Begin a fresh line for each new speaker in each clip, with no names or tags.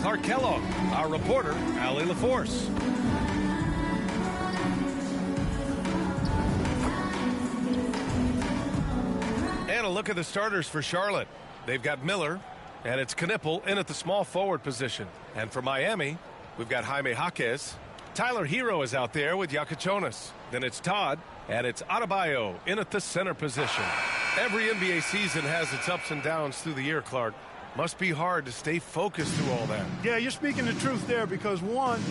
Clark Kellogg, our reporter, Allie LaForce. And a look at the starters for Charlotte. They've got Miller, and it's Knipple in at the small forward position. And for Miami, we've got Jaime Jaquez. Tyler Hero is out there with Yakachonis. Then it's Todd, and it's Adebayo in at the center position. Every NBA season has its ups and downs through the year, Clark. Must be hard to stay focused through all that.
Yeah, you're speaking the truth there because, one,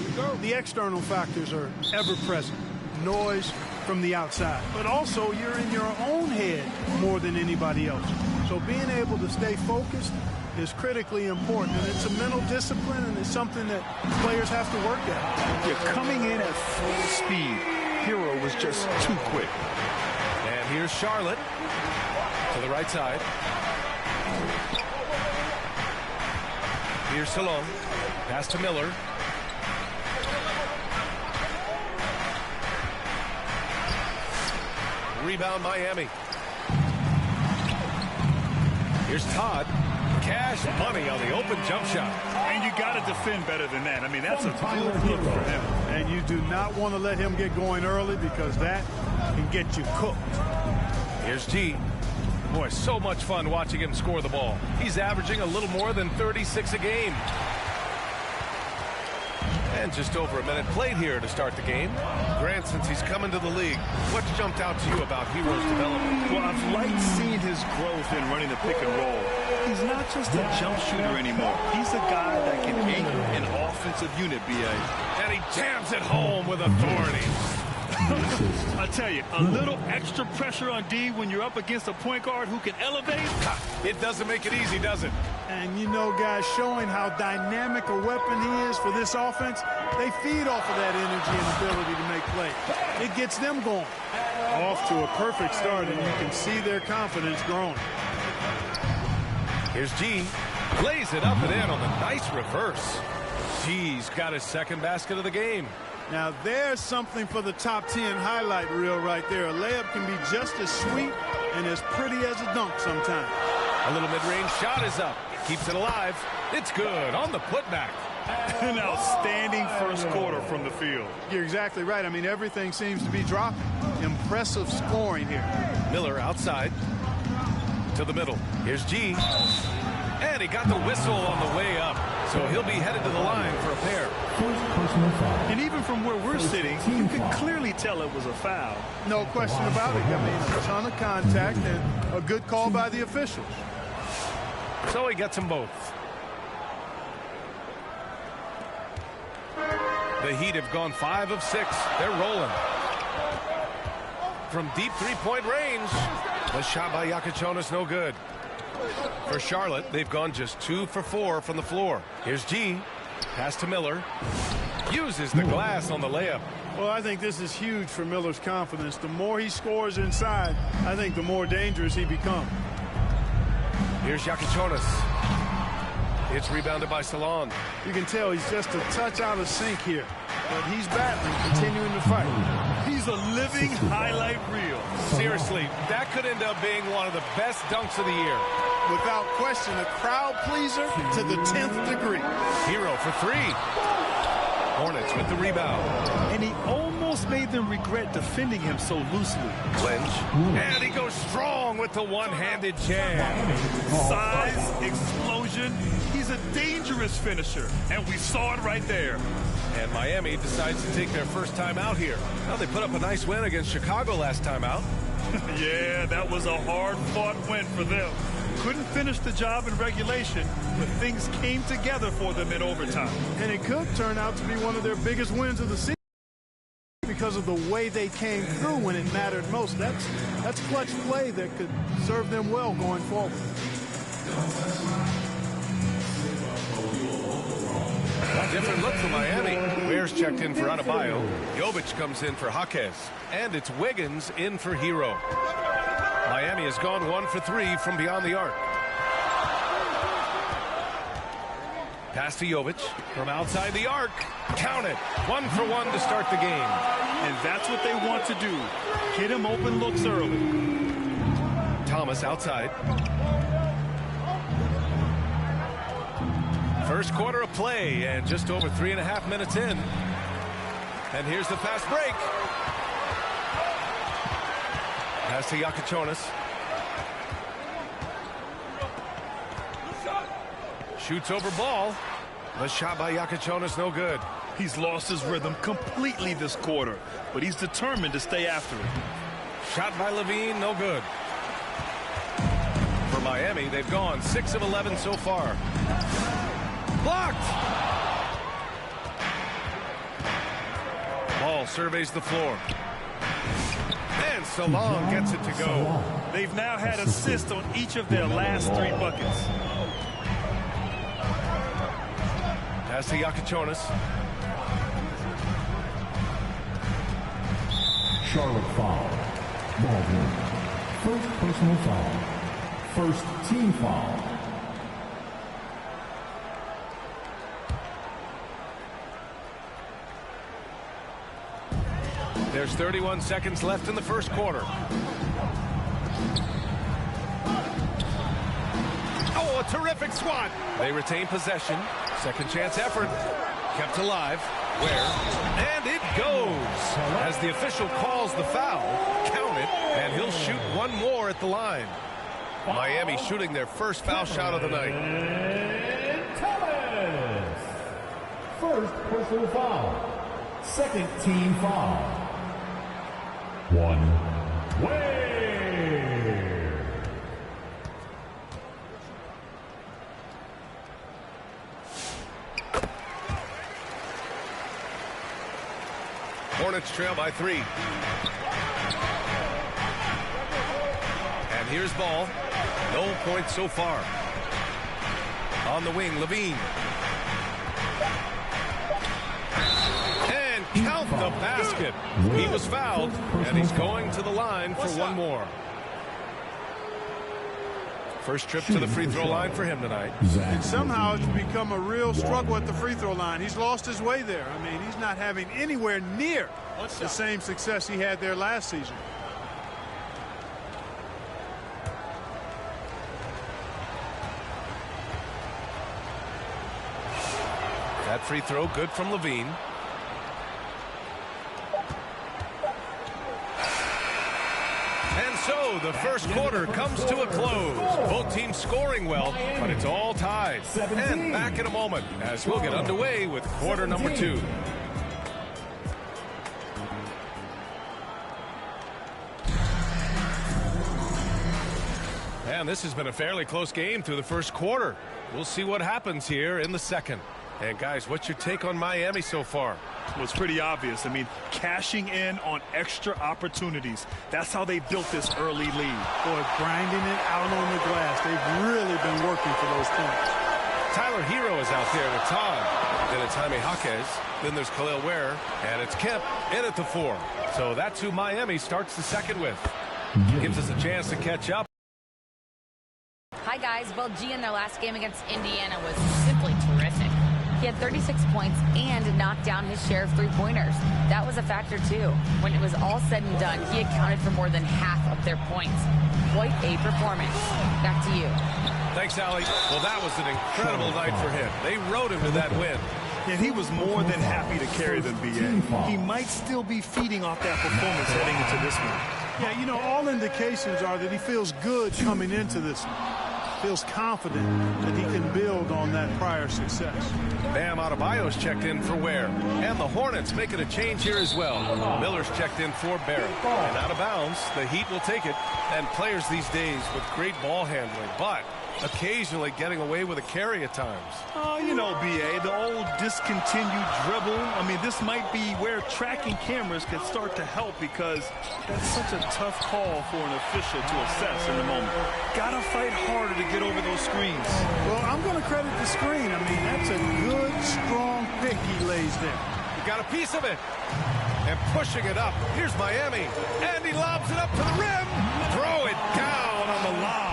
the external factors are ever present. Noise from the outside. But also, you're in your own head more than anybody else. So being able to stay focused is critically important. And it's a mental discipline, and it's something that players have to work at.
You're coming in at full speed. Hero was just too quick.
And here's Charlotte to the right side. Here's Salone. Pass to Miller. Rebound Miami. Here's Todd. Cash money on the open jump shot.
And you got to defend better than that. I mean, that's a good look for him.
And you do not want to let him get going early because that can get you cooked.
Here's G. Boy, so much fun watching him score the ball. He's averaging a little more than 36 a game. And just over a minute played here to start the game. Grant, since he's come into the league, what's jumped out to you about Hero's development?
Well, I've liked seeing his growth in running the pick and roll. He's not just a jump shooter anymore. He's a guy that can anchor an offensive unit, B.A.
And he jams it home with authority.
I tell you, a little extra pressure on D when you're up against a point guard who can elevate.
It doesn't make it easy, does it?
And, you know, guys, showing how dynamic a weapon he is for this offense, they feed off of that energy and ability to make plays. It gets them going. Off to a perfect start, and you can see their confidence growing.
Here's G. Plays it up and in on the nice reverse. G's got his second basket of the game.
Now, there's something for the top 10 highlight reel right there. A layup can be just as sweet and as pretty as a dunk sometimes.
A little mid-range shot is up. Keeps it alive. It's good on the putback.
An outstanding first quarter from the field.
You're exactly right. I mean, everything seems to be dropping. Impressive scoring here.
Miller outside to the middle. Here's G. And he got the whistle on the way up. So he'll be headed to the line for a pair.
And even from where we're sitting, you can clearly tell it was a foul.
No question about it. I mean, a ton of contact and a good call by the officials.
So he gets them both. The Heat have gone 5 of 6. They're rolling. From deep three-point range, the shot by Yakachonis no good. For Charlotte, they've gone just 2 for 4 from the floor. Here's G. Pass to Miller. Uses the glass on the layup.
Well, I think this is huge for Miller's confidence. The more he scores inside, I think the more dangerous he becomes.
Here's Yakachonis. It's rebounded by Salon.
You can tell he's just a touch out of sync here. But he's battling, continuing to fight.
He's a living highlight reel.
Seriously, that could end up being one of the best dunks of the year.
Without question, a crowd pleaser to the 10th degree.
Hero for 3. Hornets with the rebound.
And he almost made them regret defending him so loosely.
Clinch. And he goes strong with the one-handed jam.
Size, explosion. He's a dangerous finisher. And we saw it right there.
And Miami decides to take their first time out here. Now, they put up a nice win against Chicago last time out.
Yeah, that was a hard-fought win for them. Couldn't finish the job in regulation, but things came together for them in overtime.
And it could turn out to be one of their biggest wins of the season because of the way they came through when it mattered most. That's clutch play that could serve them well going forward.
A different look for Miami. Ware's checked in for Adebayo. Jovic comes in for Jaquez. And it's Wiggins in for Hero. Miami has gone 1 for 3 from beyond the arc. Pass to Jovic from outside the arc. Count it. 1 for 1 to start the game.
And that's what they want to do. Get him open looks early.
Thomas outside. For First quarter of play and just over 3.5 minutes in. And here's the fast break. Pass to Yakachonis. Shoots over ball. The shot by Yakachonis, no good.
He's lost his rhythm completely this quarter, but he's determined to stay after it.
Shot by Levine, no good. For Miami, they've gone 6 of 11 so far. Blocked! Ball surveys the floor. And Salon gets it to go.
They've now had assists on each of their last 3 buckets.
Pass to Yakachonis.
Charlotte foul. Baldwin. First personal foul. First team foul.
There's 31 seconds left in the first quarter. Oh, a terrific swat. They retain possession. Second chance effort. Kept alive. Where? And it goes. As the official calls the foul, count it, and he'll shoot one more at the line. Miami shooting their first foul shot of the night.
Thomas. First personal foul. Second team foul. One way.
Hornets trail by 3. And here's ball. No points so far. On the wing, Levine. And count the basket. He was fouled, and he's going to the line for one more. First trip to the free throw line for him tonight.
And somehow it's become a real struggle at the free throw line. He's lost his way there. I mean, he's not having anywhere near the same success he had there last season.
That free throw good from Levine. And so the first quarter comes to a close. Both teams scoring well, but it's all tied. And back in a moment as we'll get underway with quarter number 2. And this has been a fairly close game through the first quarter. We'll see what happens here in the second. And guys, what's your take on Miami so far?
Well, it's pretty obvious. I mean, cashing in on extra opportunities. That's how they built this early lead.
Boy, grinding it out on the glass. They've really been working for those points.
Tyler Hero is out there with Todd. Then it's Jaime Jaquez. Then there's Khalil Ware. And it's Kemp in at the 4. So that's who Miami starts the second with. Gives us a chance to catch up.
Hi, guys. Well, G in their last game against Indiana was simply terrific. He had 36 points and knocked down his share of three-pointers. That was a factor, too. When it was all said and done, he accounted for more than half of their points. Quite a performance. Back to you.
Thanks, Allie. Well, that was an incredible night for him. They rode him to that win.
And he was more than happy to carry them, B.A. He might still be feeding off that performance heading into this one.
Yeah, you know, all indications are that he feels good coming into this one. Feels confident that he can build on that prior success.
Bam Adebayo's checked in for Ware. And the Hornets making a change here as well. Miller's checked in for Barrett. And out of bounds, the Heat will take it. And players these days with great ball handling, but occasionally getting away with a carry at times.
Oh, you know, B.A., the old discontinued dribble. I mean, this might be where tracking cameras can start to help because that's such a tough call for an official to assess in the moment. Gotta fight harder to get over those screens.
Well, I'm going to credit the screen. I mean, that's a good, strong pick he lays there.
He got a piece of it. And pushing it up. Here's Miami. And he lobs it up to the rim. Throw it down on the lob.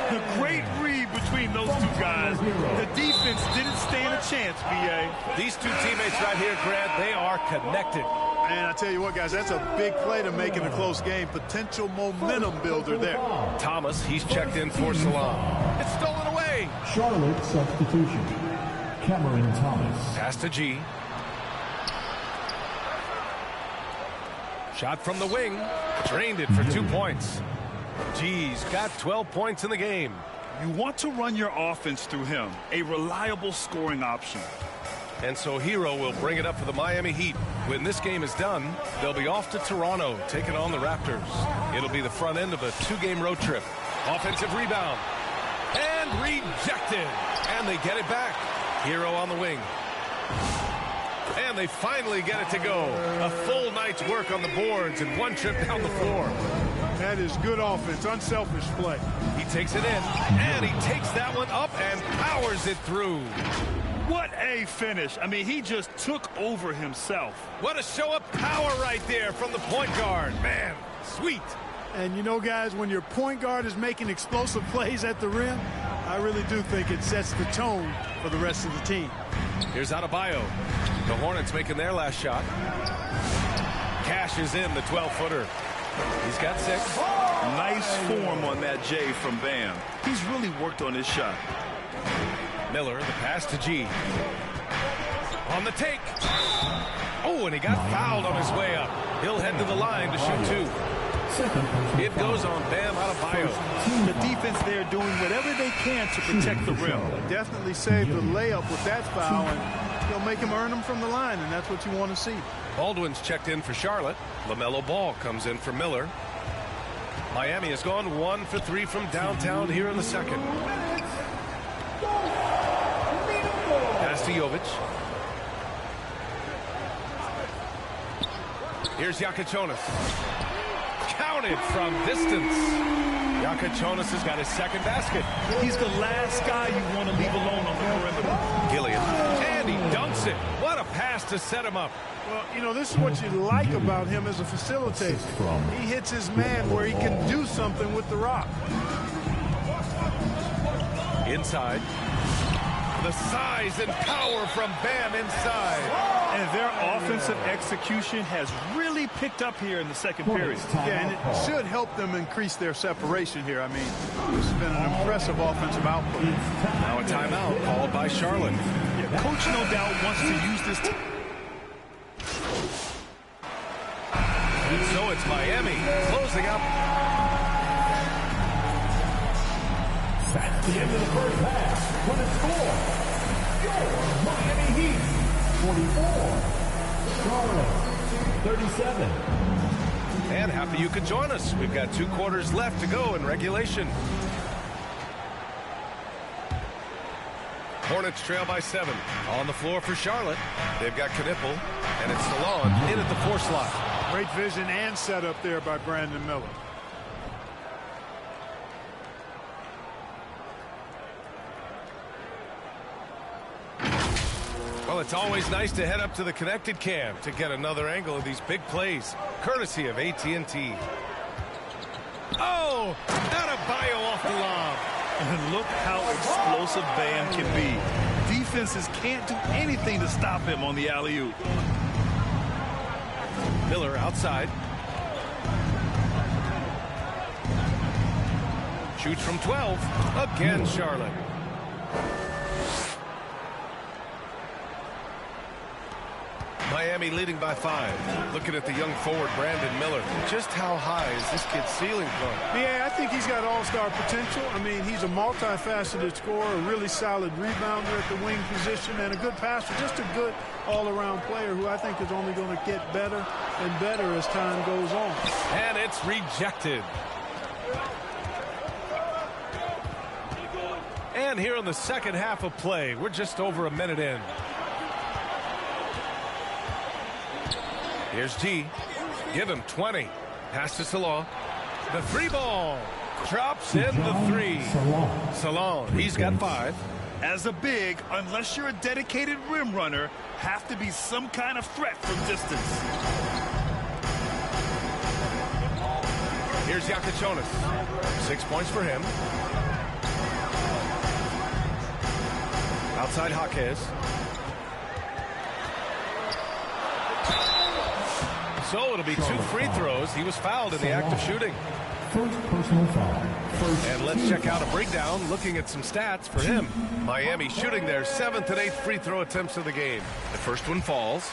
The great read between those two guys. The defense didn't stand a chance, B.A.
These two teammates right here, Grant, they are connected.
And I tell you what, guys, that's a big play to make in a close game. Potential momentum builder there.
Thomas, he's checked in for Salon. It's stolen away.
Charlotte substitution. Cameron Thomas.
Pass to G. Shot from the wing. Drained it for 2 points. G's got 12 points in the game.
You want to run your offense through him. A reliable scoring option.
And so Hero will bring it up for the Miami Heat. When this game is done, they'll be off to Toronto, taking on the Raptors. It'll be the front end of a 2-game road trip. Offensive rebound. And rejected. And they get it back. Hero on the wing. And they finally get it to go. A full night's work on the boards and one trip down the floor.
That is good offense, unselfish play.
He takes it in, and he takes that one up and powers it through.
What a finish. I mean, he just took over himself.
What a show of power right there from the point guard. Man, sweet.
And you know, guys, when your point guard is making explosive plays at the rim, I really do think it sets the tone for the rest of the team.
Here's Adebayo. The Hornets making their last shot. Cashes in the 12-footer. He's got 6.
Nice form on that J from Bam. He's really worked on his shot.
Miller, the pass to G. On the take. Oh, and he got fouled on his way up. He'll head to the line to shoot 2. It goes on Bam Adebayo.
The defense there doing whatever they can to protect the rim.
Definitely saved the layup with that foul, and he'll make him earn them from the line, and that's what you want to see.
Baldwin's checked in for Charlotte. LaMelo Ball comes in for Miller. Miami has gone 1 for 3 from downtown here in the second. Pass to Jovic. Here's Jakučionis. Counted from distance. Jakučionis has got his second basket.
He's the last guy you want to leave alone on the perimeter.
Gillian. And he dunks it. What a pass to set him up.
Well, you know, this is what you like about him as a facilitator. He hits his man where he can do something with the rock.
Inside. The size and power from Bam inside.
And their offensive execution has really picked up here in the second period.
Yeah, and it should help them increase their separation here. I mean, this has been an impressive offensive output.
Now a timeout called by Charlotte.
Yeah, Coach no doubt wants to use this.
So it's Miami closing up.
That's the end of the first half. When it's score, your Miami Heat 44, Charlotte 37.
And happy you could join us. We've got 2 quarters left to go in regulation. Hornets trail by 7. On the floor for Charlotte. They've got Knipple, and it's Salon in at the 4 slot.
Great vision and setup there by Brandon Miller.
Well, it's always nice to head up to the connected cam to get another angle of these big plays, courtesy of AT&T. Oh, Adebayo off the lob.
And look how explosive Bam can be. Defenses can't do anything to stop him on the alley-oop.
Miller outside. Shoots from 12. Again, Charlotte. Miami leading by 5. Looking at the young forward, Brandon Miller. Just how high is this kid's ceiling going?
Yeah, I think he's got all-star potential. I mean, he's a multifaceted scorer, a really solid rebounder at the wing position, and a good passer. Just a good all-around player who I think is only going to get better and better as time goes on.
And it's rejected. And here in the second half of play, we're just over a minute in. Here's G. Give him 20. Pass to Salon. The 3 ball. Drops in the 3. Salon. He's got 5.
As a big, unless you're a dedicated rim runner, have to be some kind of threat from distance.
Here's Jakučionis. 6 points for him. Outside Jaquez. So it'll be 2 free throws. He was fouled in the act of shooting.
First personal foul.
And let's check out a breakdown looking at some stats for him. Miami shooting their 7th and 8th free throw attempts of the game. The first one falls.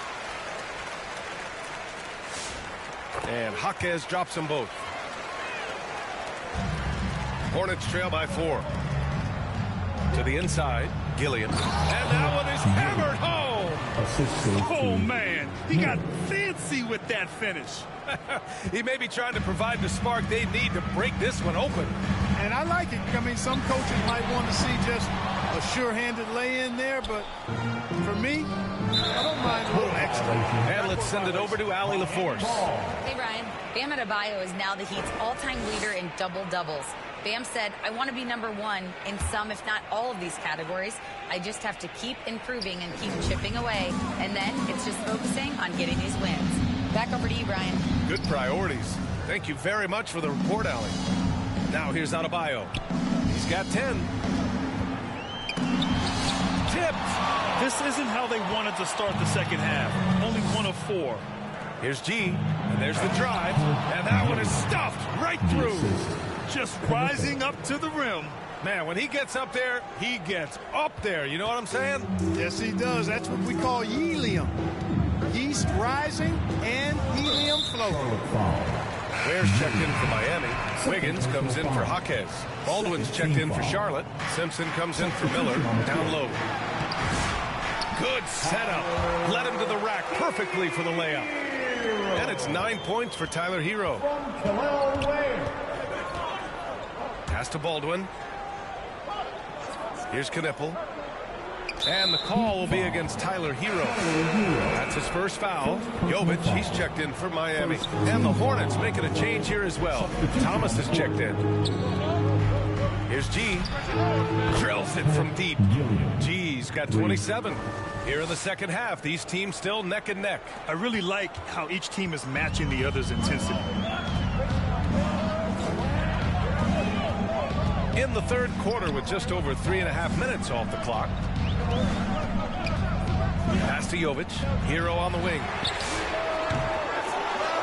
And Jaquez drops them both. Hornets trail by 4. To the inside, Gilliam. And that one is hammered home.
Oh, man. He got fancy with that finish.
He may be trying to provide the spark they need to break this one open.
And I like it. I mean, some coaches might want to see just a sure-handed lay-in there, but for me, I don't mind a little extra.
And let's send it over to Allie LaForce.
Hey, Ryan. Bam Adebayo is now the Heat's all-time leader in double-doubles. Bam said, I want to be #1 in some, if not all of these categories. I just have to keep improving and keep chipping away. And then it's just focusing on getting these wins. Back over to you, Brian.
Good priorities. Thank you very much for the report, Allie. Now here's Adebayo. He's got 10.
Tipped. This isn't how they wanted to start the second half. Only 1 of 4.
Here's G, and there's the drive, and that one is stuffed right through.
Just rising up to the rim.
Man, when he gets up there, he gets up there. You know what I'm saying?
Yes, he does. That's what we call helium. Yeast rising and helium floating.
Ware's checked in for Miami. Wiggins comes in for Jaquez. Baldwin's checked in for Charlotte. Simpson comes in for Miller. Down low. Good setup. Led him to the rack perfectly for the layup. And it's 9 points for Tyler Hero. Pass to Baldwin. Here's Knipple. And the call will be against Tyler Hero. That's his first foul. Jovic, he's checked in for Miami. And the Hornets making a change here as well. Thomas is checked in. Here's G. Drills it from deep. G's got 27. Here in the second half, these teams still neck and neck.
I really like how each team is matching the other's intensity.
In the third quarter with just over 3.5 minutes off the clock. Pass to Jovic. Hero on the wing.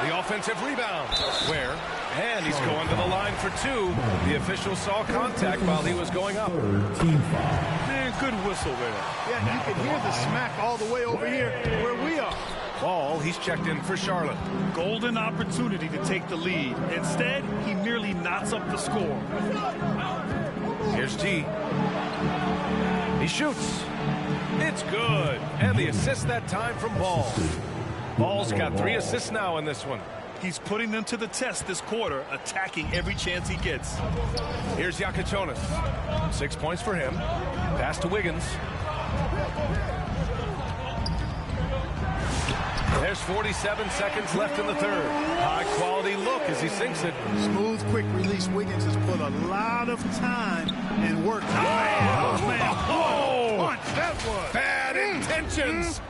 The offensive rebound. Where? And he's going to the line for 2. The official saw contact while he was going up.
Man, good whistle there.
Yeah, you can hear the smack all the way over here where we are.
Ball, he's checked in for Charlotte.
Golden opportunity to take the lead. Instead, he merely knots up the score.
Here's G. He shoots. It's good. And the assist that time from Ball. Ball's got 3 assists now in this one.
He's putting them to the test this quarter, attacking every chance he gets.
Here's Yakachonis. 6 points for him. Pass to Wiggins. There's 47 seconds left in the third. High quality look as he sinks it.
Smooth, quick release. Wiggins has put a lot of time and work.
Oh, man.
Oh,
Punch, that was.
bad intentions.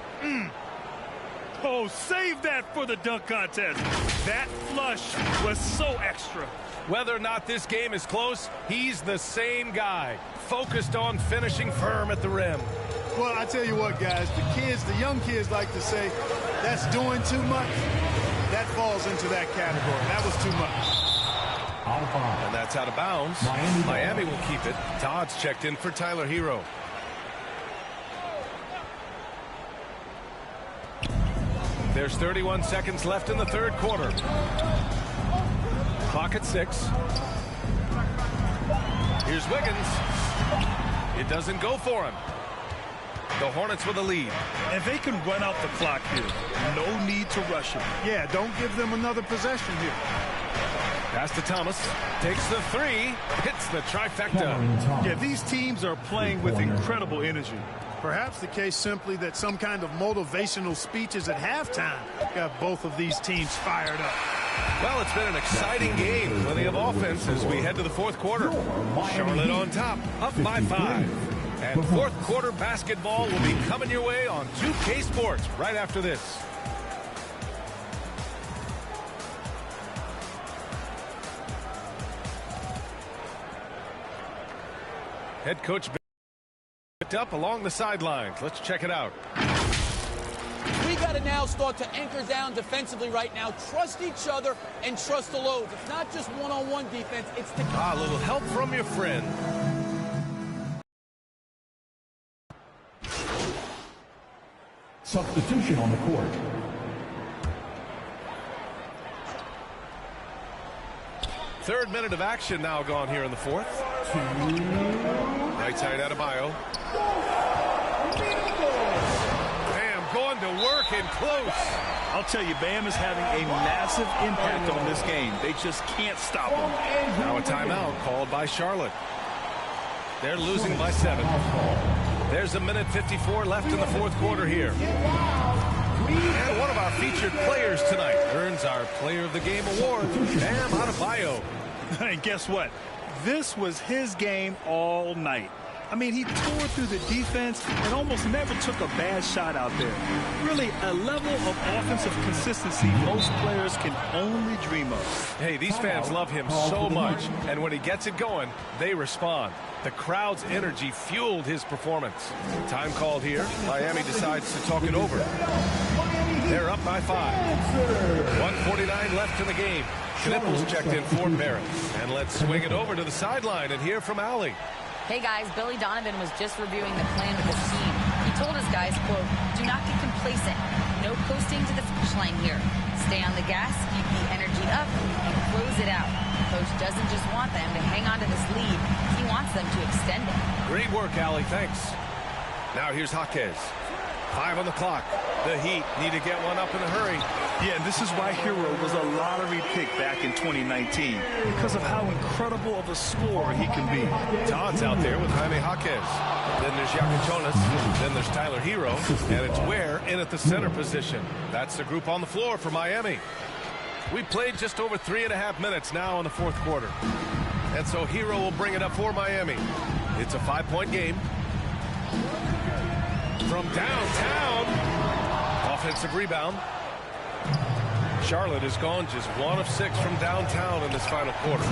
Oh, save that for the dunk contest. That flush was so extra.
Whether or not this game is close, he's the same guy. Focused on finishing firm at the rim.
Well, I tell you what, guys, the young kids like to say, that's doing too much. That falls into that category. That was too much.
Out of bounds.
And that's out of bounds. Miami will keep it. Todd's checked in for Tyler Hero. There's 31 seconds left in the third quarter. Clock at 6. Here's Wiggins. It doesn't go for him. The Hornets with a lead.
And they can run out the clock here. No need to rush him.
Yeah, don't give them another possession here.
Pass to Thomas. Takes the 3. Hits the trifecta.
Yeah, these teams are playing with incredible energy.
Perhaps the case simply that some kind of motivational speeches at halftime got both of these teams fired up.
Well, it's been an exciting game. Plenty of offense as we head to the fourth quarter. Charlotte on top, up by 5. And fourth quarter basketball will be coming your way on 2K Sports right after this. Head coach picked up along the sidelines. Let's check it out.
We got to now start to anchor down defensively right now. Trust each other and trust the loads. It's not just one-on-one defense. It's the...
A little help from your friend.
Substitution on the court.
Third minute of action now gone here in the fourth. Right side Adebayo. Bam going to work in close.
I'll tell you, Bam is having a massive impact on this game. They just can't stop him.
Now a timeout called by Charlotte. They're losing by 7. There's a minute 54 left in the fourth quarter here. And one of our featured players tonight earns our Player of the Game award, Bam Adebayo.
And guess what? This was his game all night. I mean, he tore through the defense and almost never took a bad shot out there. Really, a level of offensive consistency most players can only dream of.
Hey, these fans love him so much, and when he gets it going, they respond. The crowd's energy fueled his performance. Time called here. Miami decides to talk it over. They're up by 5. 1:49 left in the game. Knipples checked in for Barrett. And let's swing it over to the sideline and hear from Allie.
Hey guys, Billy Donovan was just reviewing the plan with his team. He told his guys, quote, "Do not get complacent. No coasting to the finish line here. Stay on the gas, keep the energy up, and close it out." Coach doesn't just want them to hang on to this lead. He wants them to extend it.
Great work, Allie. Thanks. Now here's Jaquez. 5 on the clock. The Heat need to get one up in a hurry.
Yeah, and this is why Hero was a lottery pick back in 2019 because of how incredible of a scorer he can be.
Todd's out there with Jaime Jaquez. Then there's Jonas. Then there's Tyler Hero. And it's Ware in at the center position. That's the group on the floor for Miami. We played just over 3.5 minutes now in the fourth quarter. And so Hero will bring it up for Miami. It's a 5-point game. From downtown. Offensive rebound. Charlotte has gone just 1 of 6 from downtown in this final quarter.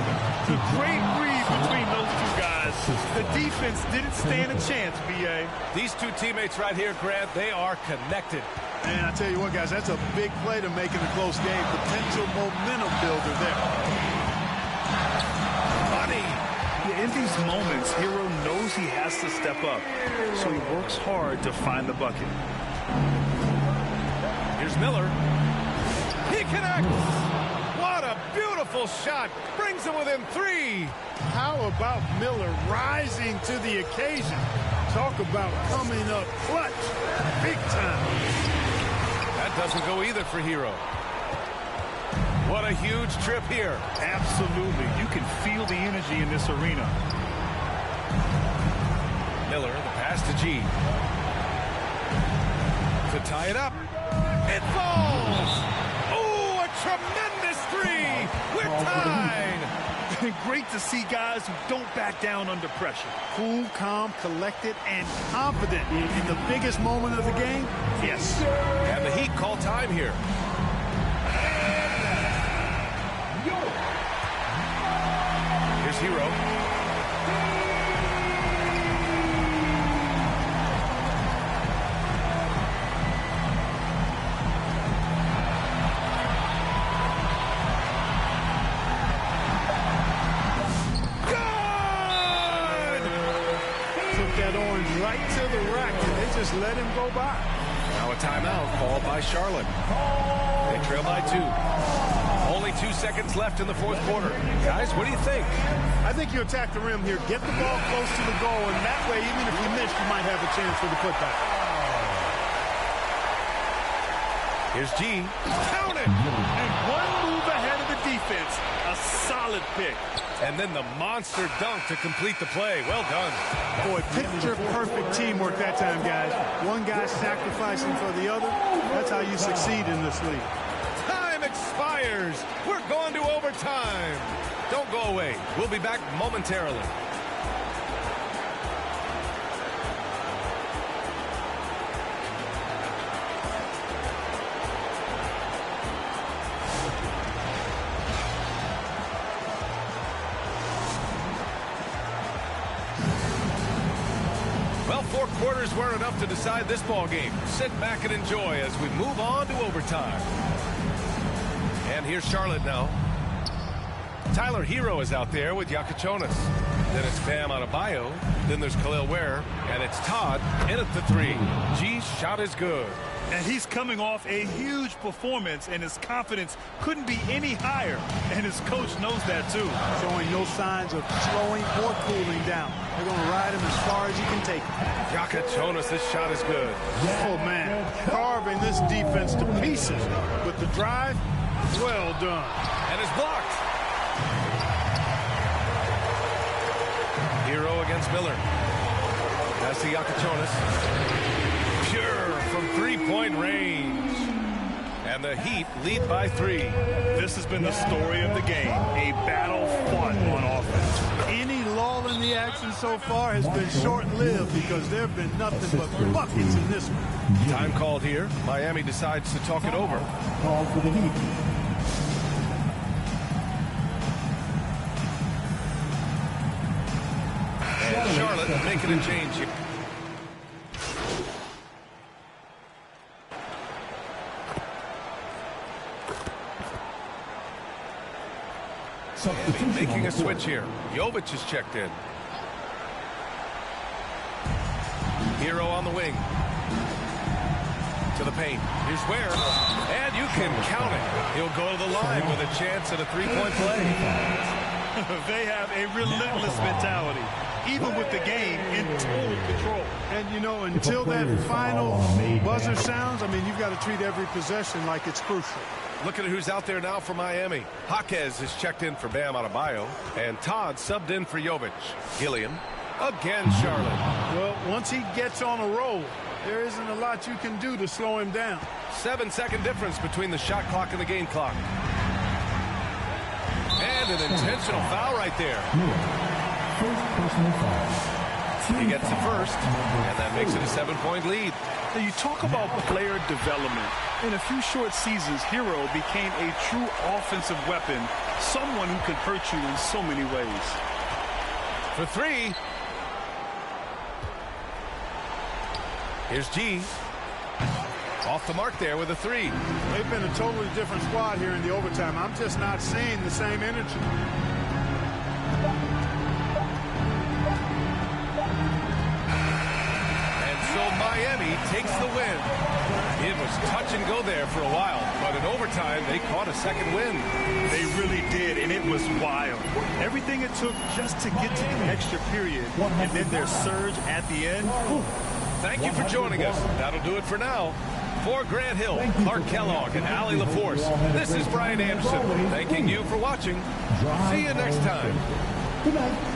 The great read between those two guys. The defense didn't stand a chance, B.A.
These two teammates right here, Grant, they are connected.
And I tell you what, guys, that's a big play to make in a close game. Potential momentum builder there.
Money.
Yeah, in these moments, Hero knows he has to step up, so he works hard to find the bucket.
Here's Miller. He connects. What a beautiful shot. Brings him within 3.
How about Miller rising to the occasion? Talk about coming up clutch. Big time.
That doesn't go either for Hero. What a huge trip here.
Absolutely. You can feel the energy in this arena.
Miller, the pass to G. To tie it up. It falls. Oh, a tremendous 3. We're tied.
Great to see guys who don't back down under pressure.
Cool, calm, collected, and confident in the biggest moment of the game.
Yes.
And the Heat call time here. Here's Hero.
Right to the rack, and they just let him go by.
Now a timeout called by Charlotte. They trail by 2. Only 2 seconds left in the fourth quarter. Guys, what do you think?
I think you attack the rim here, get the ball close to the goal, and that way, even if you miss, you might have a chance for the putback.
Here's G. Count it!
And one move ahead of the defense. A solid pick.
And then the monster dunk to complete the play. Well done.
Boy, picture-perfect teamwork that time, guys. One guy sacrificing for the other. That's how you succeed in this league.
Time expires. We're going to overtime. Don't go away. We'll be back momentarily. 4 quarters weren't enough to decide this ball game. Sit back and enjoy as we move on to overtime. And here's Charlotte now. Tyler Hero is out there with Yakachonis. Then it's Bam Adebayo. Then there's Khalil Ware. And it's Todd in at the 3. G's shot is good.
And he's coming off a huge performance, and his confidence couldn't be any higher. And his coach knows that, too.
Showing no signs of slowing or cooling down. They're going to ride him as far as he can take him.
Yakachonis, this shot is good.
Oh, man. Carving this defense to pieces. With the drive, well done.
And it's blocked. Hero against Miller. That's the Yakachonis. Pure from 3-point range. And the Heat lead by 3.
This has been the story of the game. A battle fought on offense.
Any lull in the action so far has been short-lived because there have been nothing but buckets in this one.
Time called here. Miami decides to talk it over.
Call for the Heat.
And Charlotte making a change here. Making a switch here. Jovic is checked in. Hero on the wing. To the paint. Here's Ware. And you can count it. He'll go to the line with a chance at a 3-point play.
They have a relentless mentality, even with the game in total control.
And, you know, until that final buzzer sounds, I mean, you've got to treat every possession like it's crucial.
Look at who's out there now for Miami. Jaquez is checked in for Bam Adebayo. And Todd subbed in for Jovic. Gilliam. Again, Charlotte.
Well, once he gets on a roll, there isn't a lot you can do to slow him down.
7-second difference between the shot clock and the game clock. And an intentional foul right there.
First personal foul.
He gets the first, and that makes it a 7-point lead.
Now, you talk about player development. In a few short seasons, Hero became a true offensive weapon, someone who could hurt you in so many ways.
For 3. Here's G. Off the mark there with a 3.
They've been a totally different squad here in the overtime. I'm just not seeing the same energy.
Miami takes the win. It was touch and go there for a while, but in overtime, they caught a second win.
They really did, and it was wild. Everything it took just to get to the extra period, and then their surge at the end.
Thank you for joining us. That'll do it for now. For Grant Hill, Clark Kellogg, and Allie LaForce, this is Brian Anderson, thanking you for watching. See you next time.
Good night.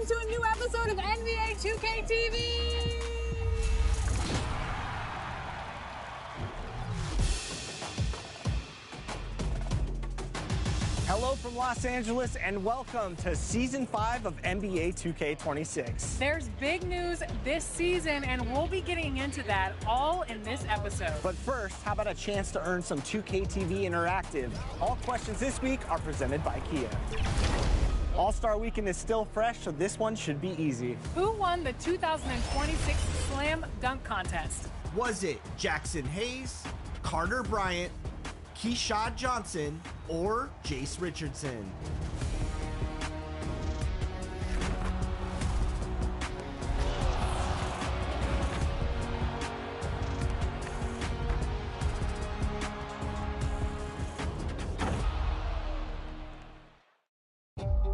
welcome to a new episode of NBA 2K TV.
Hello from Los Angeles and welcome to Season 5 of NBA 2K26.
There's big news this season, and we'll be getting into that all in this episode.
But first, how about a chance to earn some 2K TV Interactive? All questions this week are presented by Kia. All-Star Weekend is still fresh, so this one should be easy.
Who won the 2026 Slam Dunk Contest?
Was it Jackson Hayes, Carter Bryant, Keyshawn Johnson, or Jace Richardson?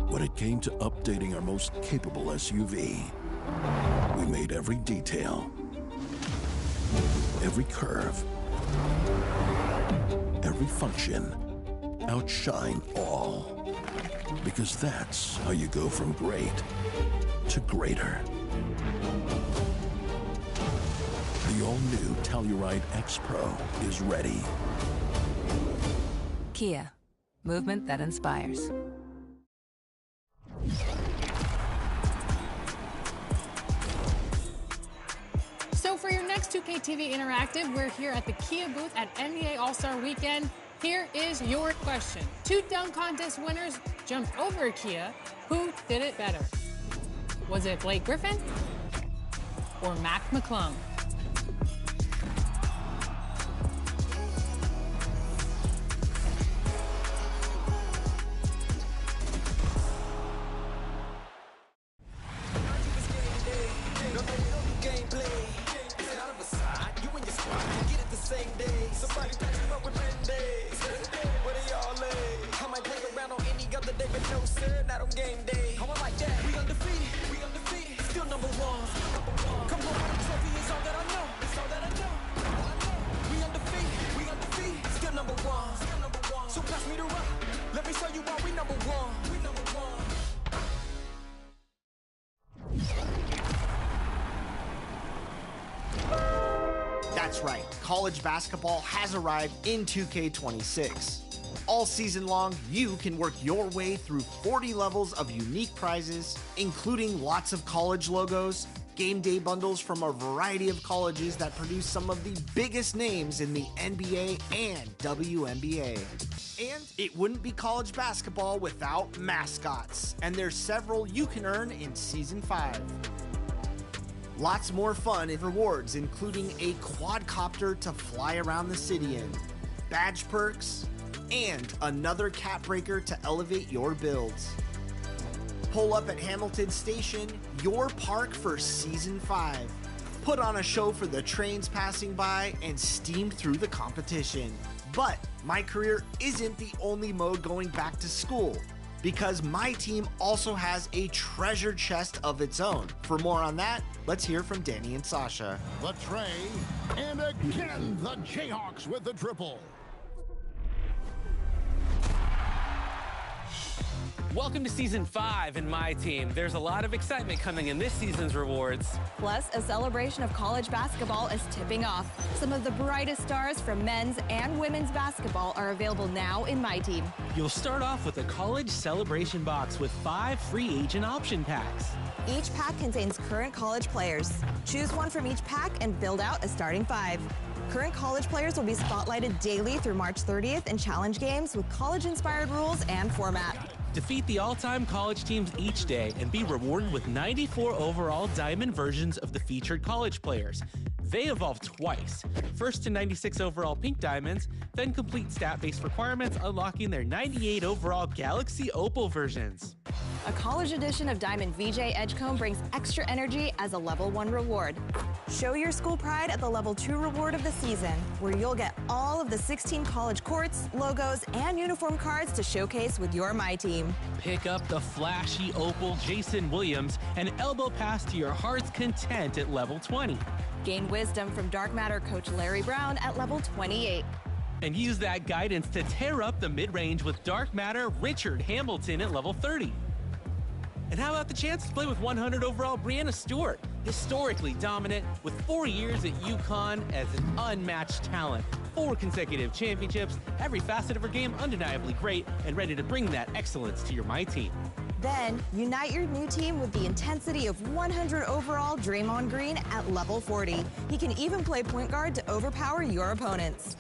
When it came to updating our most capable SUV, we made every detail, every curve, every function outshine all. Because that's how you go from great to greater. The all-new Telluride X Pro is ready.
Kia, movement that inspires.
So for your next 2K TV Interactive, we're here at the Kia booth at NBA All-Star Weekend. Here is your question. 2 dunk contest winners jumped over a Kia. Who did it better? Was it Blake Griffin or Mac McClung?
That's right, college basketball has arrived in 2K26. All season long, you can work your way through 40 levels of unique prizes, including lots of college logos, game day bundles from a variety of colleges that produce some of the biggest names in the NBA and WNBA. And it wouldn't be college basketball without mascots, and there's several you can earn in Season 5. Lots more fun and rewards, including a quadcopter to fly around the city in, badge perks, and another cat breaker to elevate your builds. Pull up at Hamilton Station, your park for Season 5. Put on a show for the trains passing by and steam through the competition. But My Career isn't the only mode going back to school, because my team also has a treasure chest of its own. For more on that, let's hear from Danny and Sasha.
The tray, and again, the Jayhawks with the triple.
Welcome to Season 5 in my team. There's a lot of excitement coming in this season's rewards.
Plus, a celebration of college basketball is tipping off. Some of the brightest stars from men's and women's basketball are available now in my team.
You'll start off with a college celebration box with 5 free agent option packs.
Each pack contains current college players. Choose one from each pack and build out a starting 5. Current college players will be spotlighted daily through March 30th in challenge games with college-inspired rules and format.
Defeat the all-time college teams each day and be rewarded with 94 overall diamond versions of the featured college players. They evolve twice. First to 96 overall pink diamonds, then complete stat-based requirements unlocking their 98 overall Galaxy Opal versions.
A college edition of Diamond VJ Edgecomb brings extra energy as a level 1 reward. Show your school pride at the level 2 reward of the season, where you'll get all of the 16 college courts, logos, and uniform cards to showcase with your My Team.
Pick up the flashy Opal Jason Williams and elbow pass to your heart's content at level 20.
Gain wisdom from Dark Matter coach Larry Brown at level 28.
And use that guidance to tear up the mid-range with Dark Matter Richard Hamilton at level 30. And how about the chance to play with 100 overall Breanna Stewart? Historically dominant, with 4 years at UConn as an unmatched talent. 4 consecutive championships, every facet of her game undeniably great, and ready to bring that excellence to your My Team.
Then, unite your new team with the intensity of 100 overall Draymond Green at level 40. He can even play point guard to overpower your opponents.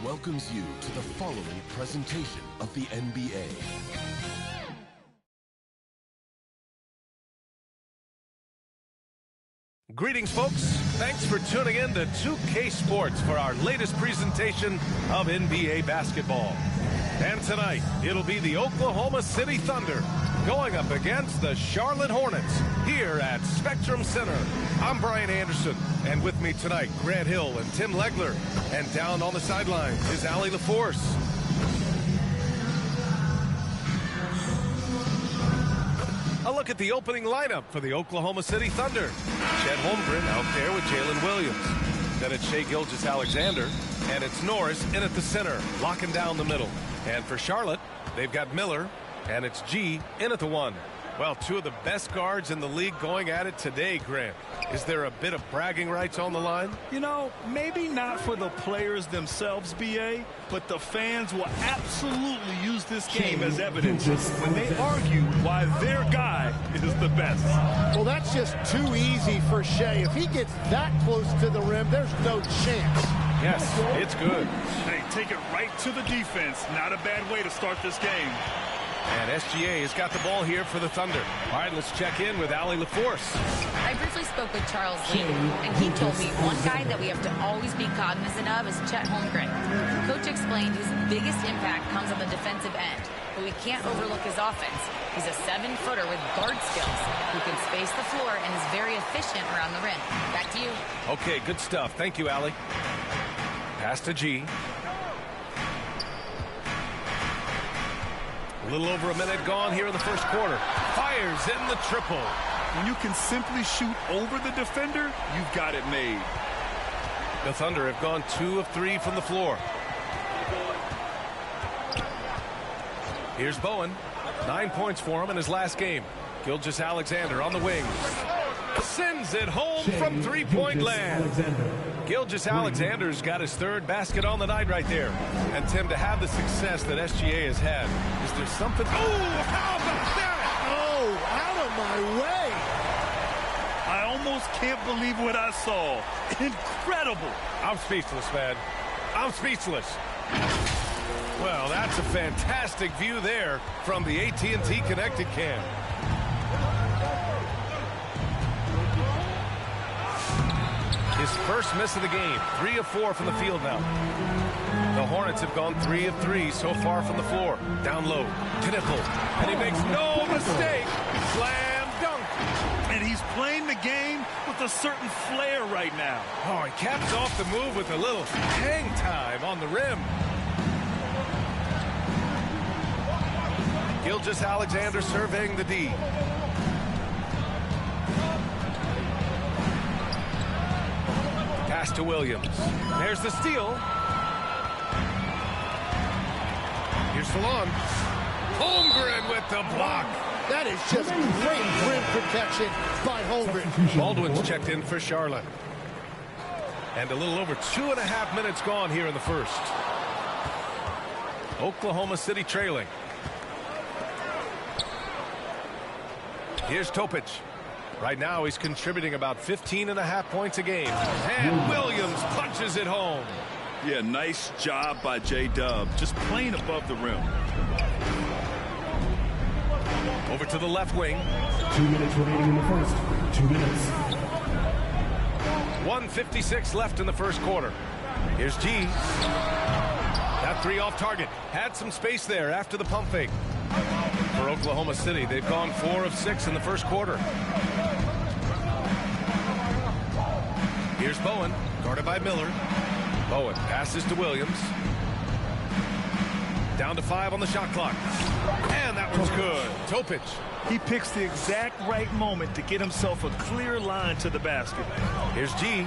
Welcomes you to the following presentation of the NBA.
Greetings, folks. Thanks for tuning in to 2K Sports for our latest presentation of NBA basketball. And tonight, it'll be the Oklahoma City Thunder going up against the Charlotte Hornets here at Spectrum Center. I'm Brian Anderson, and with me tonight, Grant Hill and Tim Legler. And down on the sidelines is Allie LaForce. A look at the opening lineup for the Oklahoma City Thunder. Chet Holmgren out there with Jalen Williams. Then it's Shai Gilgeous-Alexander, and it's Norris in at the center, locking down the middle. And for Charlotte, they've got Miller, and it's G in at the 1. Well, 2 of the best guards in the league going at it today, Grant. Is there a bit of bragging rights on the line?
You know, maybe not for the players themselves, BA, but the fans will absolutely use this game as evidence when they argue why their guy is the best.
Well, that's just too easy for Shai. If he gets that close to the rim, there's no chance.
Yes, it's good.
Hey, take it right to the defense. Not a bad way to start this game.
And SGA has got the ball here for the Thunder. All right, let's check in with Allie LaForce.
I briefly spoke with Charles Lee, and he told me one guy that we have to always be cognizant of is Chet Holmgren. Coach explained his biggest impact comes on the defensive end, but we can't overlook his offense. He's a 7-footer with guard skills who can space the floor and is very efficient around the rim. Back to you.
Okay, good stuff. Thank you, Allie. Pass to G. A little over a minute gone here in the first quarter. Fires in the triple.
When you can simply shoot over the defender, you've got it made.
The Thunder have gone 2 of 3 from the floor. Here's Bowen. 9 points for him in his last game. Gilgeous-Alexander on the wing. Sends it home from three-point land. Gilgeous-Alexander's got his 3rd basket on the night right there. And, Tim, to have the success that SGA has had, is there something... Oh, how about that?
Oh, out of my way.
I almost can't believe what I saw. Incredible.
I'm speechless, man. I'm speechless. Well, that's a fantastic view there from the AT&T Connected Cam. His first miss of the game. 3 of 4 from the field now. The Hornets have gone 3 of 3 so far from the floor. Down low. Knipple. And he makes no mistake. Slam dunk.
And he's playing the game with a certain flair right now.
Oh, he caps off the move with a little hang time on the rim. Gilgeous-Alexander surveying the D. Pass to Williams. There's the steal. Here's Salon. Holmgren with the block.
That is just great rim protection by Holmgren.
Baldwin's checked in for Charlotte. And a little over 2.5 minutes gone here in the first. Oklahoma City trailing. Here's Topic. Right now, he's contributing about 15.5 points a game. And Williams punches it home.
Yeah, nice job by J-Dub. Just playing above the rim.
Over to the left wing.
2 minutes remaining in the first. 2 minutes.
1:56 left in the first quarter. Here's G. That 3 off target. Had some space there after the pump fake. For Oklahoma City, they've gone 4 of 6 in the first quarter. Here's Bowen, guarded by Miller. Bowen passes to Williams. Down to 5 on the shot clock. And that one's good. Topic.
He picks the exact right moment to get himself a clear line to the basket.
Here's G.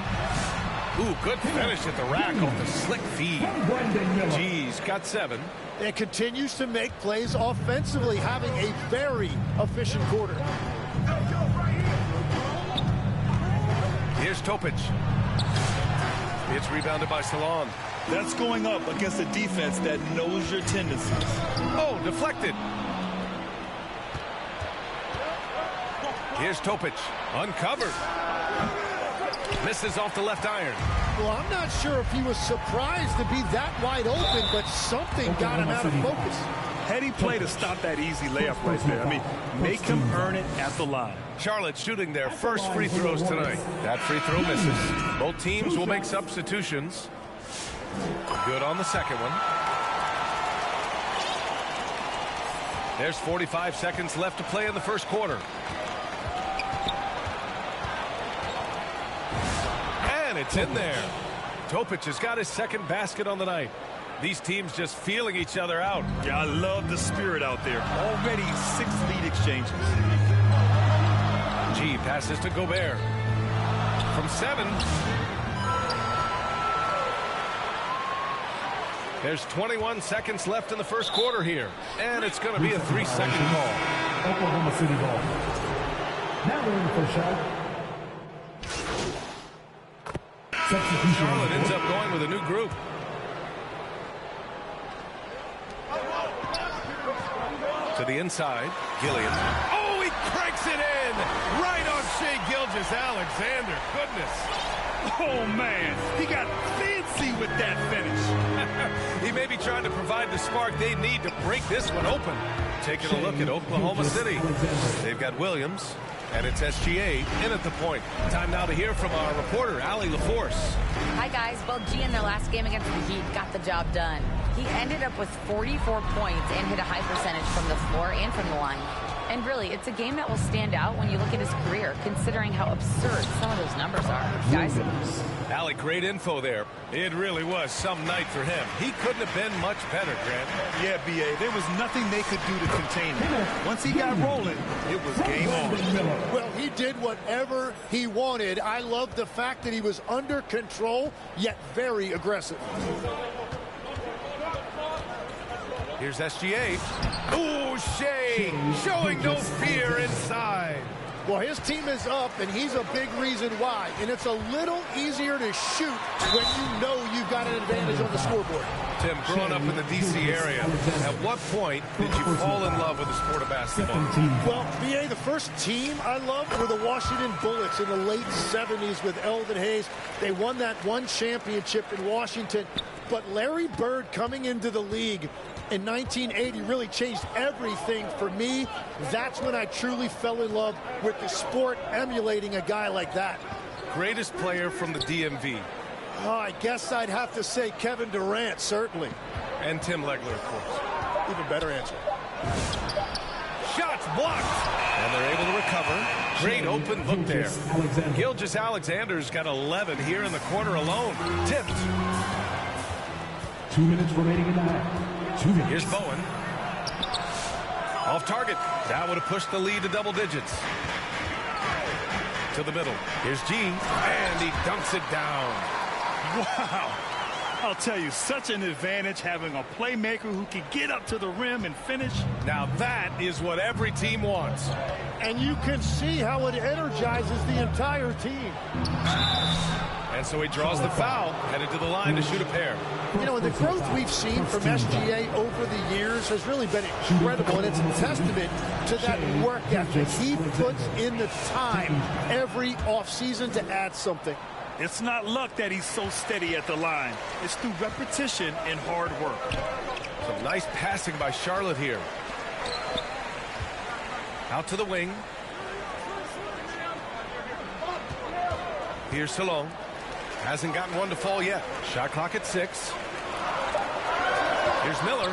Ooh, good finish at the rack off the slick feed. G's got 7.
And continues to make plays offensively, having a very efficient quarter.
Here's Topic. It's rebounded by Salon.
That's going up against a defense that knows your tendencies.
Oh, deflected. Here's Topic, uncovered. Misses off the left iron.
Well, I'm not sure if he was surprised to be that wide open, but something got him out of focus.
Heady play to stop that easy layup right there. I mean, make him earn it at the line.
Charlotte shooting their first free throws tonight. That free throw misses. Both teams will make substitutions. Good on the second one. There's 45 seconds left to play in the first quarter. And it's in there. Topic has got his second basket on the night. These teams just feeling each other out.
Yeah, I love the spirit out there. Already 6 lead exchanges.
G passes to Gobert. From 7. There's 21 seconds left in the first quarter here. And it's going to be a 3-second call.
Oklahoma City ball. Now we're in the first shot.
Charlotte ends up going with a new group. To the inside, Gillian. Oh, he cranks it in! Right on Shai Gilgeous-Alexander. Goodness.
Oh, man. He got fancy with that finish.
He may be trying to provide the spark they need to break this one open. Taking a look at Oklahoma City. They've got Williams, and it's SGA in at the point. Time now to hear from our reporter, Allie LaForce.
Hi, guys. Well, G in their last game against the Heat got the job done. He ended up with 44 points and hit a high percentage from the floor and from the line. And really, it's a game that will stand out when you look at his career, considering how absurd some of those numbers are. Guys?
Allie, great info there. It really was some night for him. He couldn't have been much better, Grant.
Yeah, B.A., there was nothing they could do to contain him. Once he got rolling, it was game on.
Well, he did whatever he wanted. I love the fact that he was under control, yet very aggressive.
Here's SGA. Ooh, Shai showing no fear inside.
Well, his team is up, and he's a big reason why. And it's a little easier to shoot when you know you've got an advantage on the scoreboard.
Tim, growing up in the D.C. area, at what point did you fall in love with the sport of basketball?
Well, B.A., the first team I loved were the Washington Bullets in the late 70s with Elvin Hayes. They won that one championship in Washington. But Larry Bird coming into the league in 1980 really changed everything for me. That's when I truly fell in love with the sport, emulating a guy like that.
Greatest player from the DMV?
Oh, I guess I'd have to say Kevin Durant, certainly.
And Tim Legler, of course.
Even better answer.
Shots blocked. And they're able to recover. Great open look there. Gilgeous-Alexander's got 11 here in the quarter alone. Tipped.
2 minutes remaining in the half. 2 minutes.
Here's Bowen. Off target. That would have pushed the lead to double digits. To the middle. Here's G. And he dunks it down.
Wow. I'll tell you, such an advantage having a playmaker who can get up to the rim and finish.
Now that is what every team wants.
And you can see how it energizes the entire team.
And so he draws the foul, headed to the line to shoot a pair.
You know, the growth we've seen from SGA over the years has really been incredible, and it's a testament to that work ethic. He puts in the time every offseason to add something.
It's not luck that he's so steady at the line. It's through repetition and hard work.
Some nice passing by Charlotte here. Out to the wing. Here's Salon. Hasn't gotten one to fall yet. Shot clock at 6. Here's Miller.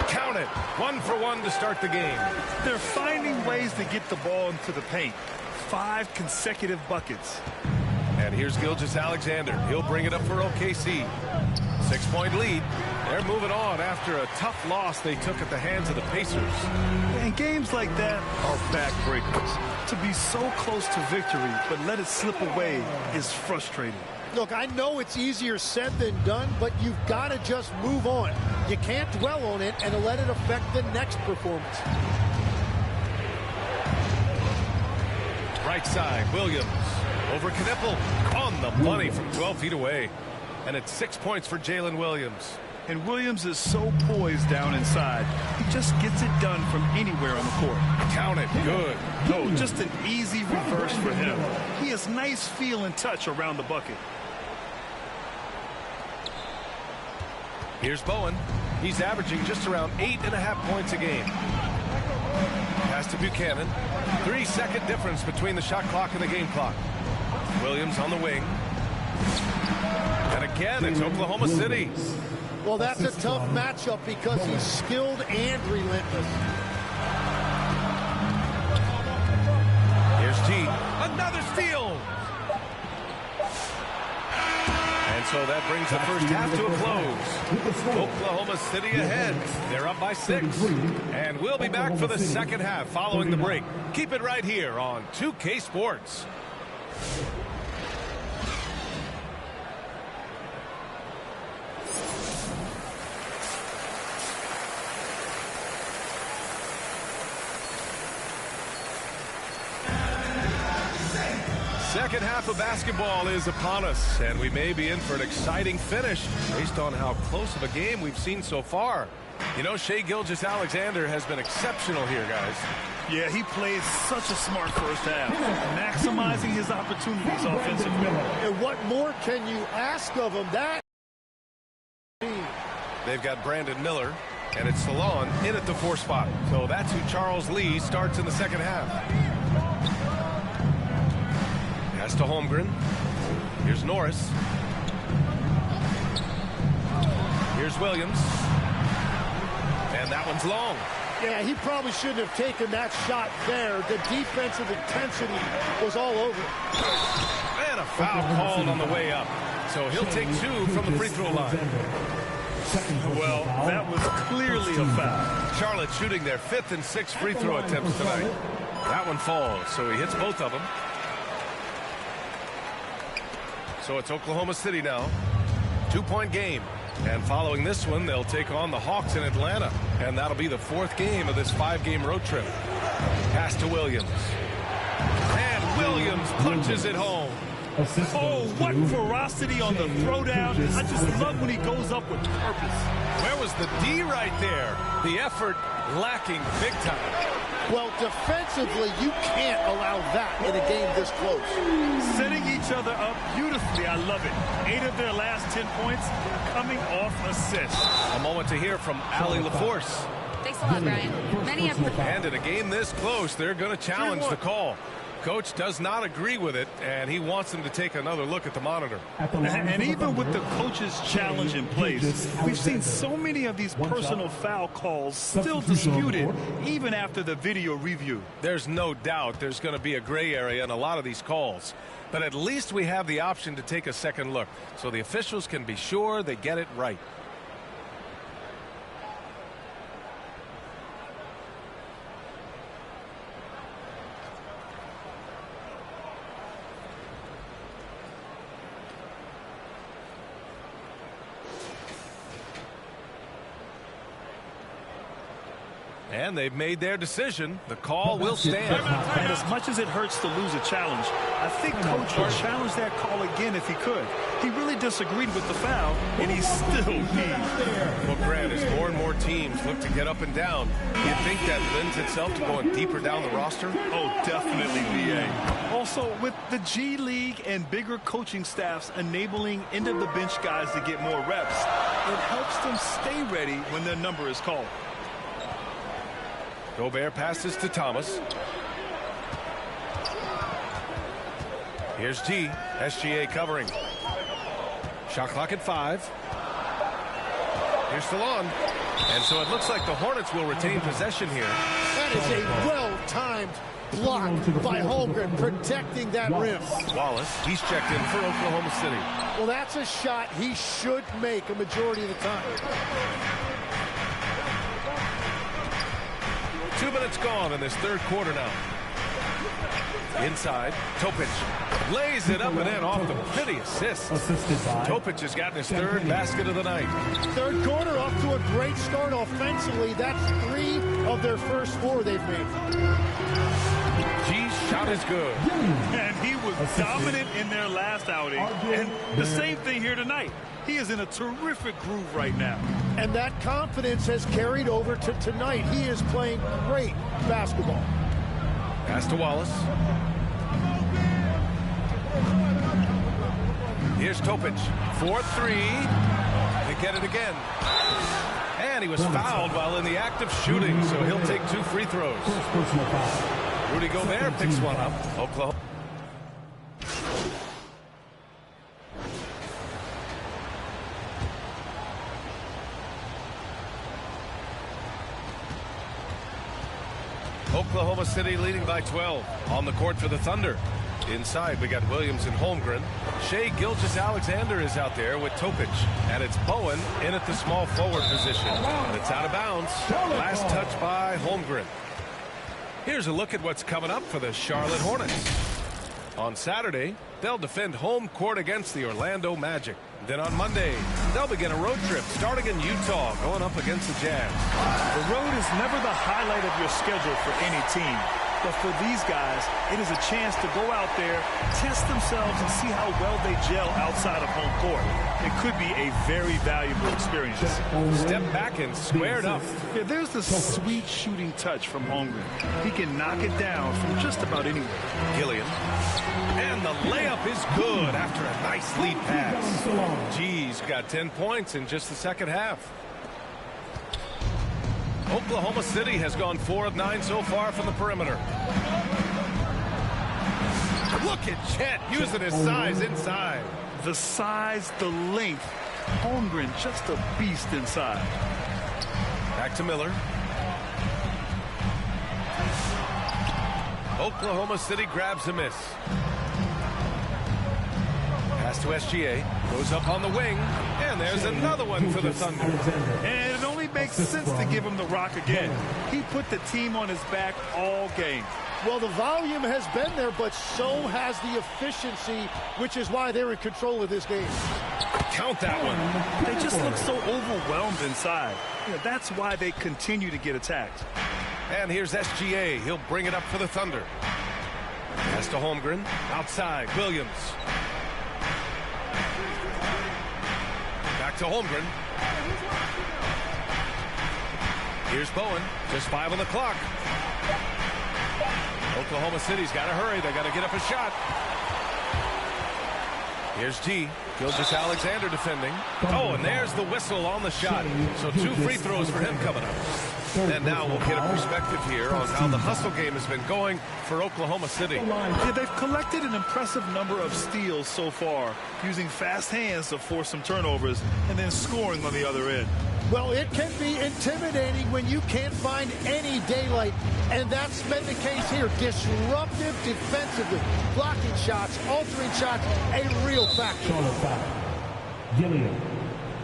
Count it. 1 for 1 to start the game.
They're finding ways to get the ball into the paint. 5 consecutive buckets.
And here's Gilgeous-Alexander. He'll bring it up for OKC. 6-point lead. They're moving on after a tough loss they took at the hands of the Pacers.
And games like that are backbreakers. To be so close to victory but let it slip away is frustrating.
Look, I know it's easier said than done, but you've got to just move on. You can't dwell on it and let it affect the next performance.
Right side, Williams over Knippel on the money from 12 feet away. And it's 6 points for Jalen Williams.
And Williams is so poised down inside. He just gets it done from anywhere on the court.
Count it. Good.
No, just an easy reverse for him. He has nice feel and touch around the bucket.
Here's Bowen. He's averaging just around 8.5 points a game. Pass to Buchanan. 3-second difference between the shot clock and the game clock. Williams on the wing. And again, it's Oklahoma City.
Well, that's a tough matchup because he's skilled and relentless.
Here's T. Another steal. And so that brings the first half to a close. Oklahoma City ahead. They're up by 6. And we'll be back for the second half following the break. Keep it right here on 2K Sports. Second half of basketball is upon us, and we may be in for an exciting finish based on how close of a game we've seen so far. You know, Shai Gilgeous-Alexander has been exceptional here, guys.
Yeah, he played such a smart first half, maximizing his opportunities offensively.
And what more can you ask of him?
They've got Brandon Miller, and it's Salon in at the 4 spot. So that's who Charles Lee starts in the second half. Pass to Holmgren. Here's Norris. Here's Williams. And that one's long.
Yeah, he probably shouldn't have taken that shot there. The defensive intensity was all over it.
And a foul called on the way up. So he'll take 2 from the free throw line.
Well, that was clearly a foul.
Charlotte shooting their 5th and 6th free throw attempts tonight. That one falls, so he hits both of them. So it's Oklahoma City now. 2-point game. And following this one, they'll take on the Hawks in Atlanta. And that'll be the 4th game of this 5-game road trip. Pass to Williams. And Williams punches it home.
Oh, what ferocity on the throwdown. I just love when he goes up with purpose.
Where was the D right there? The effort lacking big time.
Well, defensively, you can't allow that in a game this close.
Setting each other up beautifully. I love it. 8 of their last 10 points coming off assists.
A moment to hear from Allie LaForce.
Thanks a lot, Brian. Many have...
And in a game this close, they're going to challenge the call. Coach does not agree with it, and he wants them to take another look at the monitor.
And even with the coach's challenge in place, we've seen so many of these personal foul calls still disputed, even after the video review.
There's no doubt there's going to be a gray area in a lot of these calls. But at least we have the option to take a second look, so the officials can be sure they get it right. And they've made their decision. The call will stand.
And as much as it hurts to lose a challenge, I think Coach would challenge that call again if he could. He really disagreed with the foul, and he still needs.
Well, Grant, as more and more teams look to get up and down, do you think that lends itself to going deeper down the roster?
Oh, definitely, BA. Also, with the G League and bigger coaching staffs enabling end-of-the-bench guys to get more reps, it helps them stay ready when their number is called.
Gobert passes to Thomas. Here's T. SGA covering. Shot clock at 5. Here's Salon. And so it looks like the Hornets will retain possession here.
That is a well-timed block by Holmgren, protecting that rim.
Wallace, he's checked in for Oklahoma City.
Well, that's a shot he should make a majority of the time.
2 minutes gone in this third quarter now. Inside, Topic lays it up and in off the pretty assist. Topic has gotten his third basket of the night.
Third quarter off to a great start offensively. That's 3 of their first 4 they've made.
G's shot is good.
And he was dominant in their last outing. And the same thing here tonight. He is in a terrific groove right now.
And that confidence has carried over to tonight. He is playing great basketball.
Pass to Wallace. Here's Topic. 4-3. They get it again. And he was fouled while in the act of shooting, so he'll take 2 free throws. Rudy Gobert picks one up. Oklahoma. Oklahoma City leading by 12 on the court for the Thunder. Inside, we got Williams and Holmgren. Shai Gilgeous-Alexander is out there with Topic. And it's Bowen in at the small forward position. And it's out of bounds. Last touch by Holmgren. Here's a look at what's coming up for the Charlotte Hornets. On Saturday, they'll defend home court against the Orlando Magic. Then on Monday, they'll begin a road trip starting in Utah, going up against the Jazz.
The road is never the highlight of your schedule for any team. But for these guys, it is a chance to go out there, test themselves, and see how well they gel outside of home court. It could be a very valuable experience.
Step back and squared up.
Yeah, there's the sweet shooting touch from Holmgren. He can knock it down from just about anywhere.
Gillian. And the layup is good after a nice lead pass. G's got 10 points in just the second half. Oklahoma City has gone 4 of 9 so far from the perimeter. Look at Chet using his size inside.
The size, the length. Holmgren just a beast inside.
Back to Miller. Oklahoma City grabs a miss. Pass to SGA. Goes up on the wing. And there's another one for the Thunder.
And it only makes sense to give him the rock again. He put the team on his back all game.
Well, the volume has been there, but so has the efficiency, which is why they're in control of this game.
Count that one.
They just look so overwhelmed inside. That's why they continue to get attacked.
And here's SGA. He'll bring it up for the Thunder. Pass to Holmgren. Outside, Williams. Back to Holmgren. Here's Bowen. Just 5 on the clock. Oklahoma City's got to hurry. They got to get up a shot. Here's G. Gilgeous-Alexander defending. Oh, and there's the whistle on the shot. So 2 free throws for him coming up. And now we'll get a perspective here on how the hustle game has been going for Oklahoma City.
Yeah, they've collected an impressive number of steals so far, using fast hands to force some turnovers and then scoring on the other end.
Well, it can be intimidating when you can't find any daylight, and that's been the case here. Disruptive defensively, blocking shots, altering shots, a real factor.
Charlotte foul. Gillian,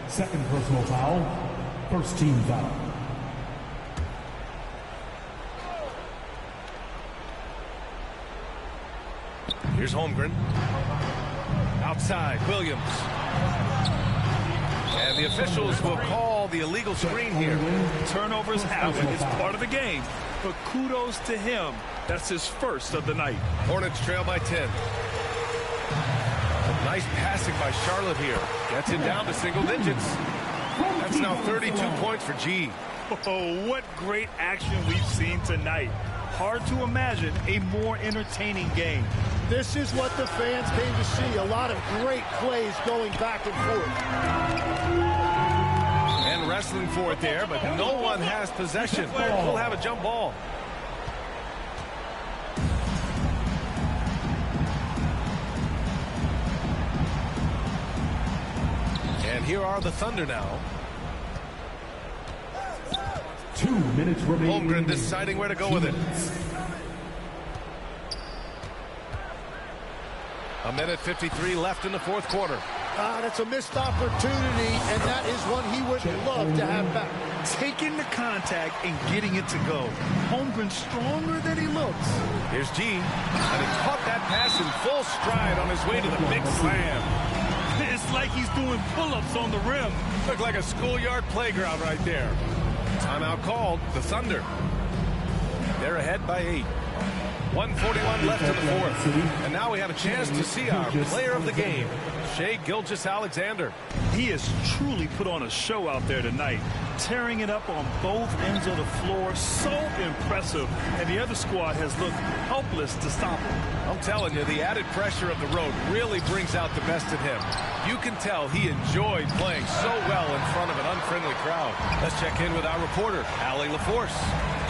second personal foul, first team foul.
Here's Holmgren. Outside, Williams. And the officials will call the illegal screen here.
Turnovers happen. It's part of the game. But kudos to him. That's his first of the night.
Hornets trail by 10. Nice passing by Charlotte here. Gets it down to single digits. That's now 32 points for G.
Oh, what great action we've seen tonight. Hard to imagine a more entertaining game.
This is what the fans came to see. A lot of great plays going back and forth.
And wrestling for it there, but no one has possession. We'll have a jump ball. And here are the Thunder now.
2 minutes remaining.
Holmgren deciding where to go with it. 1:53 left in the fourth quarter.
That's a missed opportunity, and that is one he would love to have back.
Taking the contact and getting it to go. Holmgren stronger than he looks.
Here's G, and he caught that pass in full stride on his way to the big slam.
It's like he's doing pull-ups on the rim.
Looked like a schoolyard playground right there. Timeout called, the Thunder. They're ahead by 8. 1:41 left in the fourth. And now we have a chance to see our player of the game, Shai Gilgeous-Alexander.
He has truly put on a show out there tonight, tearing it up on both ends of the floor. So impressive. And the other squad has looked helpless to stop him.
I'm telling you, the added pressure of the road really brings out the best in him. You can tell he enjoyed playing so well in front of an unfriendly crowd. Let's check in with our reporter, Allie LaForce.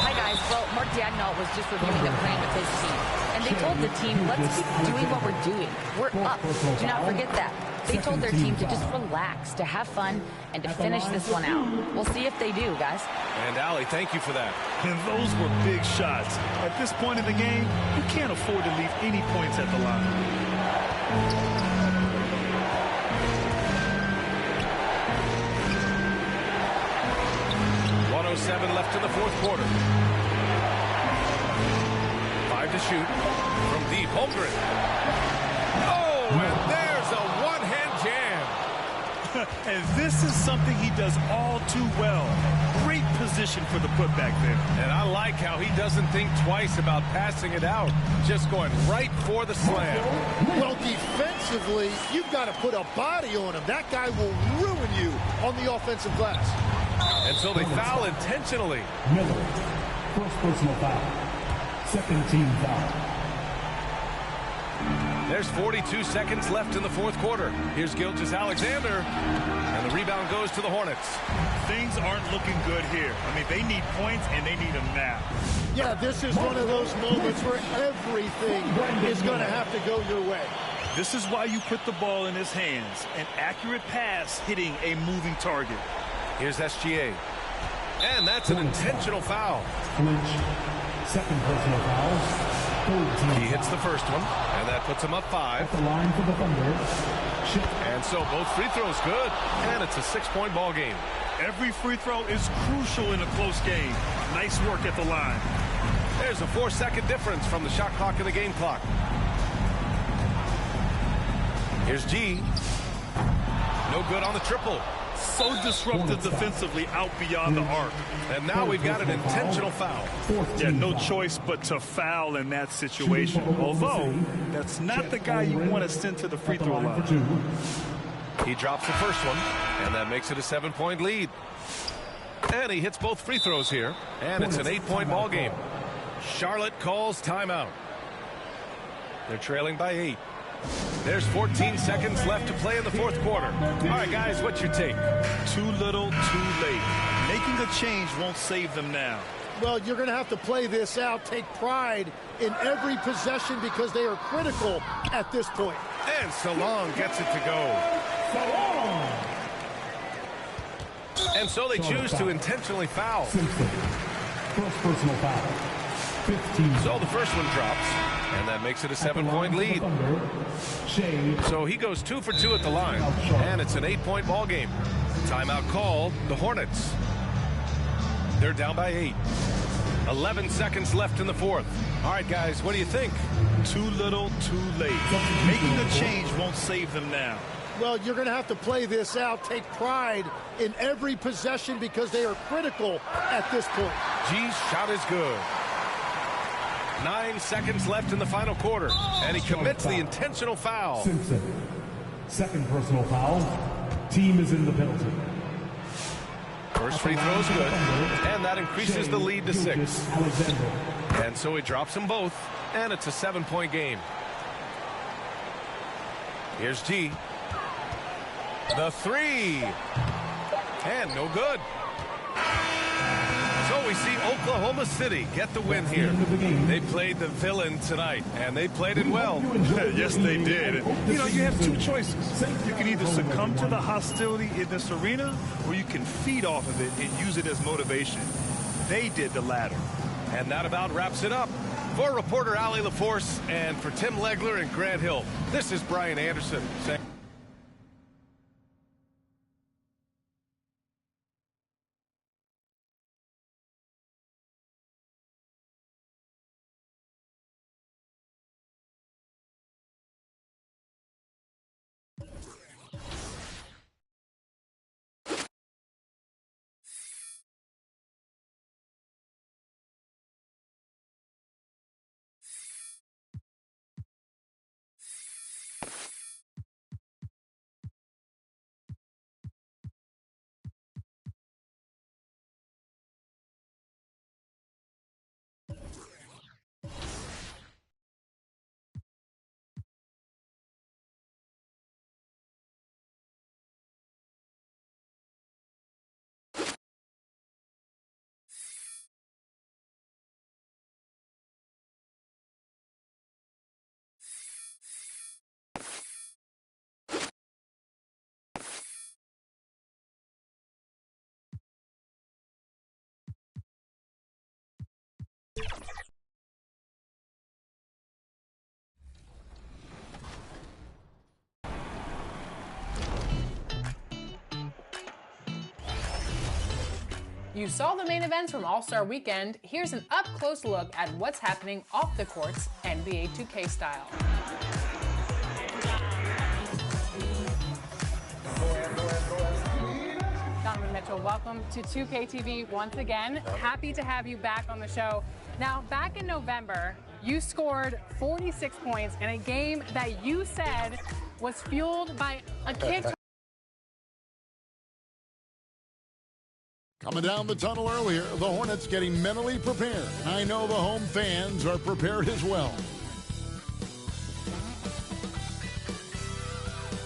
Hi, guys. Well, Mark Daigneault was just reviewing the plan with his team. And they told the team, let's keep doing what we're doing. We're up. Do not forget that. They told their team to just relax, to have fun, and to finish this one out. We'll see if they do, guys.
And Allie, thank you for that.
And those were big shots. At this point in the game, you can't afford to leave any points at the line.
1:07 left in the fourth quarter. 5 to shoot from deep. Holmgren. Oh, and there's a one-hand jam.
And this is something he does all too well. Great position for the putback there.
And I like how he doesn't think twice about passing it out. Just going right for the slam.
Well, defensively, you've got to put a body on him. That guy will ruin you on the offensive glass.
And so they foul intentionally.
Miller, first personal foul. Second team foul.
There's 42 seconds left in the fourth quarter. Here's Gilgeous-Alexander, and the rebound goes to the Hornets.
Things aren't looking good here. I mean, they need points, and they need them now.
Yeah, this is one of those moments where everything is going to have to go your way.
This is why you put the ball in his hands. An accurate pass hitting a moving target.
Here's SGA. And that's an intentional foul.
Second personal foul.
He hits the first one, and that puts him up 5.
At the line for the Thunder.
And so both free throws good, and it's a 6-point ball game.
Every free throw is crucial in a close game. Nice work at the line.
There's a 4-second difference from the shot clock and the game clock. Here's G. No good on the triple.
So disruptive defensively out beyond the arc.
And now we've got an intentional foul.
Yeah, no choice but to foul in that situation. Although, that's not the guy you want to send to the free throw line.
He drops the first one, and that makes it a 7-point lead. And he hits both free throws here, and it's an 8-point ball game. Charlotte calls timeout. They're trailing by 8. There's 14 seconds left to play in the fourth quarter. All right, guys, what's your take?
Too little, too late. Making a change won't save them now.
Well, you're going to have to play this out, take pride in every possession because they are critical at this point.
And Salong gets it to go. And so they choose to intentionally foul.
Simpson, first personal foul. 15.
So the first one drops, and that makes it a 7-point lead. So he goes 2 for 2 at the line, and it's an 8-point ball game. Timeout called, the Hornets. They're down by 8. 11 seconds left in the fourth. All right, guys, what do you think?
Too little, too late. Making a change won't save them now.
Well, you're going to have to play this out, take pride in every possession because they are critical at this point.
G's shot is good. 9 seconds left in the final quarter, and he commits the intentional foul.
Simpson, second personal foul. Team is in the penalty.
First free throw is good, and that increases the lead to 6. And so he drops them both, and it's a 7-point game. Here's G. The 3. And no good. So we see Oklahoma City get the win here. They played the villain tonight, and they played it well.
Yes, they did. You know, you have two choices. You can either succumb to the hostility in this arena, or you can feed off of it and use it as motivation. They did the latter.
And that about wraps it up. For reporter Allie LaForce and for Tim Legler and Grant Hill, this is Brian Anderson saying
You saw the main events from All-Star Weekend. Here's an up-close look at what's happening off the courts, NBA 2K style. Donovan Mitchell, welcome to 2K TV once again. Happy to have you back on the show. Now, back in November, you scored 46 points in a game that you said was fueled by a kid.
Coming down the tunnel earlier, the Hornets getting mentally prepared. I know the home fans are prepared as well.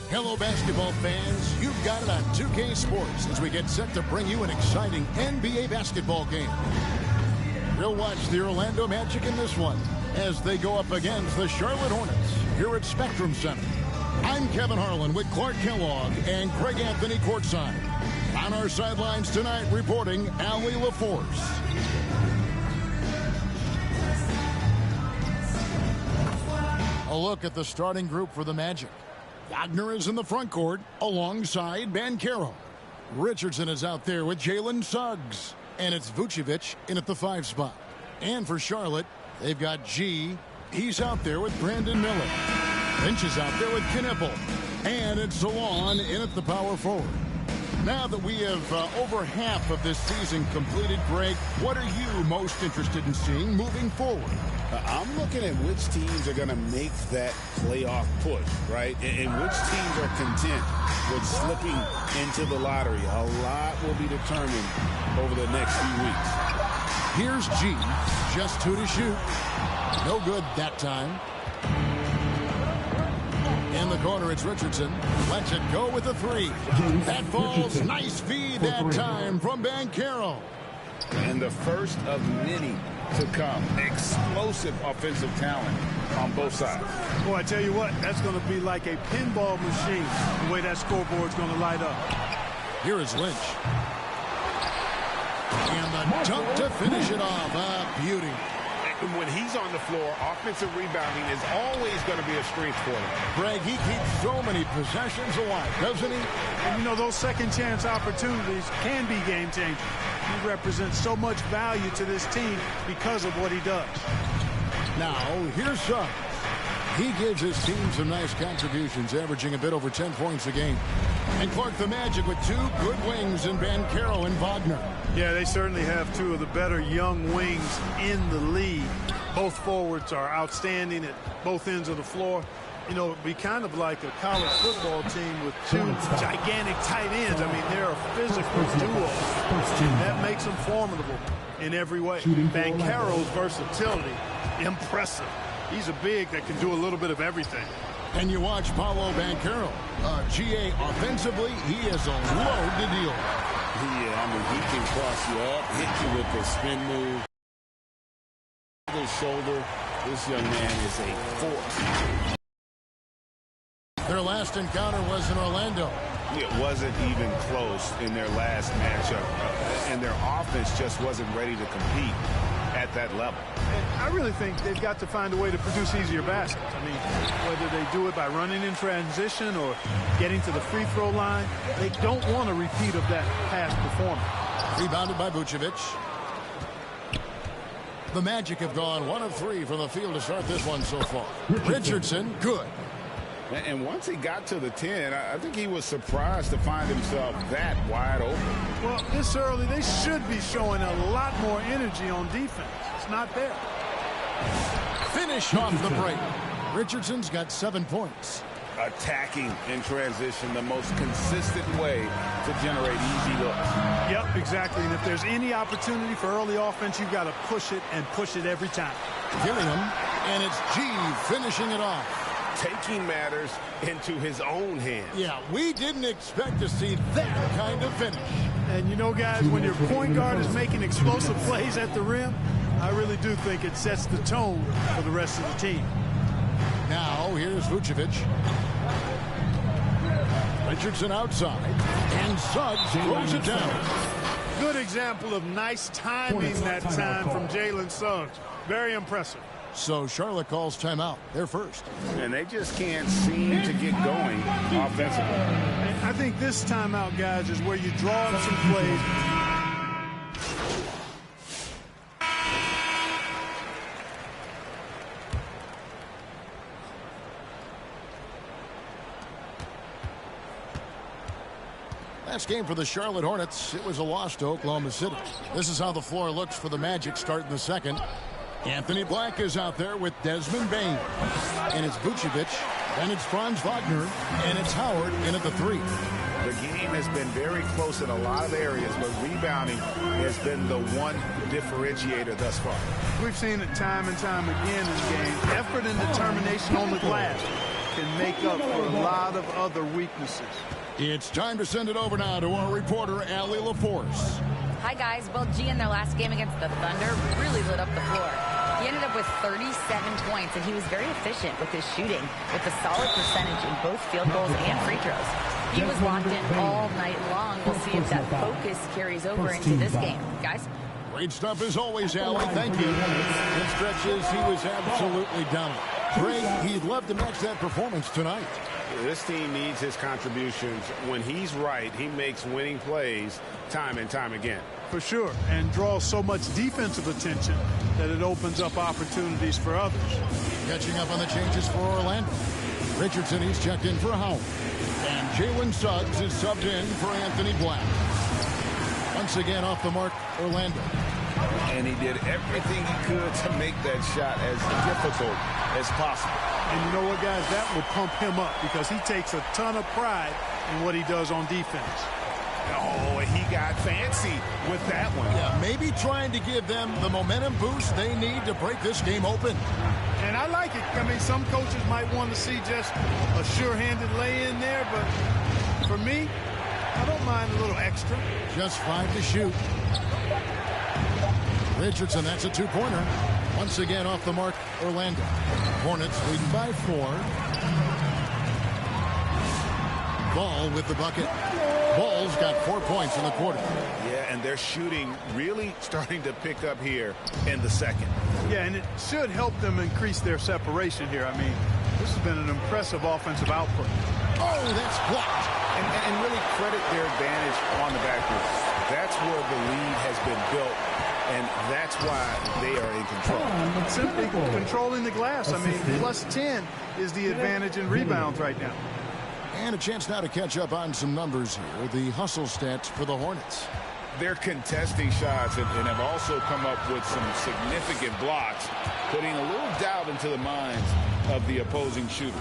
Hello, basketball fans. You've got it on 2K Sports as we get set to bring you an exciting NBA basketball game. We'll watch the Orlando Magic in this one as they go up against the Charlotte Hornets here at Spectrum Center. I'm Kevin Harlan with Clark Kellogg and Craig Anthony courtside. On our sidelines tonight, reporting Allie LaForce. A look at the starting group for the Magic. Wagner is in the front court alongside Banchero. Richardson is out there with Jalen Suggs. And it's Vucevic in at the 5 spot. And for Charlotte, they've got G. He's out there with Brandon Miller. Lynch is out there with Knipple. And it's Salon in at the power forward. Now that we have over half of this season completed, Greg, what are you most interested in seeing moving forward?
I'm looking at which teams are going to make that playoff push, right? And which teams are content with slipping into the lottery. A lot will be determined over the next few weeks.
Here's G, just 2 to shoot. No good that time. In the corner, it's Richardson. Lets it go with the 3. That falls. Nice feed that time from Banchero.
And the first of many to come. Explosive offensive talent on both sides.
Boy, I tell you what, that's going to be like a pinball machine, the way that scoreboard's going to light up.
Here is Lynch. And the dunk to finish it off. A beauty.
When he's on the floor, offensive rebounding is always going to be a strength for him.
Greg, he keeps so many possessions alive, doesn't he?
And, you know, those second-chance opportunities can be game-changing. He represents so much value to this team because of what he does.
Now, here's Suggs. He gives his team some nice contributions, averaging a bit over 10 points a game. And Clark, the Magic with 2 good wings in Banchero and Wagner.
Yeah, they certainly have 2 of the better young wings in the league. Both forwards are outstanding at both ends of the floor. You know, it'd be kind of like a college football team with 2 gigantic tight ends. I mean, they're a physical duo. That makes them formidable in every way. Banchero's versatility, impressive. He's a big that can do a little bit of everything.
And you watch Paolo Banchero. GA offensively, he is a load to deal with.
Yeah, I mean, he can cross you up, hit you with the spin move. His shoulder, this young man is a force.
Their last encounter was in Orlando.
It wasn't even close in their last matchup, and their offense just wasn't ready to compete at that level.
And I really think they've got to find a way to produce easier baskets. I mean, whether they do it by running in transition or getting to the free throw line, they don't want a repeat of that past performance.
Rebounded by Vucevic. The Magic have gone 1 of 3 from the field to start this one so far. Richardson, good.
And once he got to the 10, I think he was surprised to find himself that wide open.
Well, this early, they should be showing a lot more energy on defense. It's not there.
Finish off the break. Richardson's got 7 points.
Attacking in transition, the most consistent way to generate easy looks.
Yep, exactly. And if there's any opportunity for early offense, you've got to push it and push it every time.
Gilliam, and it's G finishing it off.
Taking matters into his own hands.
Yeah, we didn't expect to see that kind of finish.
And you know, guys, when your point guard is making explosive plays at the rim, I really do think it sets the tone for the rest of the team.
Now, here's Vucevic. Richardson outside, and Suggs throws it down.
Good example of nice timing that time from Jalen Suggs. Very impressive.
So Charlotte calls timeout. They're first.
And they just can't seem to get going offensively.
I think this timeout, guys, is where you draw up some plays.
Last game for the Charlotte Hornets, it was a loss to Oklahoma City. This is how the floor looks for the Magic starting the second. Anthony Black is out there with Desmond Bain. And it's Vucevic, and it's Franz Wagner, and it's Howard in at the 3.
The game has been very close in a lot of areas, but rebounding has been the one differentiator thus far.
We've seen it time and time again in the game. Effort and determination on the glass can make up for a lot of other weaknesses.
It's time to send it over now to our reporter, Allie LaForce.
Hi, guys. Well, G in their last game against the Thunder really lit up the floor. He ended up with 37 points, and he was very efficient with his shooting, with a solid percentage in both field goals and free throws. He was locked in all night long. We'll see if that focus carries over into this game. Guys?
Great stuff as always, Allie. Thank you. In stretches, he was absolutely dominant. Greg, he'd love to match that performance tonight.
This team needs his contributions. When he's right, he makes winning plays time and time again.
For sure, and draws so much defensive attention that it opens up opportunities for others.
Catching up on the changes for Orlando. Richardson, he's checked in for Howard. And Jalen Suggs is subbed in for Anthony Black. Once again off the mark, Orlando.
And he did everything he could to make that shot as difficult as possible.
And you know what, guys? That will pump him up because he takes a ton of pride in what he does on defense.
Oh, he got fancy with that one.
Yeah, maybe trying to give them the momentum boost they need to break this game open.
And I like it. I mean, some coaches might want to see just a sure-handed lay-in there, but for me, I don't mind a little extra.
Just 5 to shoot. Richardson, that's a 2-pointer. Once again off the mark, Orlando. Hornets leading by 4. Ball with the bucket. Ball's got 4 points in the quarter.
Yeah, and they're shooting really starting to pick up here in the second.
Yeah, and it should help them increase their separation here. I mean, this has been an impressive offensive output.
Oh, that's blocked.
And really credit their advantage on the backboard. That's where the lead has been built, and that's why they are in control.
Simply controlling the glass. I mean, plus 10 is the advantage in rebounds right now.
And a chance now to catch up on some numbers here. The hustle stats for the Hornets.
They're contesting shots and have also come up with some significant blocks, putting a little doubt into the minds of the opposing shooters.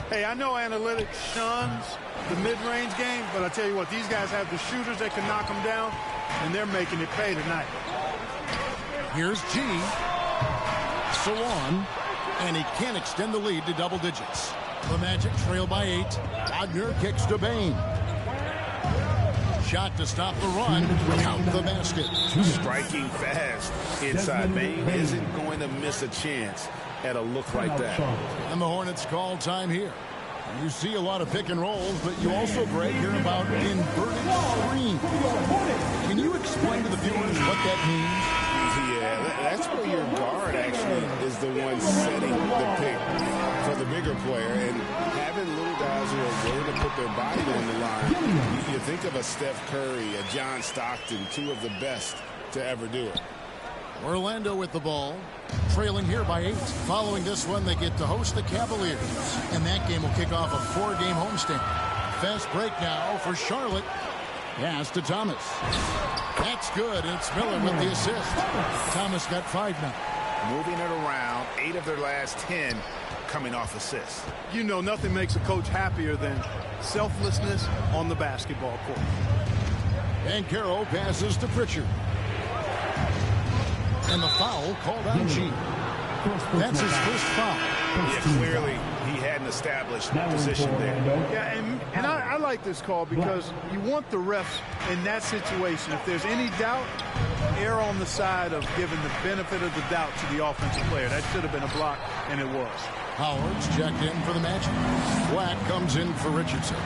Hey, I know analytics shuns the mid-range game, but I tell you what, these guys have the shooters that can knock them down, and they're making it pay tonight.
Here's G. Sawan, and he can't extend the lead to double digits. The Magic trail by 8. Wagner kicks to Bain. Shot to stop the run. Count the basket.
Striking fast inside. Bain isn't going to miss a chance at a look like that.
And the Hornets call time here. You see a lot of pick and rolls, but you also, Greg, hear about inverted screen. Can you explain to the viewers what that means?
Yeah, that's where your guard actually is the one setting the pick for the bigger player, and having little guys who are willing to put their body on the line. You think of a Steph Curry, a John Stockton, two of the best to ever do it.
Orlando with the ball, trailing here by 8. Following this one, they get to host the Cavaliers, and that game will kick off a 4-game homestand. Fast break now for Charlotte. Pass to Thomas. That's good. It's Miller with the assist. Thomas got 5 now.
Moving it around, 8 of their last 10 coming off assists.
You know, nothing makes a coach happier than selflessness on the basketball court.
Banchero passes to Pritchard. And the foul called on G. That's his first foul.
Yeah, clearly he hadn't established position there.
Yeah, and I like this call because you want the refs in that situation. If there's any doubt, err on the side of giving the benefit of the doubt to the offensive player. That should have been a block, and it was.
Howard's checked in for the Magic. Black comes in for Richardson.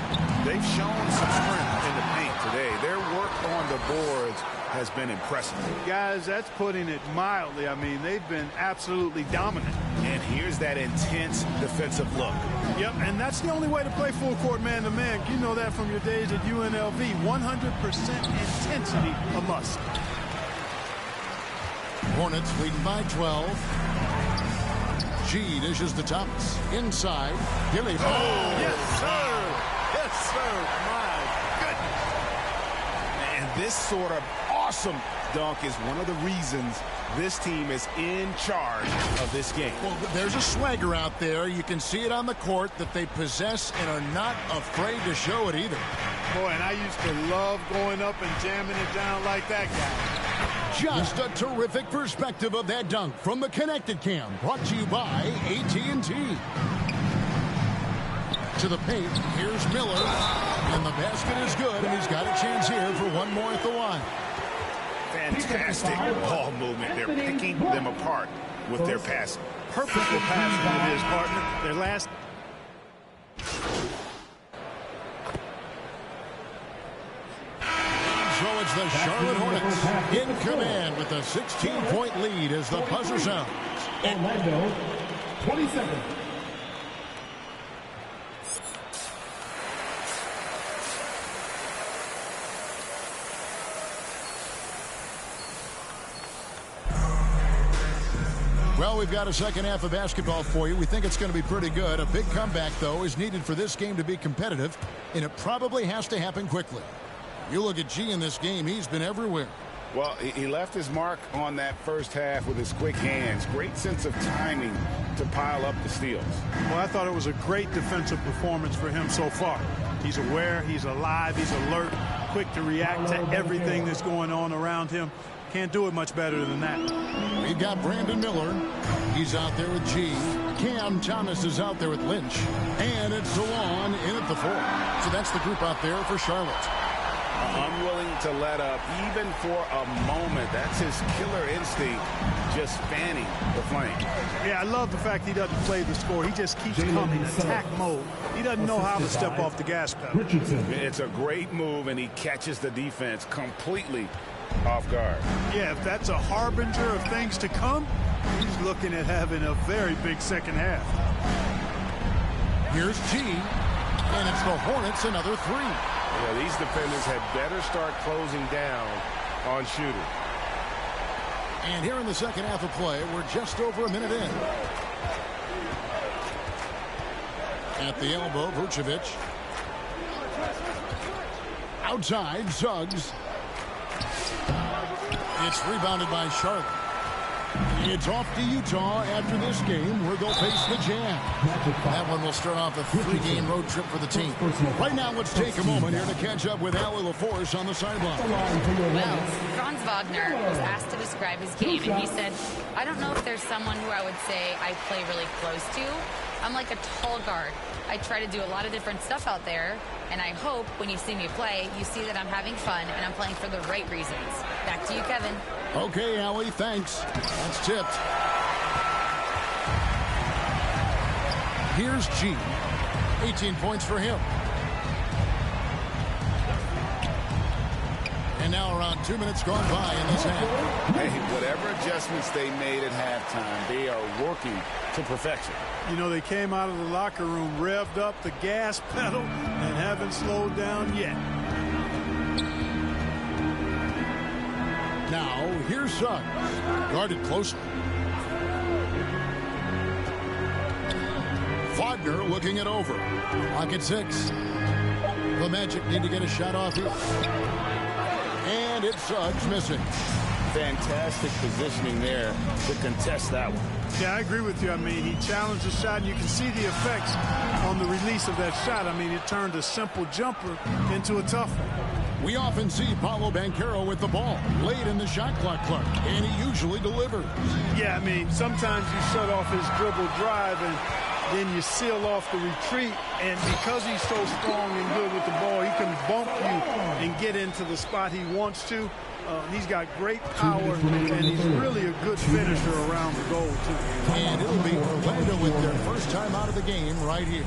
They've shown some strength in the paint today. Their work on the boards has been impressive.
Guys, that's putting it mildly. I mean, they've been absolutely dominant.
And here's that intense defensive look.
Yep, and that's the only way to play full court man-to-man. You know that from your days at UNLV. 100% intensity a must.
Hornets leading by 12. G dishes to Thomas. Inside. Gilly.
Oh, yes, sir. Yes, sir. My goodness.
And this sort of awesome dunk is one of the reasons this team is in charge of this game.
Well, there's a swagger out there. You can see it on the court that they possess and are not afraid to show it either.
Boy, and I used to love going up and jamming it down like that guy.
Just a terrific perspective of that dunk from the Connected Cam, brought to you by AT&T. To the paint, here's Miller, and the basket is good, and he's got a chance here for one more at the line.
Fantastic ball movement. They're picking them apart with their passing.
Purposeful passing with his partner. Their last.
So it's the Charlotte Hornets in command with a 16-point lead as the buzzer sounds.
Orlando, 20 seconds.
Well, we've got a second half of basketball for you. We think it's going to be pretty good. A big comeback, though, is needed for this game to be competitive, and it probably has to happen quickly. You look at G in this game, he's been everywhere.
Well, he left his mark on that first half with his quick hands. Great sense of timing to pile up the steals.
Well, I thought it was a great defensive performance for him so far. He's aware, he's alive, he's alert, quick to react to everything that's going on around him. Can't do it much better than that.
We've got Brandon Miller. He's out there with G. Cam Thomas is out there with Lynch. And it's DeLon in at the 4. So that's the group out there for Charlotte.
Unwilling to let up even for a moment. That's his killer instinct, just fanning the flame.
Yeah, I love the fact he doesn't play the score. He just keeps coming, attack mode. He doesn't know how to step off the gas pedal.
It's a great move, and he catches the defense completely off guard.
Yeah, if that's a harbinger of things to come, he's looking at having a very big second half.
Here's G, and it's the Hornets another 3.
Yeah, these defenders had better start closing down on shooting.
And here in the second half of play, we're just over a minute in. At the elbow, Vucevic. Outside, Suggs. It's rebounded by Charlotte. It's off to Utah after this game where they'll face the Jazz. That one will start off a 3-game road trip for the team. Right now, let's take a moment here to catch up with Allie LaForce on the sideline.
Well, Franz Wagner was asked to describe his game, and he said, I don't know if there's someone who I would say I play really close to. I'm like a tall guard. I try to do a lot of different stuff out there, and I hope when you see me play, you see that I'm having fun and I'm playing for the right reasons. Back to you, Kevin.
Okay, Allie, thanks. That's tipped. Here's G. 18 points for him. And now around 2 minutes gone by in this half.
Hey, whatever adjustments they made at halftime, they are working to perfection.
You know, they came out of the locker room, revved up the gas pedal, and haven't slowed down yet.
Now, here's Suggs. Guarded closely. Wagner looking it over. Clock at 6. The Magic need to get a shot off here. And it's Suggs missing.
Fantastic positioning there to contest that one.
Yeah, I agree with you. I mean, he challenged the shot, and you can see the effects on the release of that shot. I mean, it turned a simple jumper into a tough one.
We often see Paolo Banchero with the ball late in the shot clock, Clark, and he usually delivers.
Yeah, I mean, sometimes you shut off his dribble drive, and then you seal off the retreat, and because he's so strong and good with the ball, he can bump you and get into the spot he wants to. He's got great power, and he's really a good finisher around the goal, too.
And it'll be Orlando with their first time out of the game right here.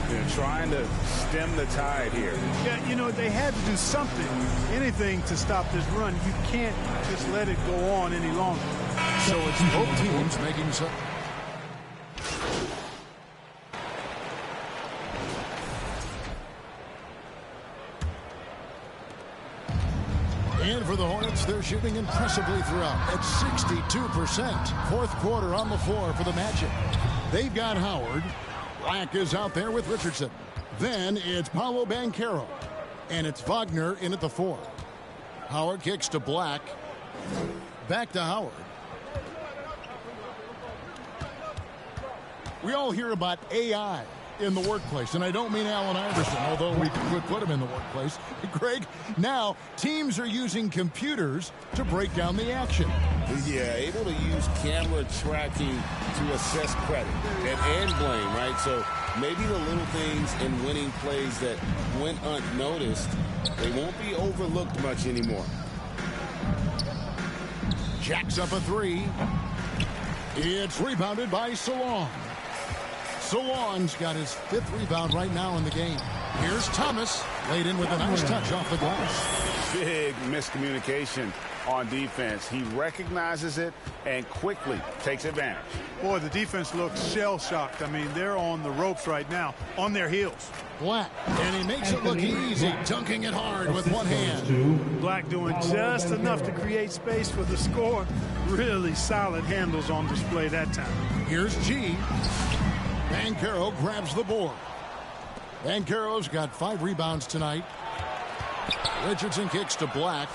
They're trying to stem the tide here.
Yeah, you know, they had to do something, anything to stop this run. You can't just let it go on any longer.
So it's both teams making some. And for the Hornets, they're shooting impressively throughout at 62%. Fourth quarter on the floor for the Magic. They've got Howard. Black is out there with Richardson. Then it's Paolo Banchero. And it's Wagner in at the 4. Howard kicks to Black. Back to Howard. We all hear about AI in the workplace, and I don't mean Allen Iverson, although we could put him in the workplace. Greg, now teams are using computers to break down the action.
Yeah, able to use camera tracking to assess credit and blame, right? So maybe the little things in winning plays that went unnoticed, they won't be overlooked much anymore.
Jacks up a 3. It's rebounded by Salon. Salon's got his 5th rebound right now in the game. Here's Thomas, laid in with a nice touch off the glass.
Big miscommunication on defense. He recognizes it and quickly takes advantage.
Boy, the defense looks shell-shocked. I mean, they're on the ropes right now, on their heels.
Black, and he makes it look easy, dunking it hard with one hand.
Black doing just enough to create space for the score. Really solid handles on display that time.
Here's G. Banchero grabs the board. Banchero's got 5 rebounds tonight. Richardson kicks to Black.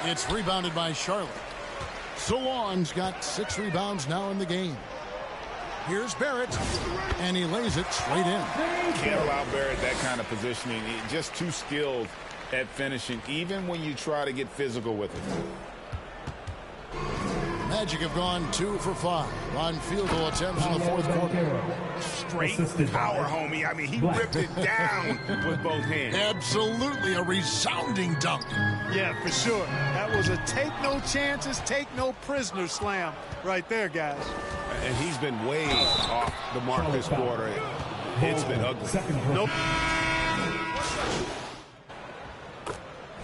It's rebounded by Charlotte. Salon's got 6 rebounds now in the game. Here's Barrett, and he lays it straight in.
Can't allow Barrett that kind of positioning. He's just too skilled at finishing, even when you try to get physical with it.
Magic have gone 2 for 5 on field goal attempts in the fourth quarter.
Straight power, homie. I mean, he ripped it down with both hands.
Absolutely a resounding dunk.
Yeah, for sure. That was a take no chances, take no prisoners slam right there, guys.
And he's been way off the mark this quarter. It's been ugly.
Nope.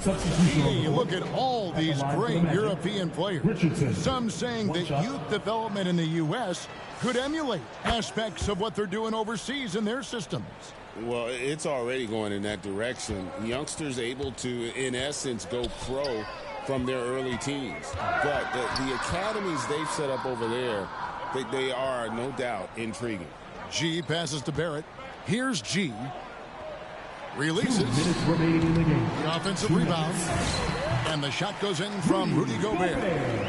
Hey, look at all these great European players. Some saying that youth development in the U.S. could emulate aspects of what they're doing overseas in their systems.
Well, it's already going in that direction. Youngsters able to, in essence, go pro from their early teens. But the academies they've set up over there, they are, no doubt, intriguing.
G passes to Barrett. Here's G. Releases.
2 minutes remaining in the game.
The offensive rebound. And the shot goes in from Rudy Gobert.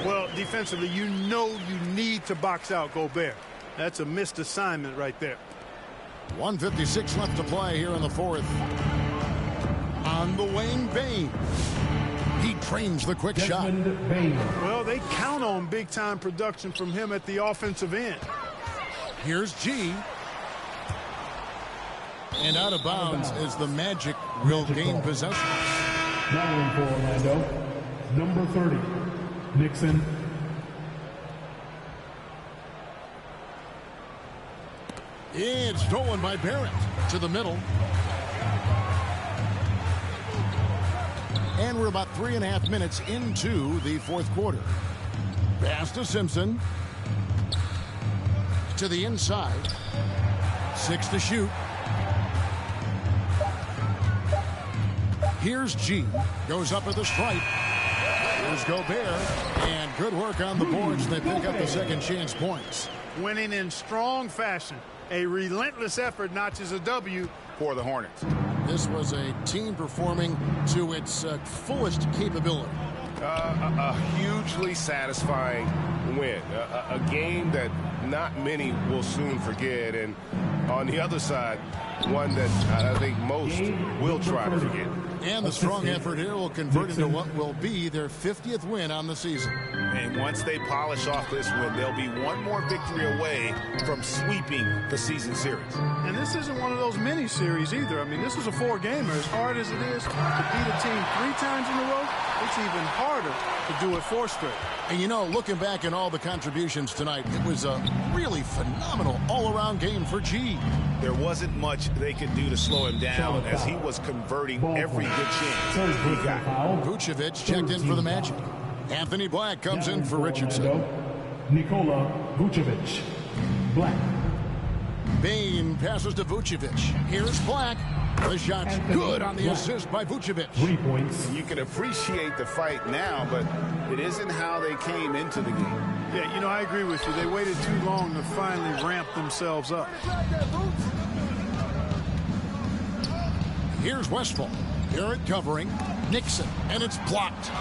Well, defensively, you know you need to box out Gobert. That's a missed assignment right there.
1:56 left to play here in the fourth. On the wing, Bane. He trains the quick shot.
Well, they count on big-time production from him at the offensive end.
Here's G. And out of bounds as the Magic will gain possession.
Now in for Orlando, number 30, Nixon.
It's stolen by Barrett to the middle. And we're about 3.5 minutes into the fourth quarter. Pass to Simpson. To the inside. 6 to shoot. Here's G. Goes up at the stripe. Here's Gobert. And good work on the boards. They pick up the second chance points.
Winning in strong fashion. A relentless effort notches a W
for the Hornets.
This was a team performing to its fullest capability.
A hugely satisfying win. A game that not many will soon forget. And on the other side, one that I think most will try to forget.
And the strong effort here will convert into what will be their 50th win on the season.
And once they polish off this win, they'll be one more victory away from sweeping the season series.
And this isn't one of those mini-series either. I mean, this is a 4-gamer. As hard as it is to beat a team 3 times in a row, it's even harder to do it 4 straight.
And you know, looking back at all the contributions tonight, it was a really phenomenal all-around game for G.
There wasn't much they could do to slow him down as he was converting every good chance he got.
Vucevic checked in for the Magic. Anthony Black comes in for Richardson.
Nikola Vucevic. Black.
Bane passes to Vucevic. Here's Black. The shot's good on the assist by Vucevic.
3 points.
You can appreciate the fight now, but it isn't how they came into the game.
Yeah, you know, I agree with you. They waited too long to finally ramp themselves up.
Here's Westphal. Garrett covering. Nixon, and it's blocked.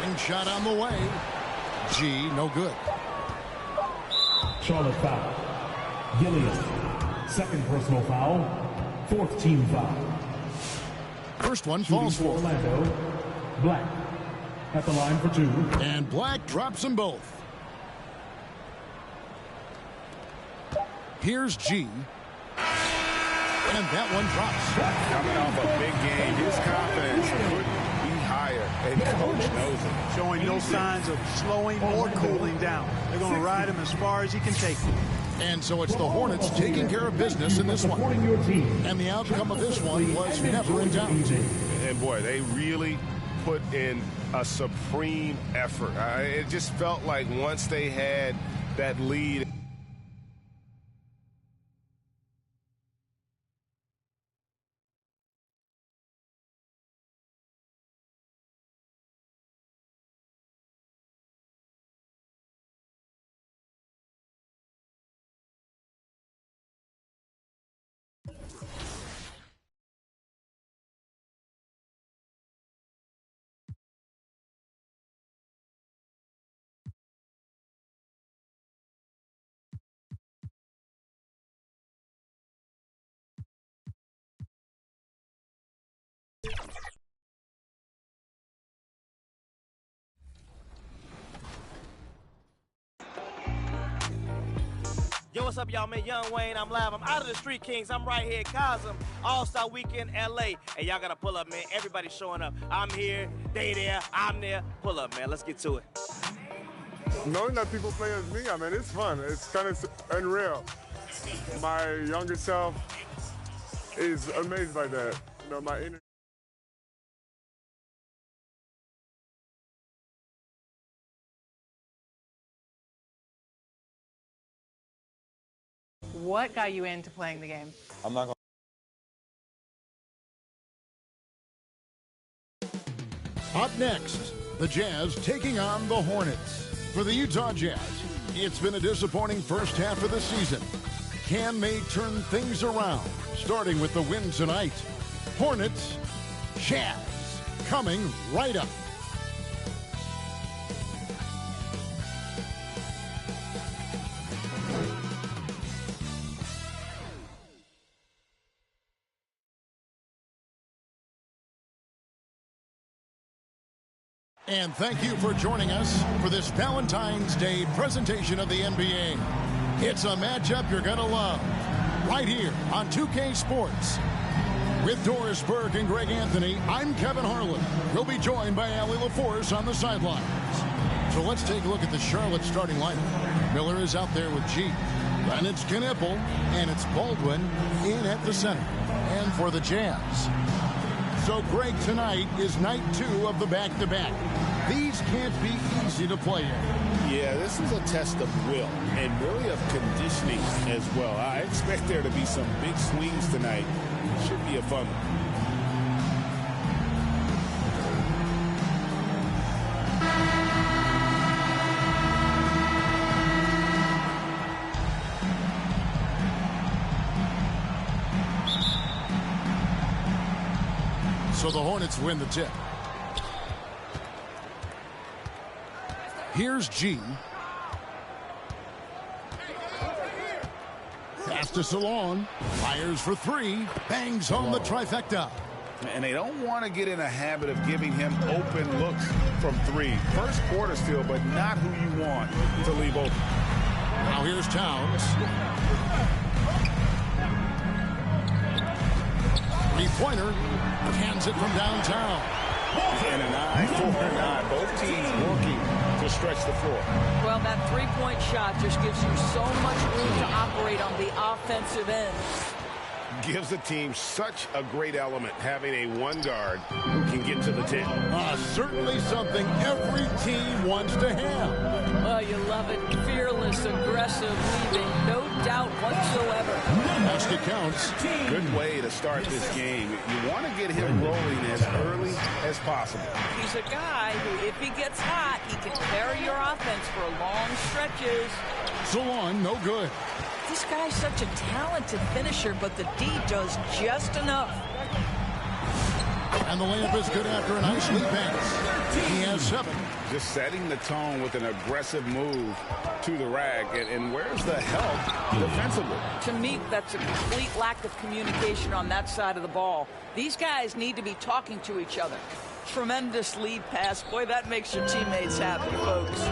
Ring shot on the way. G, no good.
Charlotte foul. Gilliam. Second personal foul. 4th team foul.
First one falls for
Orlando. Black at the line for 2.
And Black drops them both. Here's G. And that one drops.
Coming off a big game, his confidence could be higher, and coach knows it.
Showing no signs of slowing or cooling down. They're going to ride him as far as he can take him.
And so it's the Hornets taking care of business in this one. And the outcome of this one was never in doubt.
And boy, they really put in a supreme effort. It just felt like once they had that lead.
Yo, what's up, y'all? Man, Young Wayne. I'm live. I'm out of the Street Kings. I'm right here at Cosm All-Star Weekend, LA. And y'all gotta pull up, man. Everybody's showing up. I'm here, they there, I'm there. Pull up, man. Let's get to it.
Knowing that people play as me, I mean, it's fun. It's kind of unreal. My younger self is amazed by that. You know, my inner.
What got you into playing the game?
I'm not going.
Up next, the Jazz taking on the Hornets. For the Utah Jazz, it's been a disappointing first half of the season. Can they turn things around, starting with the win tonight? Hornets, Jazz, coming right up. And thank you for joining us for this Valentine's Day presentation of the NBA. It's a matchup you're going to love right here on 2K Sports. With Doris Burke and Greg Anthony, I'm Kevin Harlan. We'll be joined by Allie LaForce on the sidelines. So let's take a look at the Charlotte starting lineup. Miller is out there with G. Then it's Knipple, and it's Baldwin in at the center. And for the Jazz. So, Greg, tonight is night 2 of the back-to-back. These can't be easy to play in.
Yeah, this is a test of will and really of conditioning as well. I expect there to be some big swings tonight. Should be a fun one.
So the Hornets win the tip. Here's G. Pass to Salon. Fires for 3. Bangs home the trifecta.
And they don't want to get in a habit of giving him open looks from 3. First quarter still, but not who you want to leave open.
Now here's Towns. Three-pointer. Hands it from downtown.
And an eye for an eye. Both teams working to stretch the floor.
Well, that three-point shot just gives you so much room to operate on the offensive end.
Gives the team such a great element, having a one guard who can get to the 10.
Certainly something every team wants to have.
Well, you love it. Fearless, aggressive, leaving no doubt whatsoever.
Basket counts.
Good way to start this game. You want to get him rolling as early as possible.
He's a guy who, if he gets hot, he can carry your offense for long stretches.
So long, no good.
This guy's such a talented finisher, but the D does just enough.
And the layup is good after a nice lead pass. He has 7.
Just setting the tone with an aggressive move to the rack. And where's the help defensively?
To me, that's a complete lack of communication on that side of the ball. These guys need to be talking to each other. Tremendous lead pass. Boy, that makes your teammates happy, folks.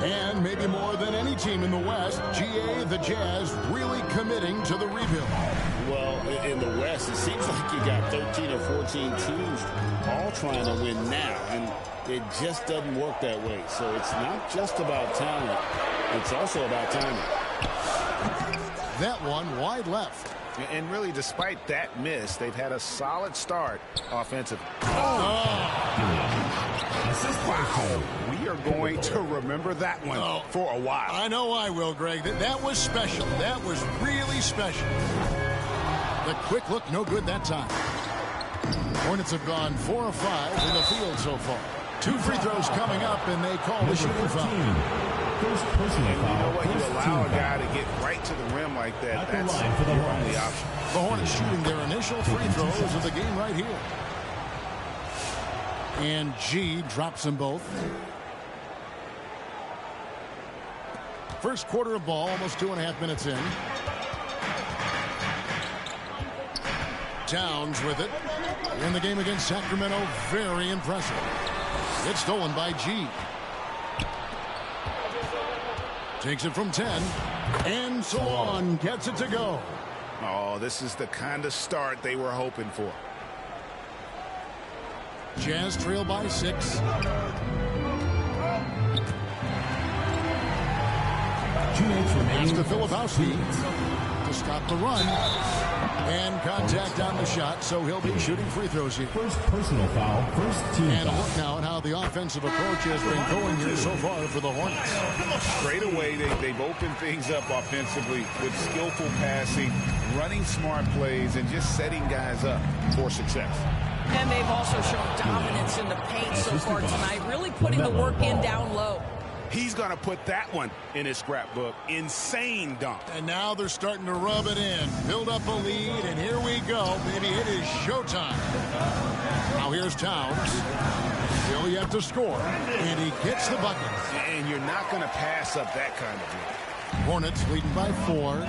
And maybe more than any team in the West, GA, the Jazz, really committing to the rebuild.
Well, in the West, it seems like you got 13 or 14 teams all trying to win now, and it just doesn't work that way. So it's not just about talent. It's also about timing.
That one wide left.
And really, despite that miss, they've had a solid start offensively. Wow. We are going to remember that one for a while.
I know I will, Greg. That was special. That was really special. The quick look, no good that time. Hornets have gone 4 of 5 in the field so far. 2 free throws coming up, and they call the shooting foul.
First personal foul. You know what? You allow a guy to get right to the rim like that. That's your only option.
The Hornets shooting their initial free throws of the game right here. And G drops them both. First quarter of ball, almost 2.5 minutes in. Towns with it. In the game against Sacramento, very impressive. It's stolen by G. Takes it from 10. And so on. Gets it to go.
Oh, this is the kind of start they were hoping for.
Jazz trail by 6. Pass to Filipowski to stop the run. And contact on the shot, so he'll be shooting free throws here.
First personal foul, first team
and
foul.
a look now at how the offensive approach has been going here so far for the Hornets.
Straight away, they've opened things up offensively with skillful passing, running smart plays, and just setting guys up for success.
And they've also shown dominance in the paint so far tonight, really putting the work in down low.
He's going to put that one in his scrapbook. Insane dunk.
And now they're starting to rub it in. Build up a lead, and here we go. Maybe it is showtime. Now here's Towns. Still yet to score. And he gets the bucket.
And you're not going to pass up that kind of lead.
Hornets leading by 4.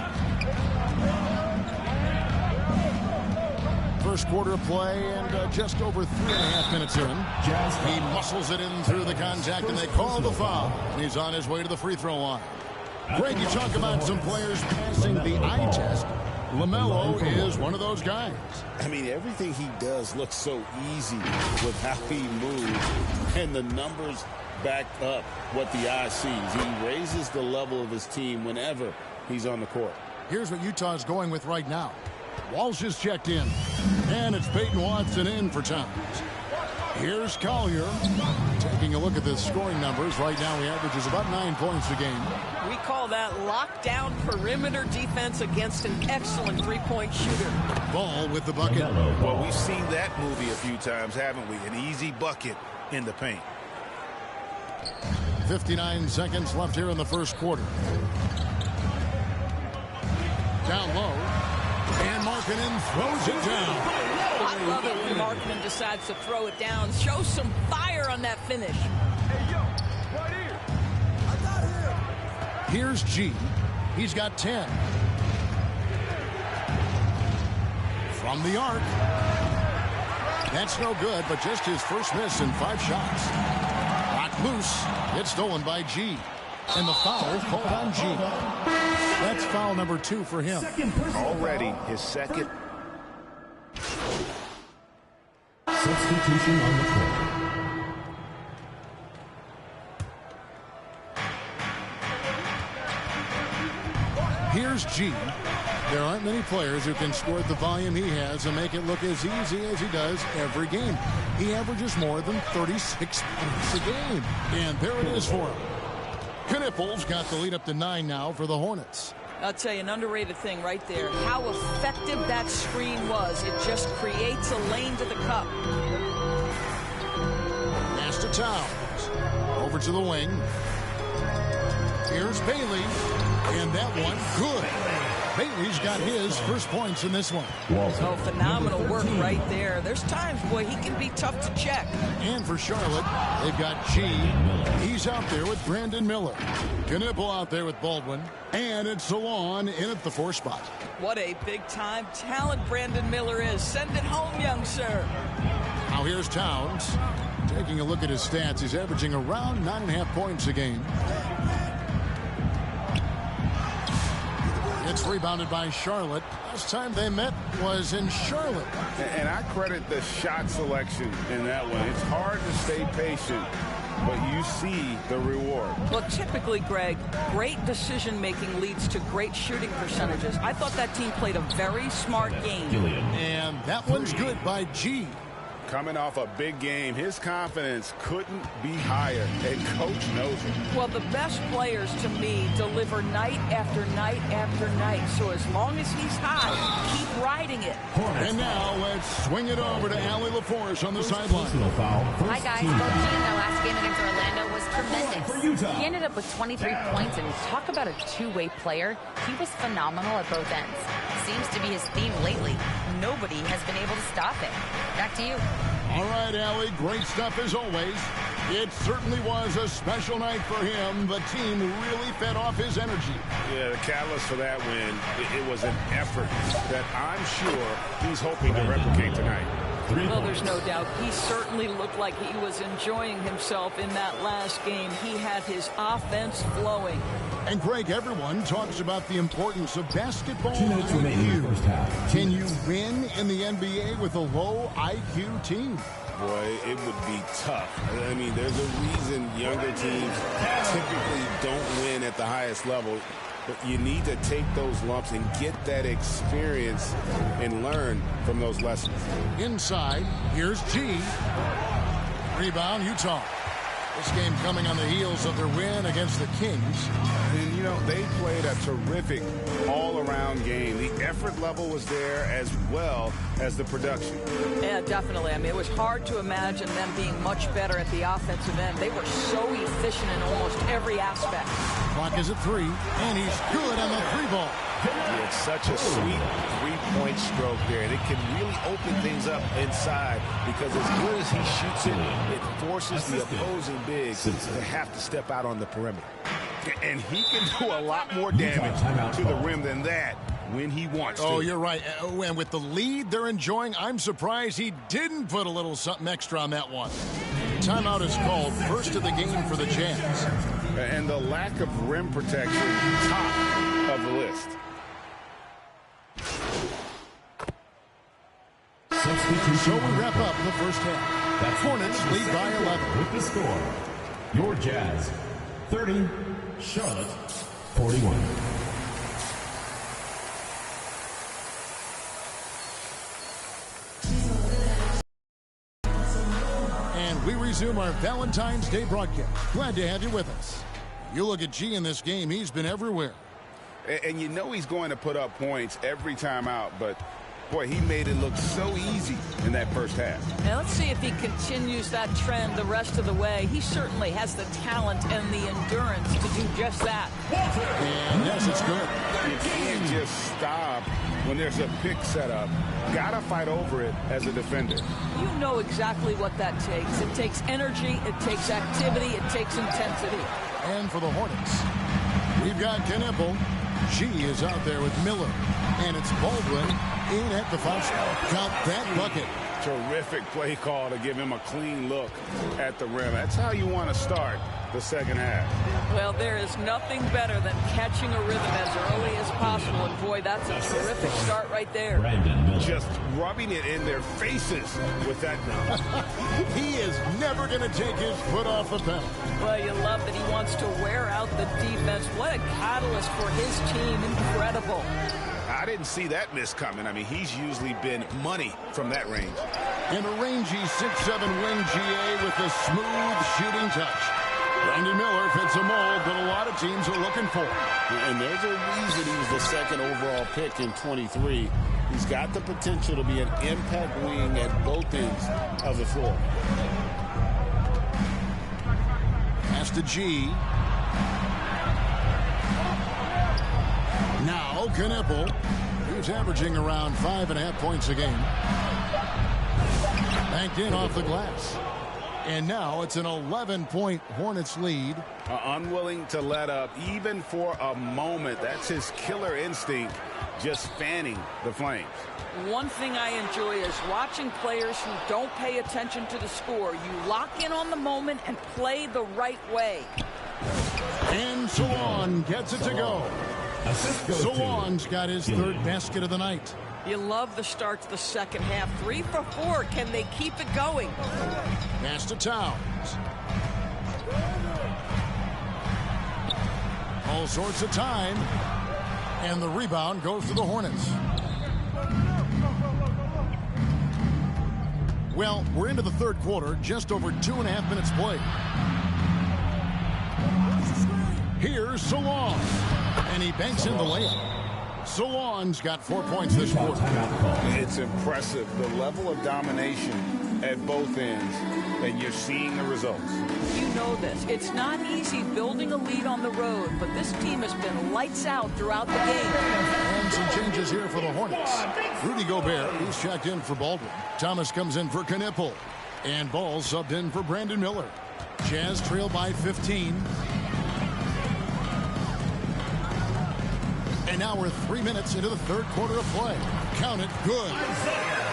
First quarter of play and just over 3.5 minutes in. He muscles it in through the contact, and they call the foul. He's on his way to the free throw line. Greg, you talk about some players passing the eye test. LaMelo is one of those guys.
I mean, everything he does looks so easy with how he moves, and the numbers back up what the eye sees. He raises the level of his team whenever he's on the court.
Here's what Utah's going with right now. Walsh is checked in, and it's Peyton Watson in for Towns. Here's Collier taking a look at the scoring numbers. Right now he averages about 9 points a game.
We call that lockdown perimeter defense against an excellent three-point shooter.
Ball with the bucket.
Well, we've seen that movie a few times, haven't we? An easy bucket in the paint.
59 seconds left here in the first quarter. Down low. And Markkanen throws it down.
I love it when Markkanen decides to throw it down. Show some fire on that finish.
Hey, yo, right here. I got him.
Here's G. He's got 10. From the arc. That's no good, but just his first miss in 5 shots. Knocked loose. It's stolen by G. And the foul called on G. That's foul number 2 for him.
Already his second.
Substitution on the court.
Here's G. There aren't many players who can score at the volume he has and make it look as easy as he does every game. He averages more than 36 points a game. And there it is for him. Knippel's got the lead up to 9 now for the Hornets.
I'll tell you, an underrated thing right there. How effective that screen was. It just creates a lane to the cup.
Pass to Towns. Over to the wing. Here's Bailey. And that one, good. Bailey's got his first points in this one.
Oh, phenomenal work right there. There's times, boy, he can be tough to check.
And for Charlotte, they've got G. He's out there with Brandon Miller. Knippel out there with Baldwin. And it's Salon in at the 4 spot.
What a big-time talent Brandon Miller is. Send it home, young sir.
Now here's Towns. Taking a look at his stats, he's averaging around 9.5 points a game. It's rebounded by Charlotte. Last time they met was in Charlotte.
And I credit the shot selection in that one. It's hard to stay patient, but you see the reward.
Well, typically, Greg, great decision-making leads to great shooting percentages. I thought that team played a very smart game.
And that one's good by G.
Coming off a big game, his confidence couldn't be higher, and coach knows it.
Well, the best players, to me, deliver night after night after night. So as long as he's high, keep riding it.
And now let's swing it over to Allie LaForce on the sideline.
Hi, guys. Both G in their last game against Orlando was tremendous. He ended up with 23 points, and talk about a two-way player. He was phenomenal at both ends. Seems to be his theme lately. Nobody has been able to stop him. Back to you.
All right, Allie, great stuff as always. It certainly was a special night for him. The team really fed off his energy.
Yeah, the catalyst for that win, it was an effort that I'm sure he's hoping to replicate tonight.
Well, there's no doubt. He certainly looked like he was enjoying himself in that last game. He had his offense flowing.
And, Greg, everyone talks about the importance of basketball.
2 minutes remaining in the first half.
Can you win in the NBA with a low IQ team?
Boy, it would be tough. I mean, there's a reason younger teams typically don't win at the highest level. But you need to take those lumps and get that experience and learn from those lessons.
Inside, here's G. Rebound, Utah. This game coming on the heels of their win against the Kings.
And, you know, they played a terrific all-around game. The effort level was there as well as the production.
Yeah, definitely. I mean, it was hard to imagine them being much better at the offensive end. They were so efficient in almost every aspect.
Clock is at 3, and he's good on the 3-ball.
Yeah, it's such a sweet three-point stroke there. And it can really open things up inside because as good as he shoots it, it forces the opposing bigs to have to step out on the perimeter.
And he can do a lot more damage to the rim than that when he wants to.
Oh, you're right. And with the lead they're enjoying, I'm surprised he didn't put a little something extra on that one. Timeout is called. First of the game for the Jazz.
And the lack of rim protection, top of the list.
So we wrap up the first half. Hornets lead by 11.
With the score, your Jazz 30, Charlotte 41.
And we resume our Valentine's Day broadcast. Glad to have you with us. You look at G in this game, he's been everywhere.
And you know he's going to put up points every time out, but boy, he made it look so easy in that first half.
Now let's see if he continues that trend the rest of the way. He certainly has the talent and the endurance to do just that.
And yes, it's good.
You can't just stop when there's a pick set up. Gotta fight over it as a defender.
You know exactly what that takes. It takes energy, it takes activity, it takes intensity.
And for the Hornets, we've got Knippel. G is out there with Miller. And it's Baldwin in at the foul spot. Count that bucket.
Terrific play call to give him a clean look at the rim. That's how you want to start the second half.
Well, there is nothing better than catching a rhythm as early as possible. And boy, that's a terrific start right there.
Just rubbing it in their faces with that dunk.
He is never going to take his foot off the pedal.
Well, you love that he wants to wear out the defense. What a catalyst for his team. Incredible.
I didn't see that miss coming. I mean, he's usually been money from that range.
And a rangy 6'7" wing GA with a smooth shooting touch. Brandon Miller fits a mold that a lot of teams are looking for.
And there's a reason he was the second overall pick in 23. He's got the potential to be an impact wing at both ends of the floor.
Pass to G. Now Knipple. He's averaging around 5.5 points a game. Banked in off the glass. And now it's an 11-point Hornets lead.
Unwilling to let up even for a moment. That's his killer instinct, just fanning the flames.
One thing I enjoy is watching players who don't pay attention to the score. You lock in on the moment and play the right way.
And Salon gets it to go. Salon's got his third basket of the night.
You love the start to the second half. 3 for 4. Can they keep it going?
Pass to Towns. All sorts of time. And the rebound goes to the Hornets. Well, we're into the third quarter. Just over 2.5 minutes played. Here's Salon. And he banks in the layup. Salon's got 4 points this quarter.
It's impressive, the level of domination at both ends, and you're seeing the results.
You know this. It's not easy building a lead on the road, but this team has been lights out throughout the game.
And some changes here for the Hornets. Rudy Gobert, he's checked in for Baldwin. Thomas comes in for Knipple. And Ball subbed in for Brandon Miller. Jazz trail by 15. And now we're 3 minutes into the third quarter of play. Count it, good.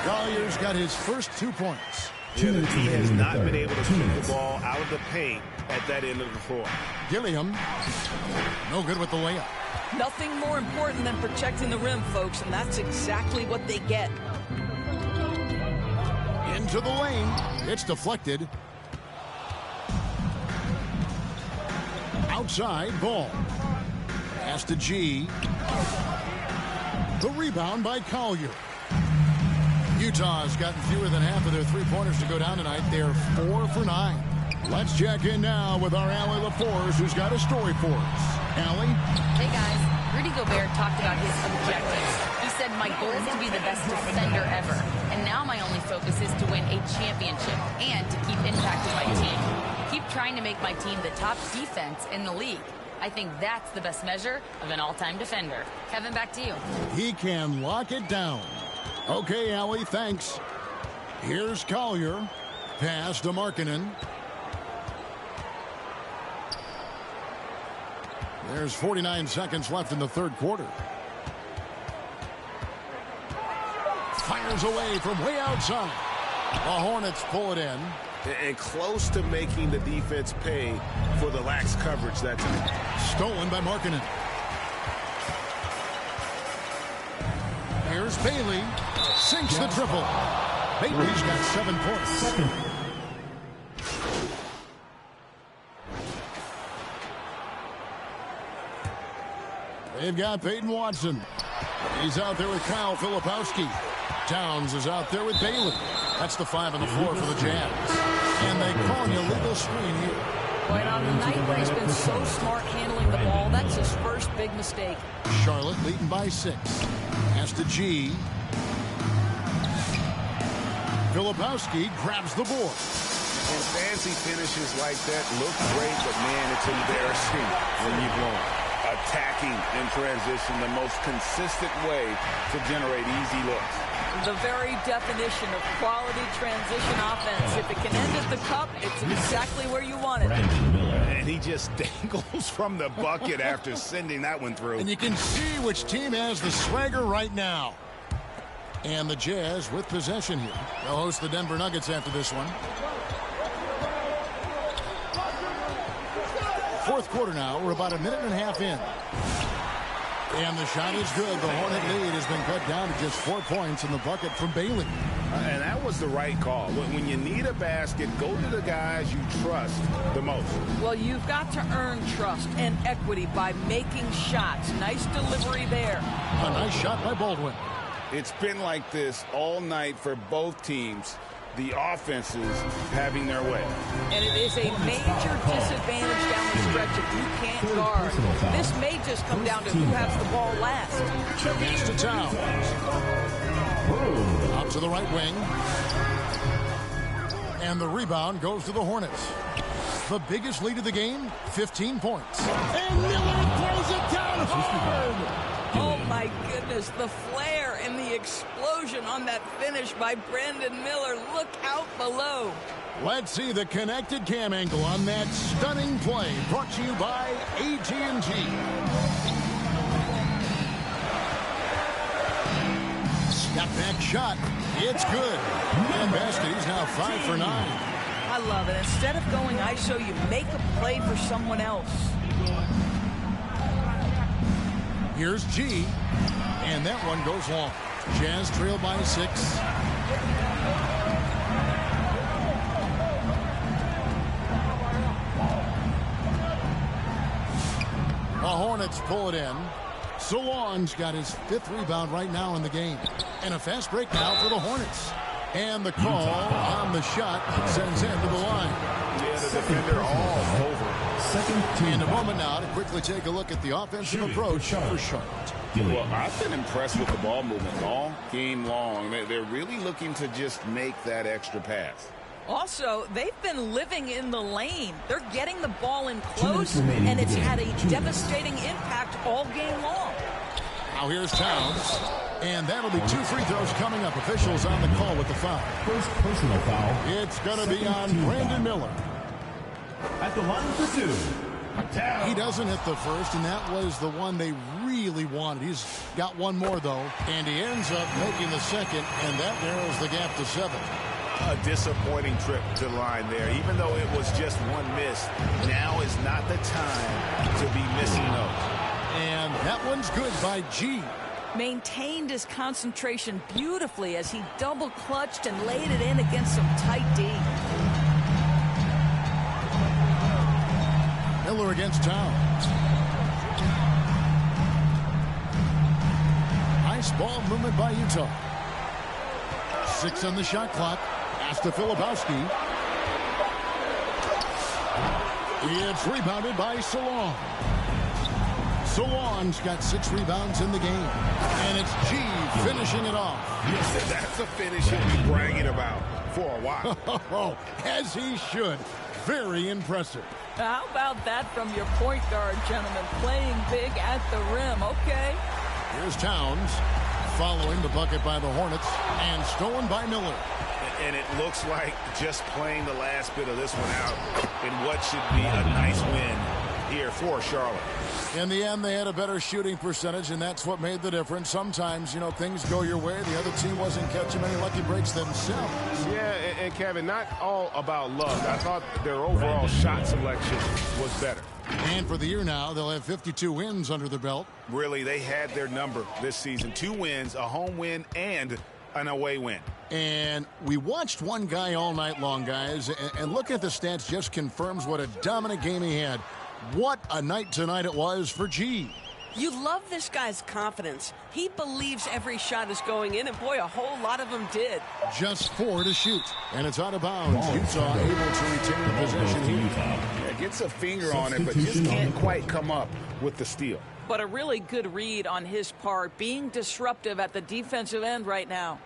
Collier's got his first 2 points.
Yeah, the team has not been able to keep the ball out of the paint at that end of the floor.
Gilliam, no good with the layup.
Nothing more important than protecting the rim, folks, and that's exactly what they get.
Into the lane. It's deflected. Outside, Ball. Pass to G. The rebound by Collier. Utah's gotten fewer than half of their three-pointers to go down tonight. They're 4 for 9. Let's check in now with our Allie LaForce, who's got a story for us. Allie?
Hey, guys. Rudy Gobert talked about his objectives. He said, my goal is to be the best defender ever. And now my only focus is to win a championship and to keep impacting my team. Keep trying to make my team the top defense in the league. I think that's the best measure of an all-time defender. Kevin, back to you.
He can lock it down. Okay, Allie, thanks. Here's Collier. Pass to Markkanen. There's 49 seconds left in the third quarter. Fires away from way outside. The Hornets pull it in.
And close to making the defense pay for the lax coverage that time.
Stolen by Markkanen. Here's Bailey. Sinks the triple. Bailey's got 7 points. They've got Peyton Watson. He's out there with Kyle Filipowski. Towns is out there with Bailey. That's the 5 on the floor for the Jazz. And they call an illegal screen here.
Right on the night where he's been so smart handling the ball, that's his first big mistake.
Charlotte leading by 6. Pass to G. Filipowski grabs the board.
And fancy finishes like that look great, but man, it's embarrassing when you've won. Attacking in transition, the most consistent way to generate easy looks.
The very definition of quality transition offense. If it can end at the cup, it's exactly where you want it.
And he just dangles from the bucket after sending that one through.
And you can see which team has the swagger right now. And the Jazz with possession here. They'll host the Denver Nuggets after this one. Fourth quarter now. We're about a minute and a half in. And the shot is good. The Hornet lead has been cut down to just 4 points in the bucket from Bailey.
And that was the right call. When you need a basket, go to the guys you trust the most.
Well, you've got to earn trust and equity by making shots. Nice delivery there.
A nice shot by Baldwin.
It's been like this all night for both teams. The offenses having their way.
And it is a major disadvantage down the stretch if you can't guard. This may just come down to who has the ball last.
Pass to Towns. Out to the right wing. And the rebound goes to the Hornets. The biggest lead of the game, 15 points. And Miller throws it down hard.
Oh, my goodness. The flare and the explosion on that finish by Brandon Miller. Look out below.
Let's see the connected cam angle on that stunning play. Brought to you by AT&T. Step back shot. It's good. And basket, he's now 5 for 9.
I love it. Instead of going ISO, you make a play for someone else.
Here's G, and that one goes long. Jazz trail by 6. The Hornets pull it in. Solon's got his 5th rebound right now in the game. And a fast break now for the Hornets. And the call on the shot sends him to the line.
Yeah, the defender all over.
In a moment now to quickly take a look at the offensive approach for Charlotte.
Well, I've been impressed with the ball movement all game long. They're really looking to just make that extra pass.
Also, they've been living in the lane. They're getting the ball in close, and it's had a devastating impact all game long.
Now here's Towns, and that'll be 2 free throws coming up. Officials on the call with the foul.
First personal foul.
It's going to be on Brandon Miller.
At the line for 2.
He doesn't hit the first, and that was the one they really wanted. He's got one more, though, and he ends up making the second, and that narrows the gap to 7.
A disappointing trip to the line there. Even though it was just one miss, now is not the time to be missing those.
And that one's good by G.
Maintained his concentration beautifully as he double clutched and laid it in against some tight D.
Miller against Towns. Nice ball movement by Utah. 6 on the shot clock. Pass to Filipowski. It's rebounded by Solon. Solon's got 6 rebounds in the game. And it's G finishing it off.
Yes, that's a finish he'll be bragging about for a while.
As he should. Very impressive.
How about that from your point guard, gentlemen? Playing big at the rim, okay?
Here's Towns following the bucket by the Hornets and stolen by Miller.
And it looks like just playing the last bit of this one out in what should be a nice win here for Charlotte.
In the end, they had a better shooting percentage, and that's what made the difference. Sometimes, things go your way. The other team wasn't catching many lucky breaks themselves.
Yeah, and Kevin, not all about luck. I thought their overall shot selection was better.
And for the year now, they'll have 52 wins under their belt.
Really, they had their number this season. 2 wins, a home win, and an away win.
And we watched one guy all night long, guys, and looking at the stats just confirms what a dominant game he had. What a night tonight it was for G.
You love this guy's confidence. He believes every shot is going in, and boy, a whole lot of them did.
Just 4 to shoot, and it's out of bounds. Utah able to retain the possession here.
Yeah, gets a finger on it, but just can't quite come up with the steal.
But a really good read on his part, being disruptive at the defensive end right now.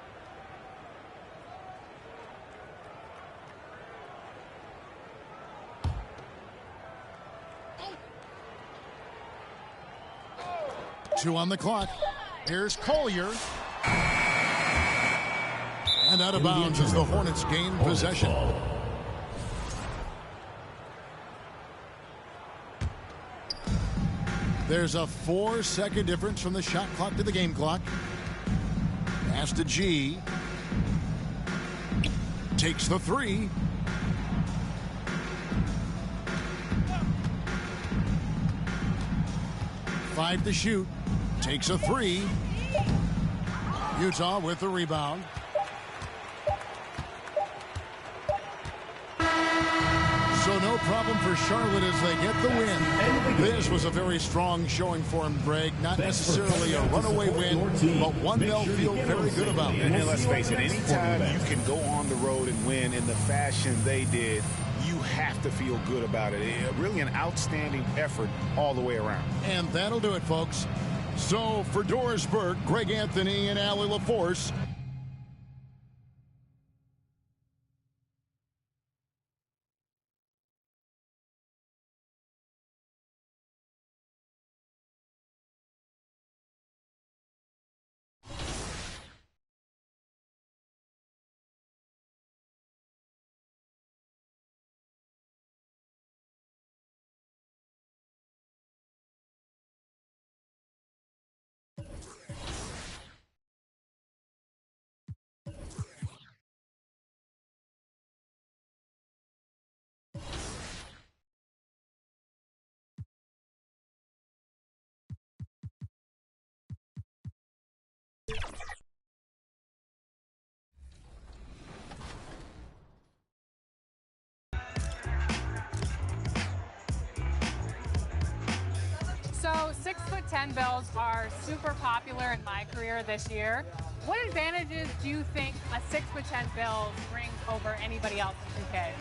Two on the clock. Here's Collier. And out of bounds as the Hornets gain possession. There's a 4-second difference from the shot clock to the game clock. Pass to G. Takes the three. Five to shoot. Takes a three. Utah with the rebound. So no problem for Charlotte as they get the win. This was a very strong showing for him, Greg. Not necessarily a runaway win, but one they'll feel very good about.
And let's face it, anytime you can go on the road and win in the fashion they did, you have to feel good about it. Really an outstanding effort all the way around.
And that'll do it, folks. So for Doris Burke, Greg Anthony, and Allie LaForce,
So 6'10" bills are super popular in my career this year. What advantages do you think a 6'10" bill brings over anybody else in 2K?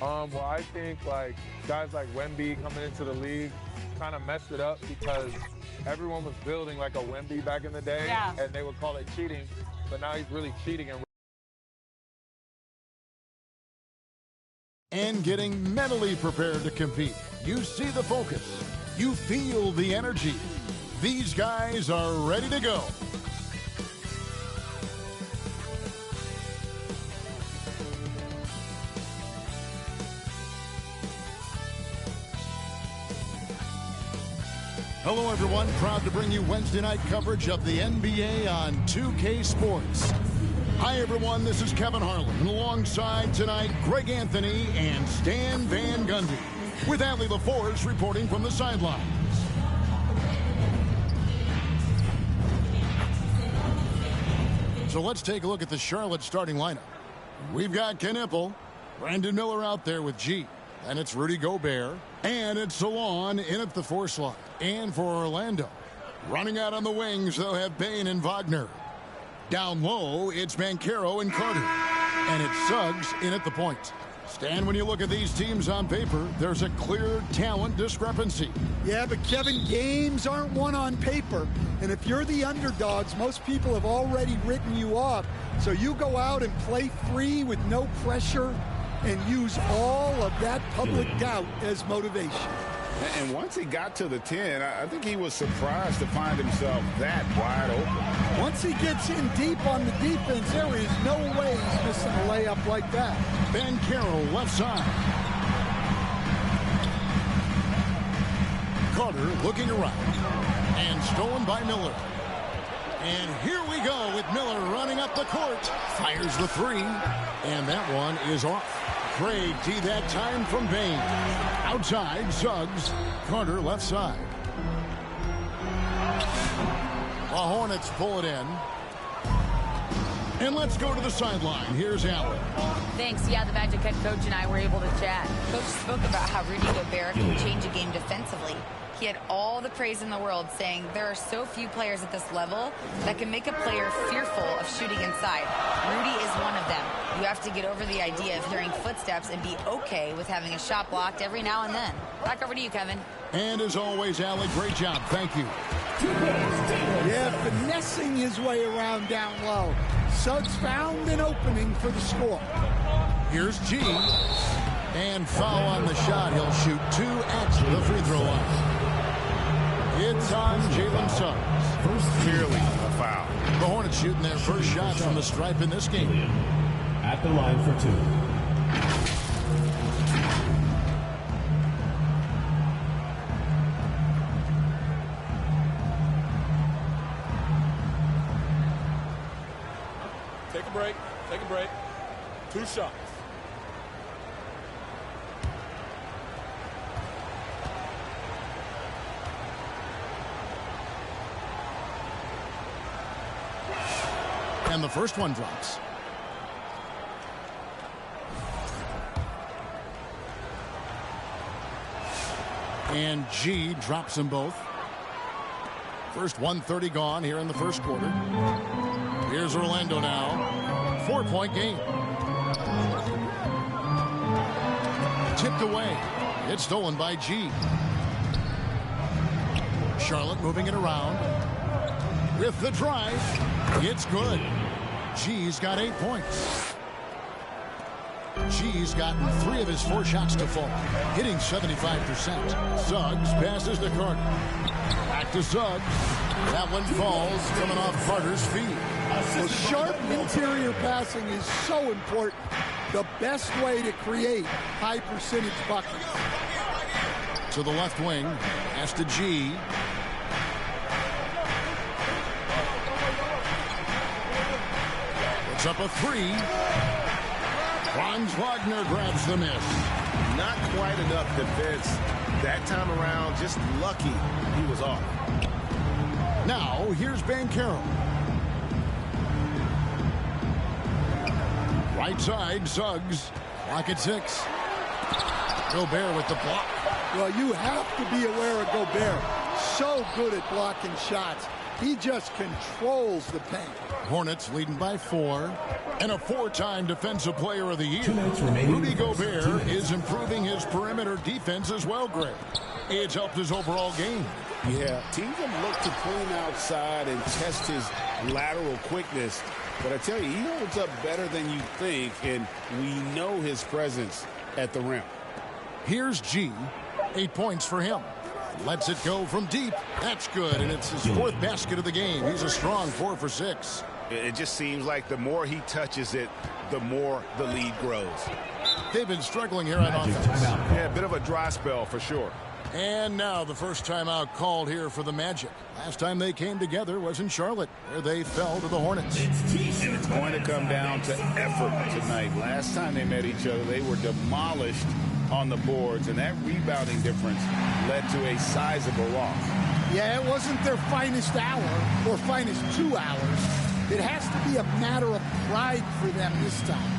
Well, I think like guys like Wemby coming into the league kind of messed it up because everyone was building like a Wemby back in the day, and they would call it cheating, but now he's really cheating
and getting mentally prepared to compete. You see the focus. You feel the energy. These guys are ready to go. Hello, everyone. Proud to bring you Wednesday night coverage of the NBA on 2K Sports. Hi, everyone. This is Kevin Harlan. And alongside tonight, Greg Anthony and Stan Van Gundy, with Allie LaForce reporting from the sidelines. So let's take a look at the Charlotte starting lineup. We've got Knipple, Brandon Miller out there with G. And it's Rudy Gobert. And it's Salon in at the 4 slot. And for Orlando, running out on the wings, they'll have Bane and Wagner. Down low, it's Banchero and Carter. And it's Suggs in at the point. Stan, when you look at these teams on paper, there's a clear talent discrepancy.
Yeah, but Kevin, games aren't won on paper. And if you're the underdogs, most people have already written you off. So you go out and play free with no pressure and use all of that public doubt as motivation.
And once he got to the 10, I think he was surprised to find himself that wide open.
Once he gets in deep on the defense, there is no way he's missing a layup like that.
Banchero left side. Carter looking around. And stolen by Miller. And here we go with Miller running up the court. Fires the 3. And that one is off. Craig T that time from Bane. Outside, Suggs. Carter left side. The Hornets pull it in. And let's go to the sideline. Here's Allen.
Thanks. Yeah, the Magic head coach and I were able to chat. Coach spoke about how Rudy Gobert can change a game defensively. He had all the praise in the world, saying there are so few players at this level that can make a player fearful of shooting inside. Rudy is one of them. You have to get over the idea of hearing footsteps and be okay with having a shot blocked every now and then. Back over to you, Kevin.
And as always, Allie, great job. Thank you.
Yeah, finessing his way around down low. Suggs found an opening for the score.
Here's G. And foul on the shot. He'll shoot 2 at the free throw line. It's on Jalen Suggs.
Clearly a foul.
The Hornets shooting their first shots from the stripe in this game.
At the line for 2.
break. Take a break. 2 shots.
And the first one drops. And G drops them both. First 1:30 gone here in the first quarter. Here's Orlando now. 4-point game. Tipped away. It's stolen by G. Charlotte moving it around. With the drive. It's good. G's got 8 points. G's gotten 3 of his 4 shots to fall, hitting 75%. Suggs passes to Carter. Back to Suggs. That one falls, coming off Carter's feet.
Well, sharp interior passing is so important. The best way to create high percentage buckets.
To the left wing. Pass to G. It's up a 3. Franz Wagner grabs the miss.
Not quite enough defense that time around. Just lucky he was off.
Now, here's Banchero. Right side, Suggs. Clock at 6. Gobert with the block.
Well, you have to be aware of Gobert. So good at blocking shots. He just controls the paint.
Hornets leading by 4. And a 4-time Defensive Player of the Year. Rudy Gobert is improving his perimeter defense as well, Greg. It's helped his overall game.
Yeah, teams have looked to pull him outside and test his lateral quickness. But I tell you, he holds up better than you think, and we know his presence at the rim.
Here's G. 8 points for him. Lets it go from deep. That's good, and it's his 4th basket of the game. He's a strong 4 for 6.
It just seems like the more he touches it, the more the lead grows.
They've been struggling here on offense.
Yeah, a bit of a dry spell for sure.
And now the first timeout called here for the Magic. Last time they came together was in Charlotte, where they fell to the Hornets.
And it's going to come down to effort tonight. Last time they met each other, they were demolished on the boards, and that rebounding difference led to a sizable loss.
Yeah, it wasn't their finest hour or finest 2 hours. It has to be a matter of pride for them this time.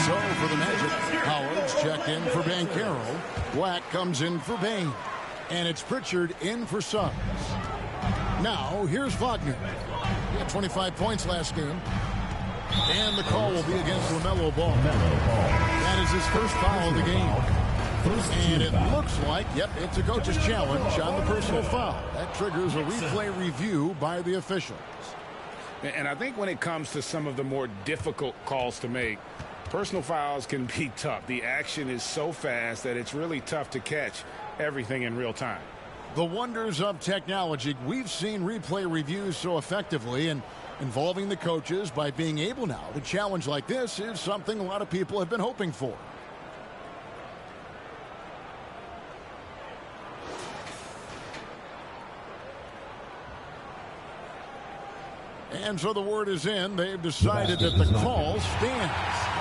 So for the Magic, Howard's checked in for Banchero. Wack comes in for Bain. And it's Pritchard in for Suggs. Now, here's Wagner. He had 25 points last game. And the call will be against LaMelo Ball. That is his first foul of the game. And it looks like, yep, it's a coach's challenge on the personal foul. That triggers a replay review by the officials.
And I think when it comes to some of the more difficult calls to make, personal fouls can be tough. The action is so fast that it's really tough to catch everything in real time.
The wonders of technology. We've seen replay reviews so effectively, and involving the coaches by being able now to challenge like this is something a lot of people have been hoping for. And so the word is in. They've decided that the call stands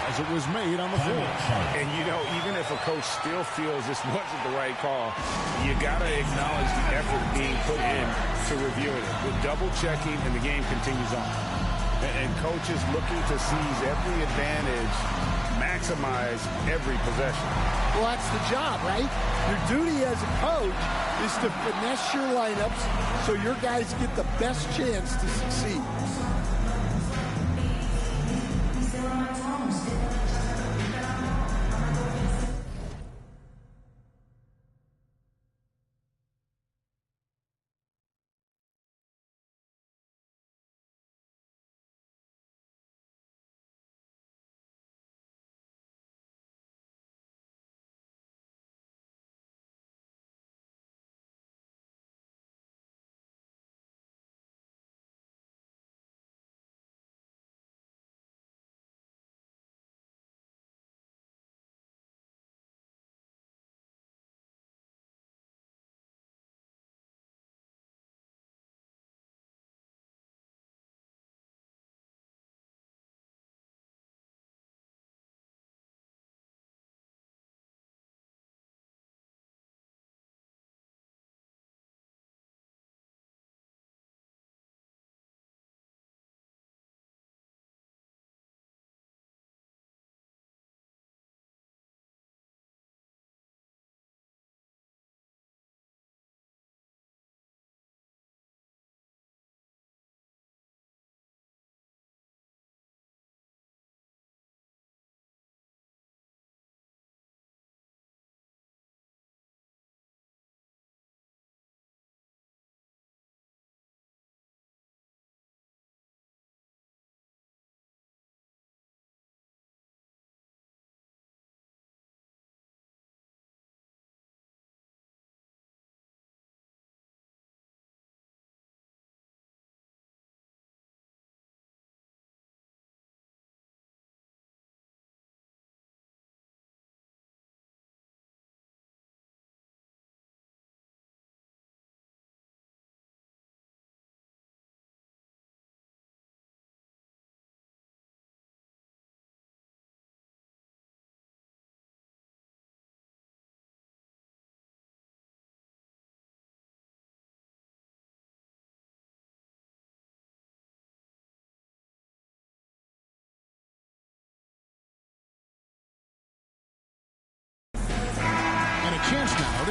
as it was made on the floor.
And, you know, even if a coach still feels this wasn't the right call, you got to acknowledge the effort being put in to reviewing it. With double-checking, and the game continues on. And coaches looking to seize every advantage, maximize every possession.
Well, that's the job, right? Your duty as a coach is to finesse your lineups so your guys get the best chance to succeed.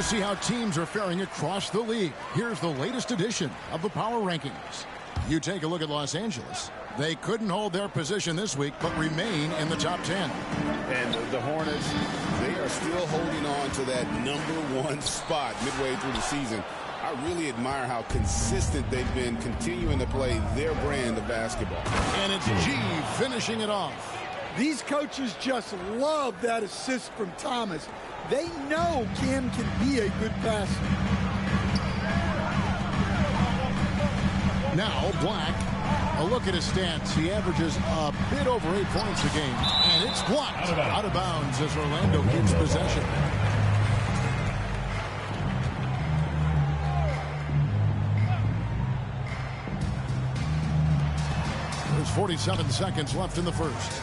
to see how teams are faring across the league. Here's the latest edition of the Power Rankings. You take a look at Los Angeles. They couldn't hold their position this week, but remain in the top 10.
And the Hornets, they are still holding on to that #1 spot midway through the season. I really admire how consistent they've been continuing to play their brand of basketball.
And it's G finishing it off.
These coaches just love that assist from Thomas. They know Cam can be a good passer.
Now Black. A look at his stats. He averages a bit over 8 points a game. And it's blocked out of bounds as Orlando keeps possession. There's 47 seconds left in the first.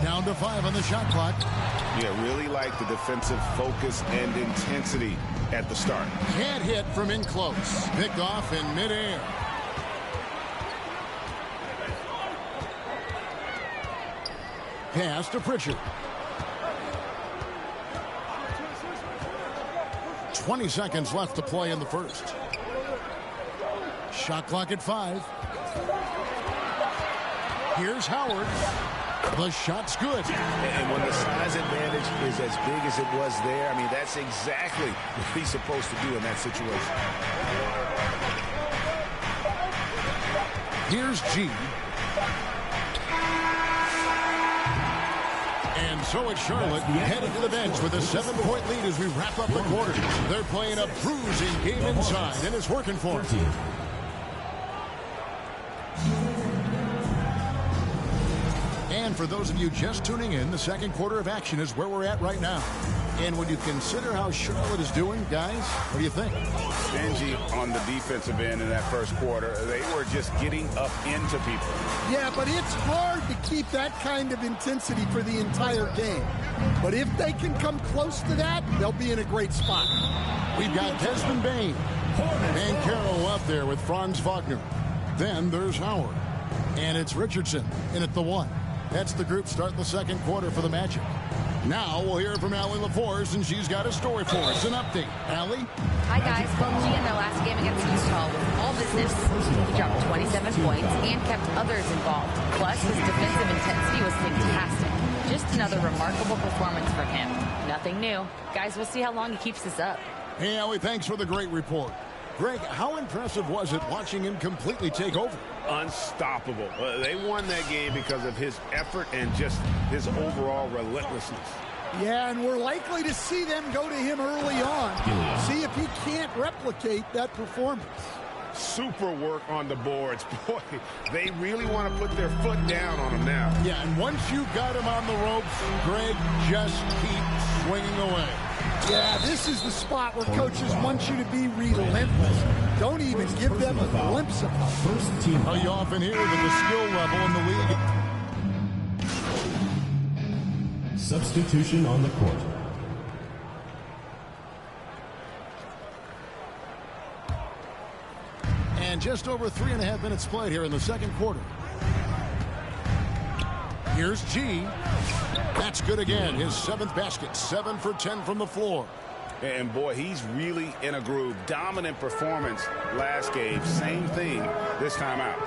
Down to 5 on the shot clock.
Yeah, really like the defensive focus and intensity at the start.
Can't hit from in close. Picked off in midair. Pass to Pritchard. 20 seconds left to play in the first. Shot clock at 5. Here's Howard. The shot's good.
And when the size advantage is as big as it was there, I mean, that's exactly what he's supposed to do in that situation.
Here's G. And so it's Charlotte headed to the bench with a 7-point lead as we wrap up the quarter. They're playing a bruising game inside, and it's working for them. And for those of you just tuning in, the second quarter of action is where we're at right now. And when you consider how Charlotte is doing, guys, what do you think?
Benji on the defensive end in that first quarter, they were just getting up into people.
Yeah, but it's hard to keep that kind of intensity for the entire game. But if they can come close to that, they'll be in a great spot.
We've got Desmond Bain and Carroll up there with Franz Wagner. Then there's Howard. And it's Richardson in at the 1. That's the group starting the second quarter for the Magic. Now we'll hear from Allie LaForce, and she's got a story for us. An update. Allie?
Hi, guys. Both G in their last game against Utah was all business. He dropped 27 points and kept others involved. Plus, his defensive intensity was fantastic. Just another remarkable performance from him. Nothing new. Guys, we'll see how long he keeps this up.
Hey, Allie, thanks for the great report. Greg, how impressive was it watching him completely take over?
Unstoppable. They won that game because of his effort and just his overall relentlessness.
Yeah, and we're likely to see them go to him early on. See if he can't replicate that performance.
Super work on the boards. Boy, they really want to put their foot down on him now.
Yeah, and once you've got him on the ropes, Greg, just keep swinging away.
Yeah, this is the spot where coaches want you to be relentless. Don't even give them a glimpse of it.
First team.
How you often hear that the skill level in the league.
Substitution on the court.
And just over 3.5 minutes played here in the second quarter. Here's G. That's good again. His 7th basket. 7 for 10 from the floor.
And boy, he's really in a groove. Dominant performance last game. Same thing this time out.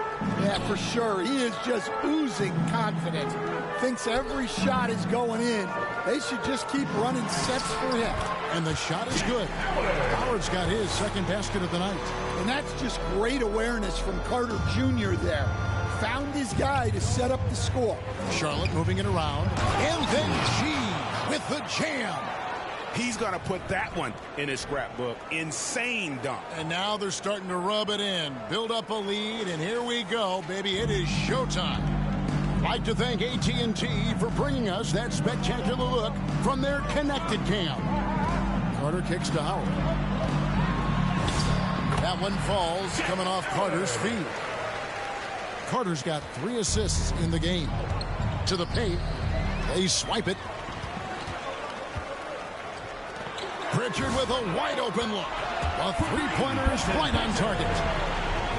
Yeah, for sure. He is just oozing confidence. Thinks every shot is going in. They should just keep running sets for him.
And the shot is good. Howard's got his 2nd basket of the night.
And that's just great awareness from Carter Jr. there. Found his guy to set up the score.
Charlotte moving it around. And then G with the jam.
He's going to put that one in his scrapbook. Insane dunk.
And now they're starting to rub it in. Build up a lead, and here we go, baby. It is showtime. I'd like to thank AT&T for bringing us that spectacular look from their connected cam. Carter kicks to Howard. That one falls, coming off Carter's feet. Carter's got 3 assists in the game. To the paint. They swipe it. Pritchard with a wide open look. A 3-pointer is right on target.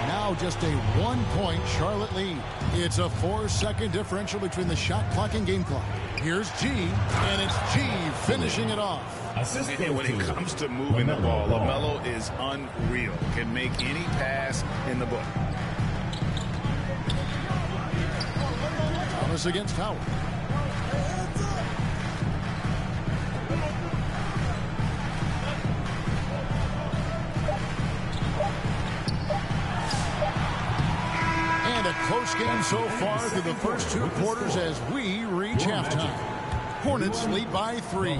Now just a 1-point Charlotte lead. It's a 4-second differential between the shot clock and game clock. Here's G, and it's G finishing it off.
And when it comes to moving the ball, LaMelo is unreal. Can make any pass in the book.
Thomas against Howard. And a close game so far through the first 2 quarters as we reach halftime. Hornets lead by 3.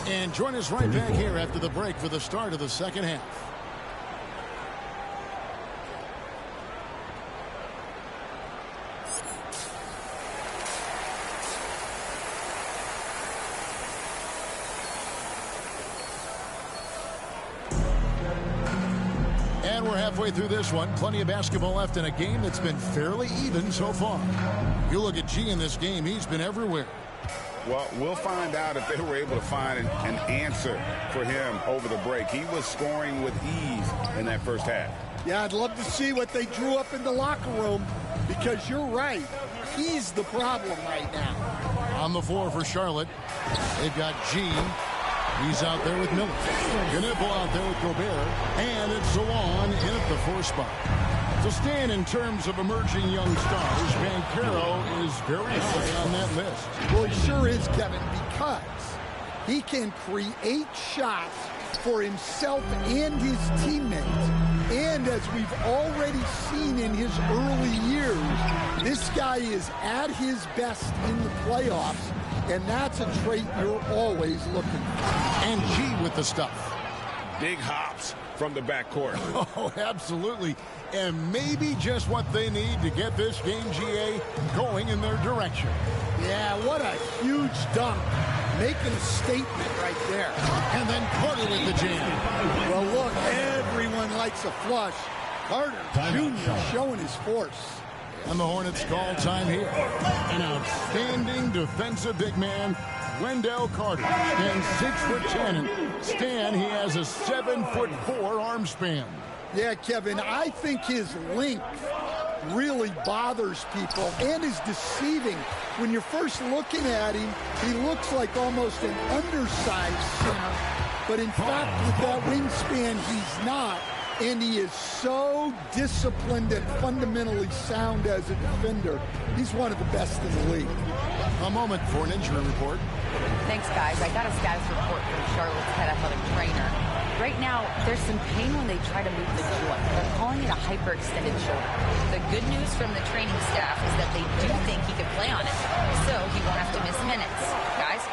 And join us right back here after the break for the start of the second half. And we're halfway through this one. Plenty of basketball left in a game that's been fairly even so far. You look at G in this game, he's been everywhere.
Well, we'll find out if they were able to find an answer for him over the break. He was scoring with ease in that first half.
Yeah, I'd love to see what they drew up in the locker room because you're right. He's the problem right now.
On the floor for Charlotte, they've got G. He's out there with Miller. Knipple out there with Gobert. And it's Zawan in at the 4 spot. To stand in terms of emerging young stars, Banchero is very high on that list.
Well, he sure is, Kevin, because he can create shots for himself and his teammates. And as we've already seen in his early years, this guy is at his best in the playoffs, and that's a trait you're always looking for.
And G with the stuff.
Big hops from the backcourt.
Oh, absolutely. And maybe just what they need to get this game, GA, going in their direction.
Yeah, what a huge dunk. Making a statement right there.
And then Carter with the jam.
Well, look, everyone likes a flush. Carter Jr. showing his force.
And the Hornets call time here. An outstanding defensive big man, Wendell Carter, stands 6'10". Stan, he has a 7'4" arm span.
Yeah, Kevin, I think his length really bothers people and is deceiving. When you're first looking at him, he looks like almost an undersized center. But in fact, with that wingspan, he's not. And he is so disciplined and fundamentally sound as a defender. He's one of the best in the league.
A moment for an injury report.
Thanks, guys. I got a status report from Charlotte's head athletic trainer. Right now, there's some pain when they try to move the joint. They're calling it a hyperextended shoulder. The good news from the training staff is that they do think he could play on it, so he won't have to miss minutes. Guys?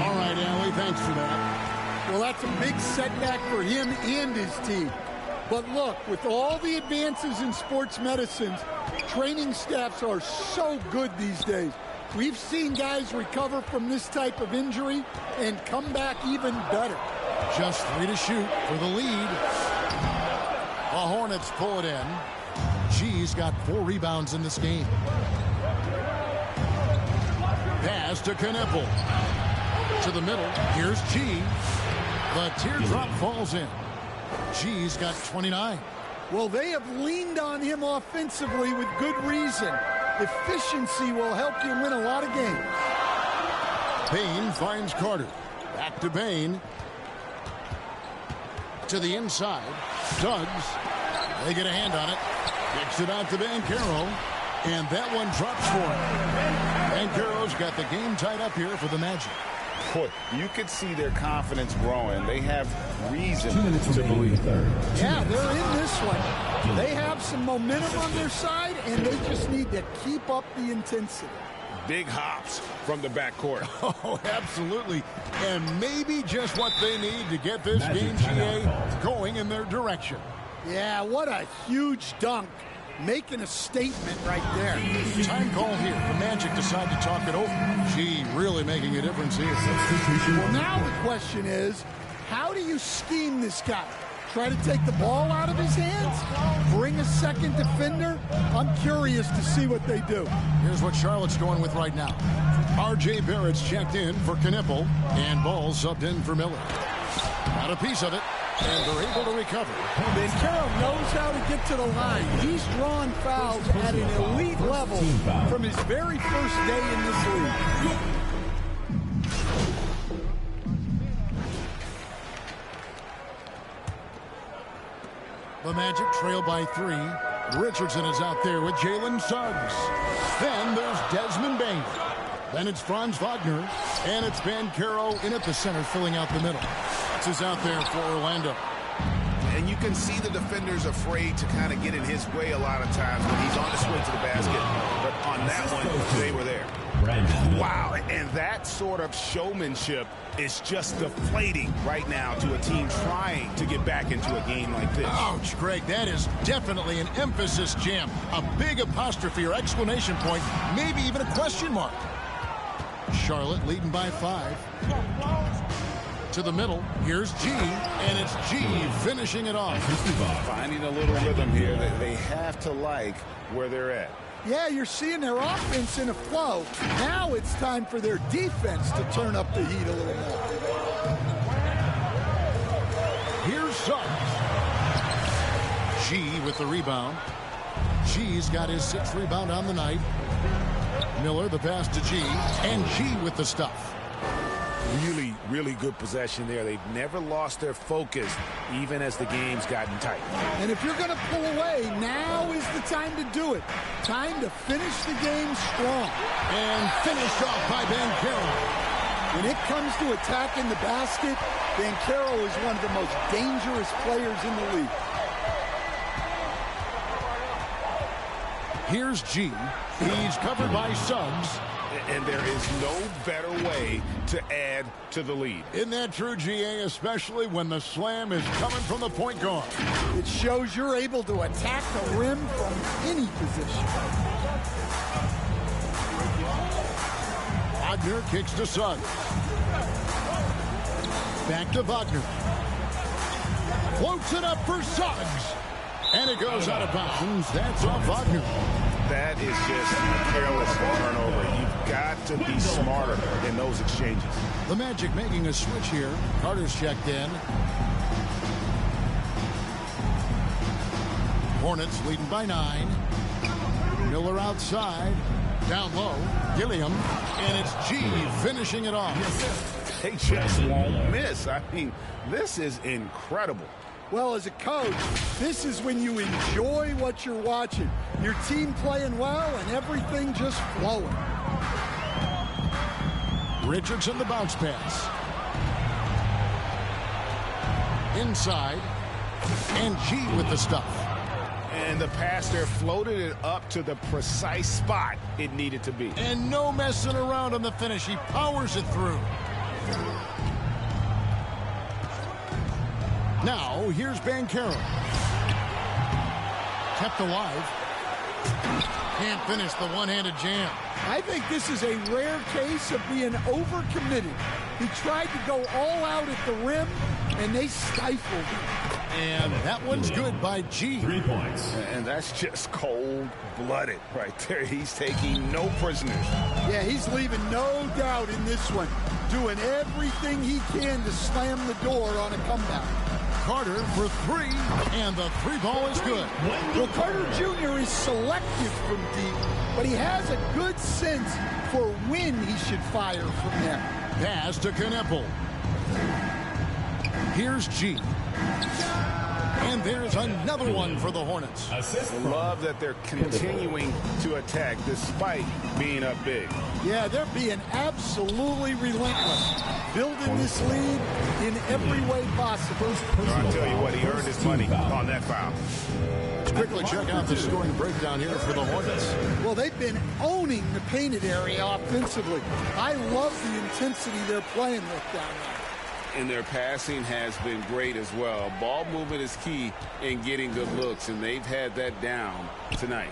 All right, Allie, thanks for that.
Well, that's a big setback for him and his team. But look, with all the advances in sports medicine, training staffs are so good these days. We've seen guys recover from this type of injury and come back even better.
Just 3 to shoot for the lead. The Hornets pull it in. G's got 4 rebounds in this game. Pass to Knipple. To the middle. Here's G. The teardrop falls in. G's got 29.
Well, they have leaned on him offensively with good reason. Efficiency will help you win a lot of games.
Payne finds Carter. Back to Payne. To the inside. Suggs. They get a hand on it. Kicks it out to Banchero. And that one drops for him. Banchero's got the game tied up here for the Magic.
Boy, you could see their confidence growing. They have reason to believe.
Yeah, they're in this one. They have some momentum on their side, and they just need to keep up the intensity.
Big hops from the backcourt.
Oh, absolutely. And maybe just what they need to get this game, GA, going in their direction.
Yeah, what a huge dunk. Making a statement right there.
Time call here. The Magic decide to talk it over. Gee, really making a difference here.
Well, now the question is, how do you scheme this guy? Try to take the ball out of his hands? Bring a second defender? I'm curious to see what they do.
Here's what Charlotte's going with right now. R.J. Barrett's checked in for Knipple, and Ball subbed in for Miller. Got a piece of it. And they're able to recover.
Banchero knows how to get to the line. He's drawn fouls at an elite level from his very first day in this league.
The Magic trail by 3. Richardson is out there with Jalen Suggs. Then there's Desmond Bain. Then it's Franz Wagner. And it's Banchero in at the center, filling out the middle. This is out there for Orlando.
And you can see the defenders afraid to kind of get in his way a lot of times when he's on his way to the basket. But on that one, they were there. Wow, and that sort of showmanship is just deflating right now to a team trying to get back into a game like this.
Ouch, Greg, that is definitely an emphasis jam. A big apostrophe or exclamation point, maybe even a question mark. Charlotte leading by 5. To the middle, here's G, and it's G finishing it off.
Finding a little rhythm here that they have to like where they're at.
Yeah, you're seeing their offense in a flow. Now it's time for their defense to turn up the heat a little more.
Here's Suggs. G with the rebound. G's got his 6th rebound on the night. Miller the pass to G, and G with the stuff.
Really, really good possession there. They've never lost their focus, even as the game's gotten tight.
And if you're going to pull away, now is the time to do it. Time to finish the game strong.
And finished off by Banchero.
When it comes to attacking the basket, Banchero is one of the most dangerous players in the league.
Here's G. He's covered by Suggs.
And there is no better way to add to the lead.
Isn't that true, GA, especially when the slam is coming from the point guard?
It shows you're able to attack the rim from any position.
Wagner kicks to Suggs. Back to Wagner. Floats it up for Suggs. And it goes out of bounds. That's off Wagner.
That is just a careless turnover. You've got to be smarter in those exchanges.
The Magic making a switch here. Carter's checked in. Hornets leading by 9. Miller outside. Down low. Gilliam. And it's G finishing it off.
They just won't miss. I mean, this is incredible.
Well, as a coach, this is when you enjoy what you're watching. Your team playing well and everything just flowing.
Richardson the bounce pass. Inside. And G with the stuff.
And the pass there floated it up to the precise spot it needed to be.
And no messing around on the finish. He powers it through. Now, here's Banchero. Kept alive. Can't finish the one-handed jam.
I think this is a rare case of being overcommitted. He tried to go all out at the rim, and they stifled him.
And that one's good by G.
3 points. And that's just cold-blooded right there. He's taking no prisoners.
Yeah, he's leaving no doubt in this one. Doing everything he can to slam the door on a comeback.
Carter for 3, and the 3 ball is good.
Well, Carter Jr. is selective from deep, but he has a good sense for when he should fire from there.
Pass to Knipple. Here's G. And there's another one for the Hornets.
Love that they're continuing to attack despite being up big.
Yeah, they're being absolutely relentless. Building this lead in every way possible.
I'll tell you what, he earned his money on that foul.
Let's quickly check out the scoring breakdown here for the Hornets.
Well, they've been owning the painted area offensively. I love the intensity they're playing with down there.
And their passing has been great as well. Ball movement is key in getting good looks, and they've had that down tonight.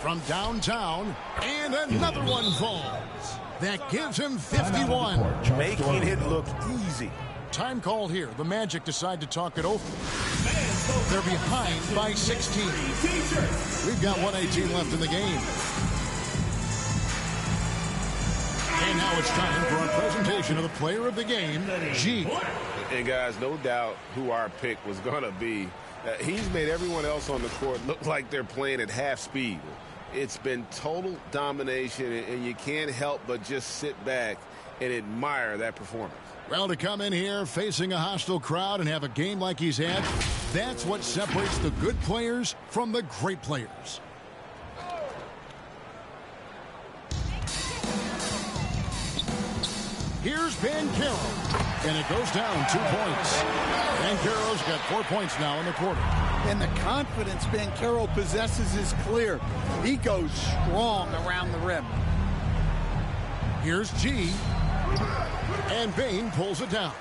From downtown, and another one falls. That gives him 51.
Making it look easy.
Time called here. The Magic decide to talk it over. They're behind by 16. We've got 1:18 left in the game. And now it's time for our presentation of the player of the game, G.
And guys, no doubt who our pick was going to be. He's made everyone else on the court look like they're playing at half speed. It's been total domination, and you can't help but just sit back and admire that performance.
Well, to come in here facing a hostile crowd and have a game like he's had, that's what separates the good players from the great players. Here's Banchero, and it goes down 2 points. Banchero's got 4 points now in the quarter.
And the confidence Banchero possesses is clear. He goes strong around the rim.
Here's G, and Bane pulls it down.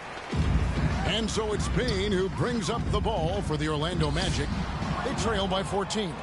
And so it's Bane who brings up the ball for the Orlando Magic. They trail by 14.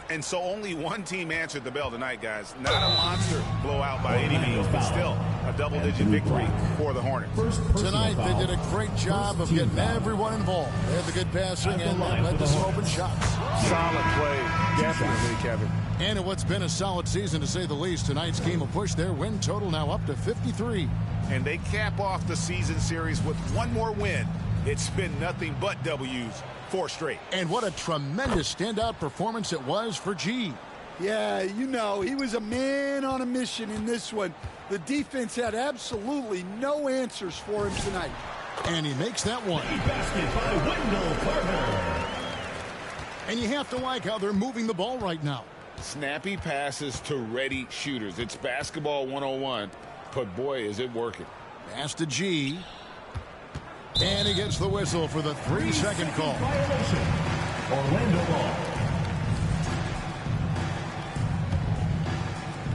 And so only one team answered the bell tonight, guys. Not a monster blowout by any means, but still a double-digit victory for the Hornets.
Tonight they did a great job of getting everyone involved. They had the good passing and led to some open shots.
Solid play, definitely, Kevin.
And in what's been a solid season, to say the least, tonight's game will push their win total now up to 53.
And they cap off the season series with one more win. It's been nothing but W's. 4 straight.
And what a tremendous standout performance it was for G.
Yeah, you know, he was a man on a mission in this one. The defense had absolutely no answers for him tonight.
And he makes that one.
Basket by Wendell Carter.
And you have to like how they're moving the ball right now.
Snappy passes to ready shooters. It's basketball 101, but boy, is it working.
Pass to G. And he gets the whistle for the 3-second call.
Violation. Orlando ball.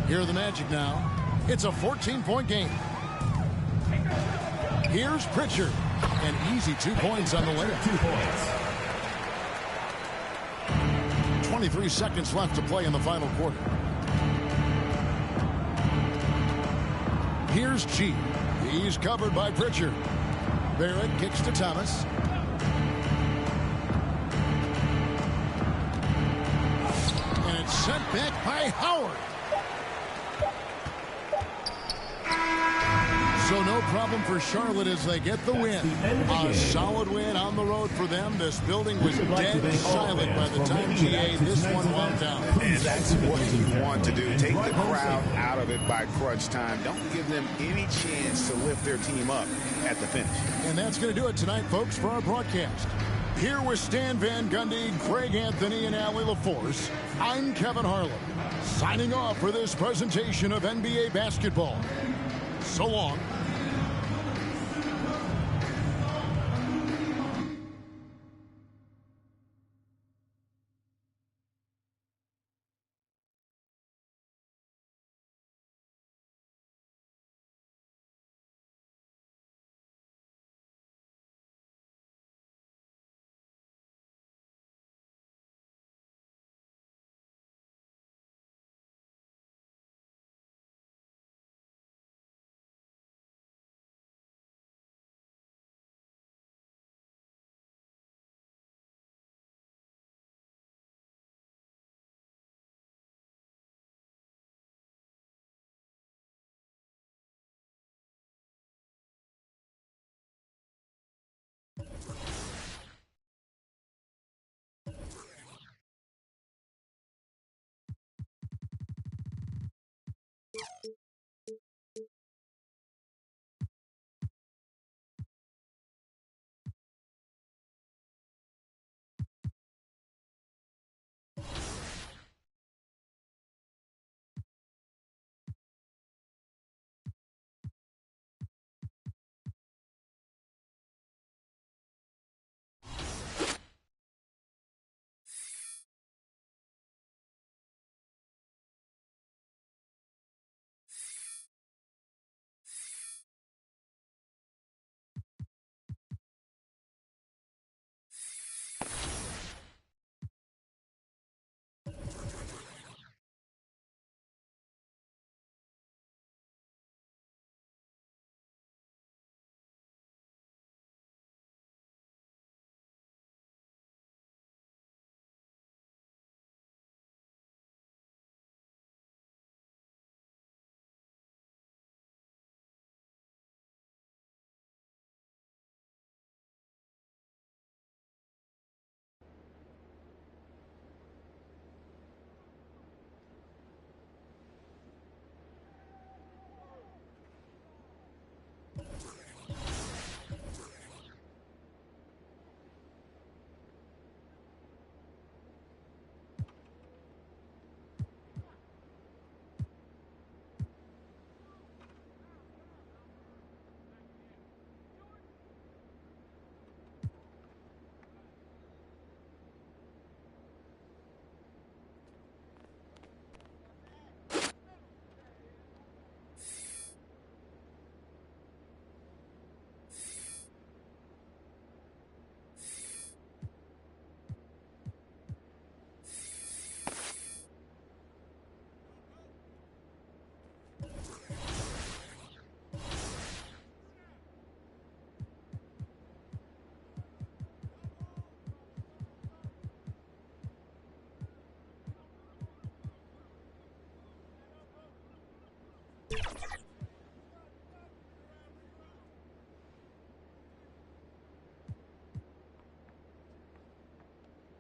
Here are the Magic now. It's a 14-point game. Here's Pritchard. An easy 2 points on the layup.
2 points.
23 seconds left to play in the final quarter. Here's G. He's covered by Pritchard. Barrett kicks to Thomas. And it's sent back by Howard. So no problem for Charlotte as they get the win. A solid win on the road for them. This building was dead silent by the time GA this one wound down.
And that's what you want to do. Take the crowd out of it by crunch time. Don't give them any chance to lift their team up at the finish.
And that's going to do it tonight, folks, for our broadcast. Here with Stan Van Gundy, Greg Anthony, and Allie LaForce, I'm Kevin Harlan, signing off for this presentation of NBA basketball. So long.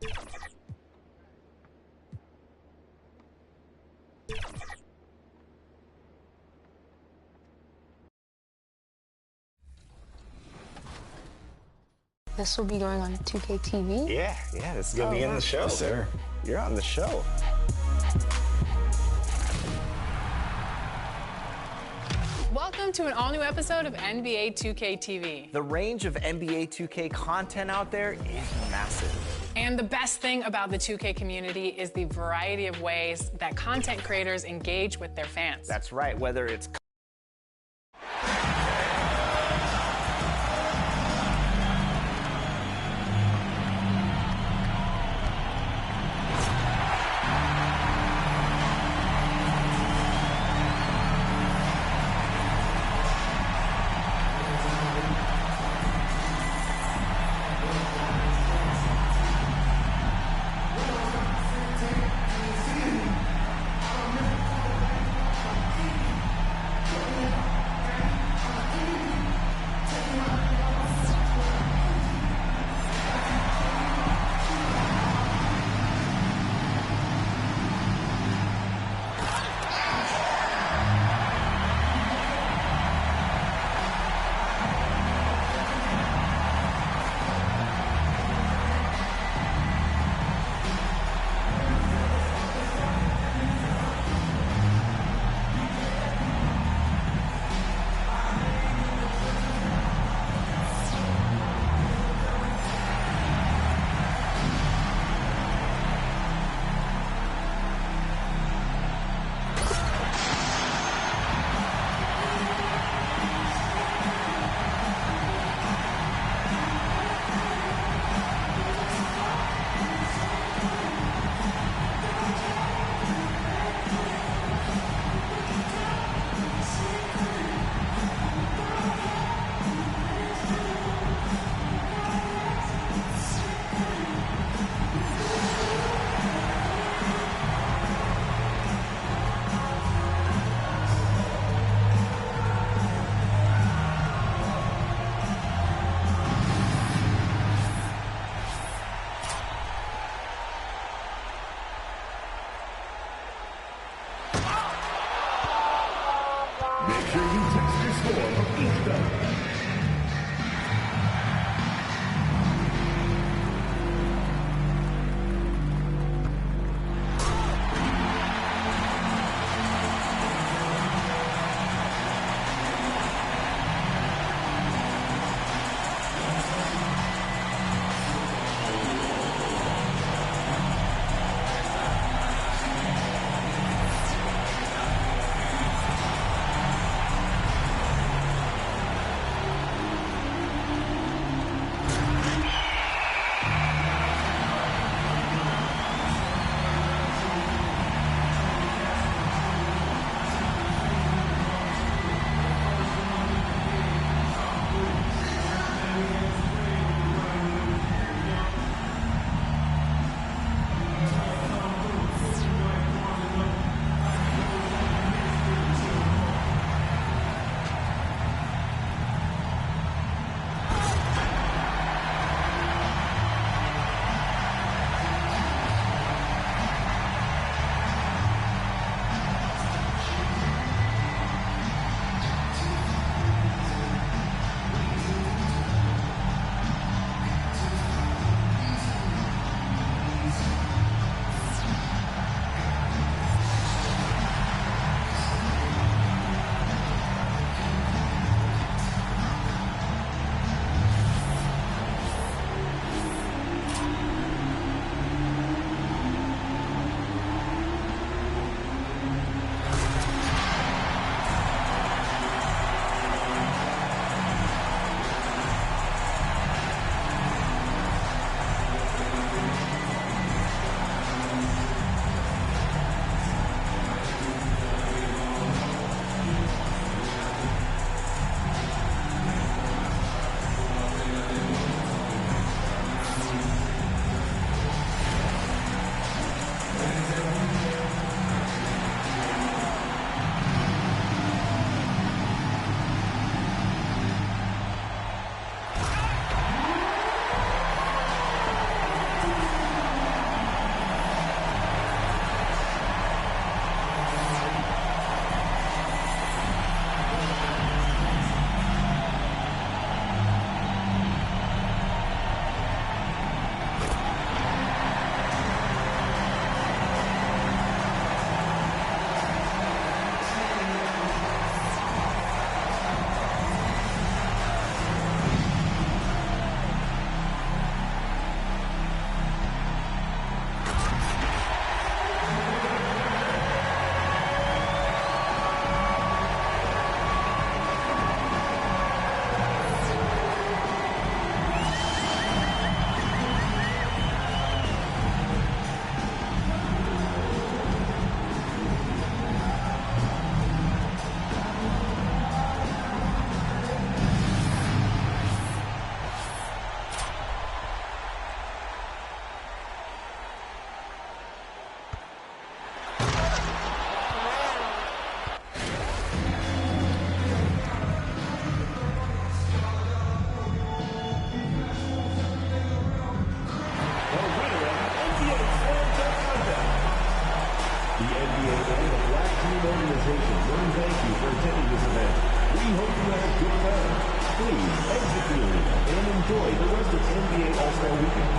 This will be going on 2K TV?
Yeah, this is going to be in the show.
Yes, sir.
You're on the show.
Welcome to an all-new episode of NBA 2K TV.
The range of NBA 2K content out there is massive.
And the best thing about the 2K community is the variety of ways that content creators engage with their fans.
That's right, whether it's
team organization want to thank you for attending this event. We hope you have a good time. Please exit the arena and enjoy the rest of NBA All-Star Weekend.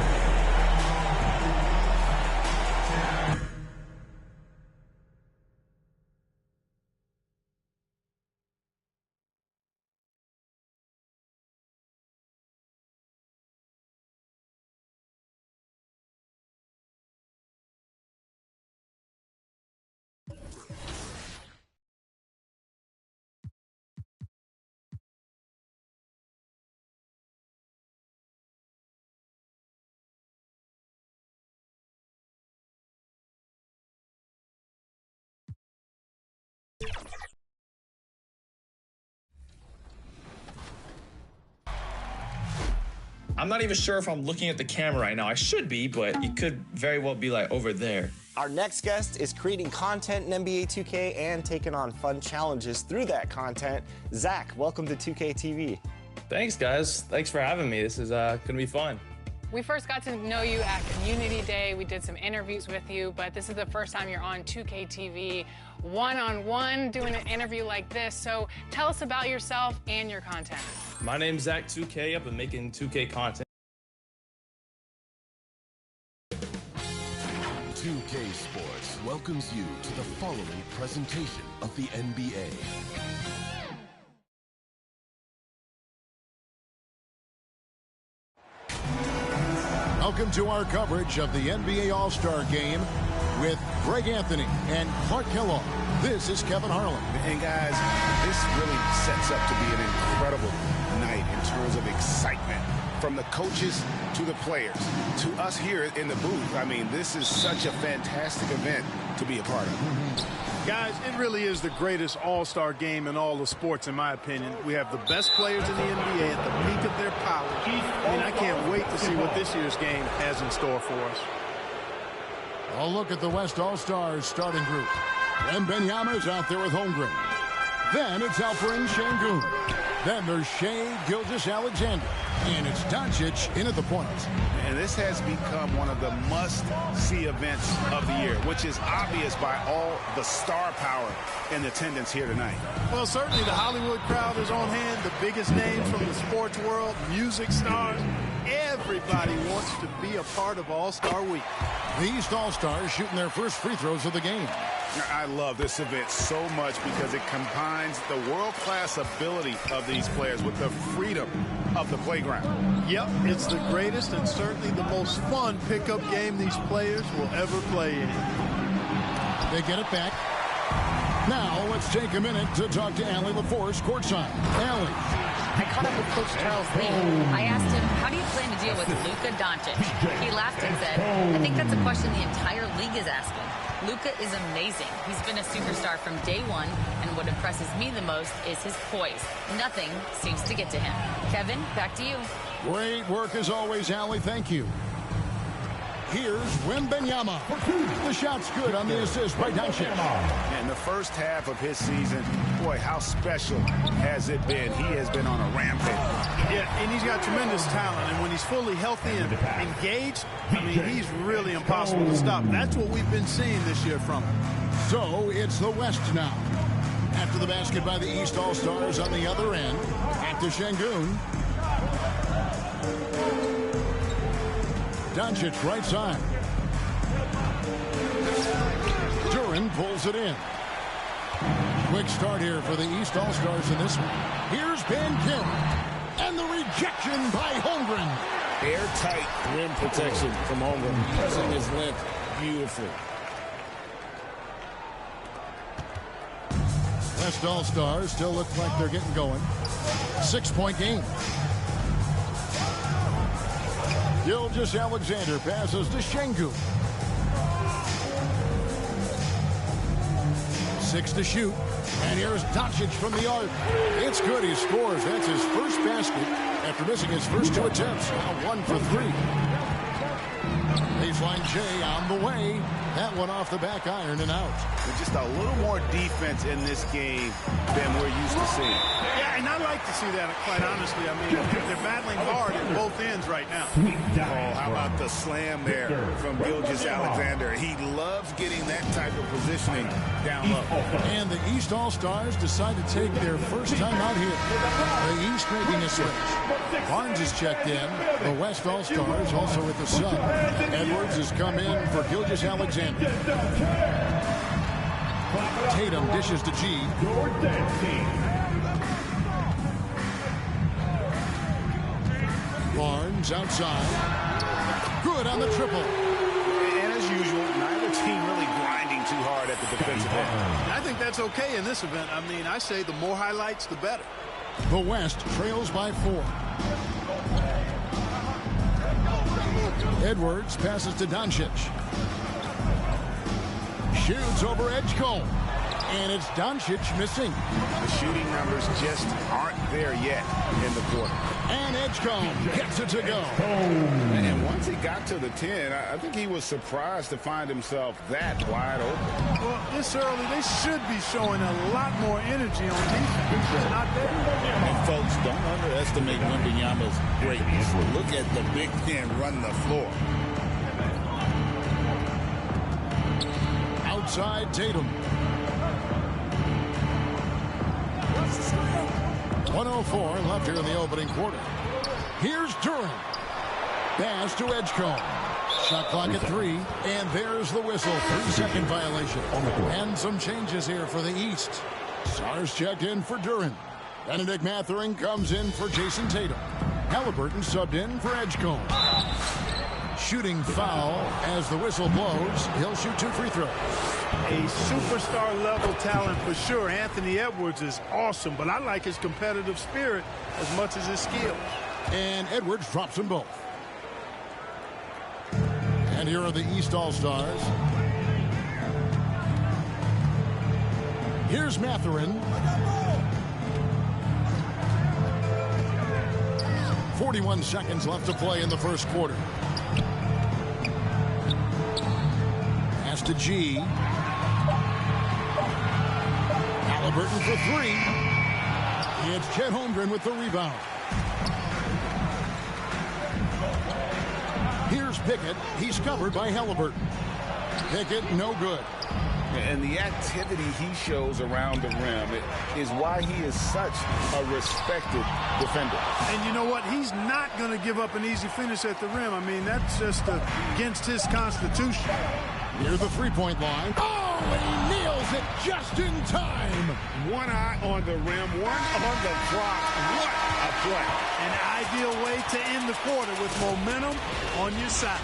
I'm not even sure if I'm looking at the camera right now. I should be, but it could very well be like over there.
Our next guest is creating content in NBA 2K and taking on fun challenges through that content. Zach, welcome to 2K TV.
Thanks, guys. Thanks for having me. This is going to be fun.
We first got to know you at Community Day. We did some interviews with you, but this is the first time you're on 2K TV one-on-one doing an interview like this. So tell us about yourself and your content.
My name's Zach 2K. I've been making 2K content.
2K Sports welcomes you to the following presentation of the NBA.
Welcome to our coverage of the NBA All-Star Game with Greg Anthony and Clark Kellogg. This is Kevin Harlan.
And guys, this really sets up to be an incredible night in terms of excitement. From the coaches to the players to us here in the booth. I mean, this is such a fantastic event to be a part of.
Guys, it really is the greatest all-star game in all of sports, in my opinion. We have the best players in the NBA at the peak of their power. And I can't wait to see what this year's game has in store for us.
A look at the West All-Stars starting group. Wembanyama's out there with Holmgren. Then it's Alperen Sengun. Then there's Shai Gilgeous-Alexander. And it's Doncic in at the point.
And this has become one of the must-see events of the year, which is obvious by all the star power in attendance here tonight.
Well, certainly the Hollywood crowd is on hand, the biggest names from the sports world, music stars. Everybody wants to be a part of All-Star Week.
The East All-Stars shooting their first free throws of the game.
I love this event so much because it combines the world-class ability of these players with the freedom of the playground.
Yep, it's the greatest and certainly the most fun pickup game these players will ever play in.
They get it back. Now let's take a minute to talk to Allie LaForce courtside. Allie.
I caught up with Coach Charles Lee. I asked him, how do you plan to deal with Luka Doncic? He laughed and said, I think that's a question the entire league is asking. Luka is amazing. He's been a superstar from day one, and what impresses me the most is his poise. Nothing seems to get to him. Kevin, back to you.
Great work as always, Allie. Thank you. Here's Wembanyama. The shot's good on the assist by Doncic.
And the first half of his season, boy, how special has it been? He has been on a rampage.
Yeah, and he's got tremendous talent. And when he's fully healthy and engaged, I mean, he's really impossible to stop. That's what we've been seeing this year from him.
So it's the West now. After the basket by the East All-Stars on the other end, back to Sengun. Doncic right side. Duren pulls it in. Quick start here for the East All-Stars in this one. Here's Banchero. And the rejection by Holmgren.
Airtight rim protection from Holmgren. Pressing his length beautifully.
West All-Stars still look like they're getting going. 6-point game. Gilgeous-Alexander passes to Sengun. 6 to shoot. And here's Doncic from the arc. It's good. He scores. That's his first basket after missing his first 2 attempts. Now 1 for 3. baseline J on the way. That one off the back iron and out.
With just a little more defense in this game than we're used to seeing.
Yeah, and I like to see that, quite honestly. I mean, they're battling hard at both ends right now.
Oh, how about the slam there from Gilgeous-Alexander? He loves getting that type of positioning down low.
And the East All-Stars decide to take their first time out here. The East making a switch. Barnes is checked in. The West All-Stars also with the sub. Edwards has come in for Gilgeous-Alexander. Tatum dishes to G. Barnes outside. Good on the triple.
And as usual, neither team really grinding too hard at the defensive end.
I think that's okay in this event. I mean, I say the more highlights, the better.
The West trails by 4. Edwards passes to Doncic. Shoots over Edgecombe. And it's Doncic missing.
The shooting numbers just aren't there yet in the quarter.
And Edgecombe gets it to go.
And once he got to the 10, I think he was surprised to find himself that wide open.
Well, this early, they should be showing a lot more energy on defense. It's not there.
And folks, don't underestimate Wembanyama's greatness. Look at the big man run the floor.
Outside Tatum. 1:04 left here in the opening quarter. Here's Durant. Pass to Edgecombe. Shot clock at 3, and there's the whistle. 3-second violation. And some changes here for the East. Stars checked in for Durant. Benedict Mathurin comes in for Jason Tatum. Halliburton subbed in for Edgecombe. Shooting foul as the whistle blows. He'll shoot 2 free throws.
A superstar level talent for sure. Anthony Edwards is awesome, but I like his competitive spirit as much as his skill.
And Edwards drops them both. And here are the East All-Stars. Here's Mathurin. 41 seconds left to play in the first quarter. Pass to G. Halliburton for 3. It's Chet Holmgren with the rebound. Here's Pickett. He's covered by Halliburton. Pickett, no good.
And the activity he shows around the rim is why he is such a respected defender.
And you know what? He's not going to give up an easy finish at the rim. I mean, that's just against his constitution.
Near the three-point line. Oh, and he nails it just in time.
One eye on the rim, one on the clock. What a play.
An ideal way to end the quarter with momentum on your side.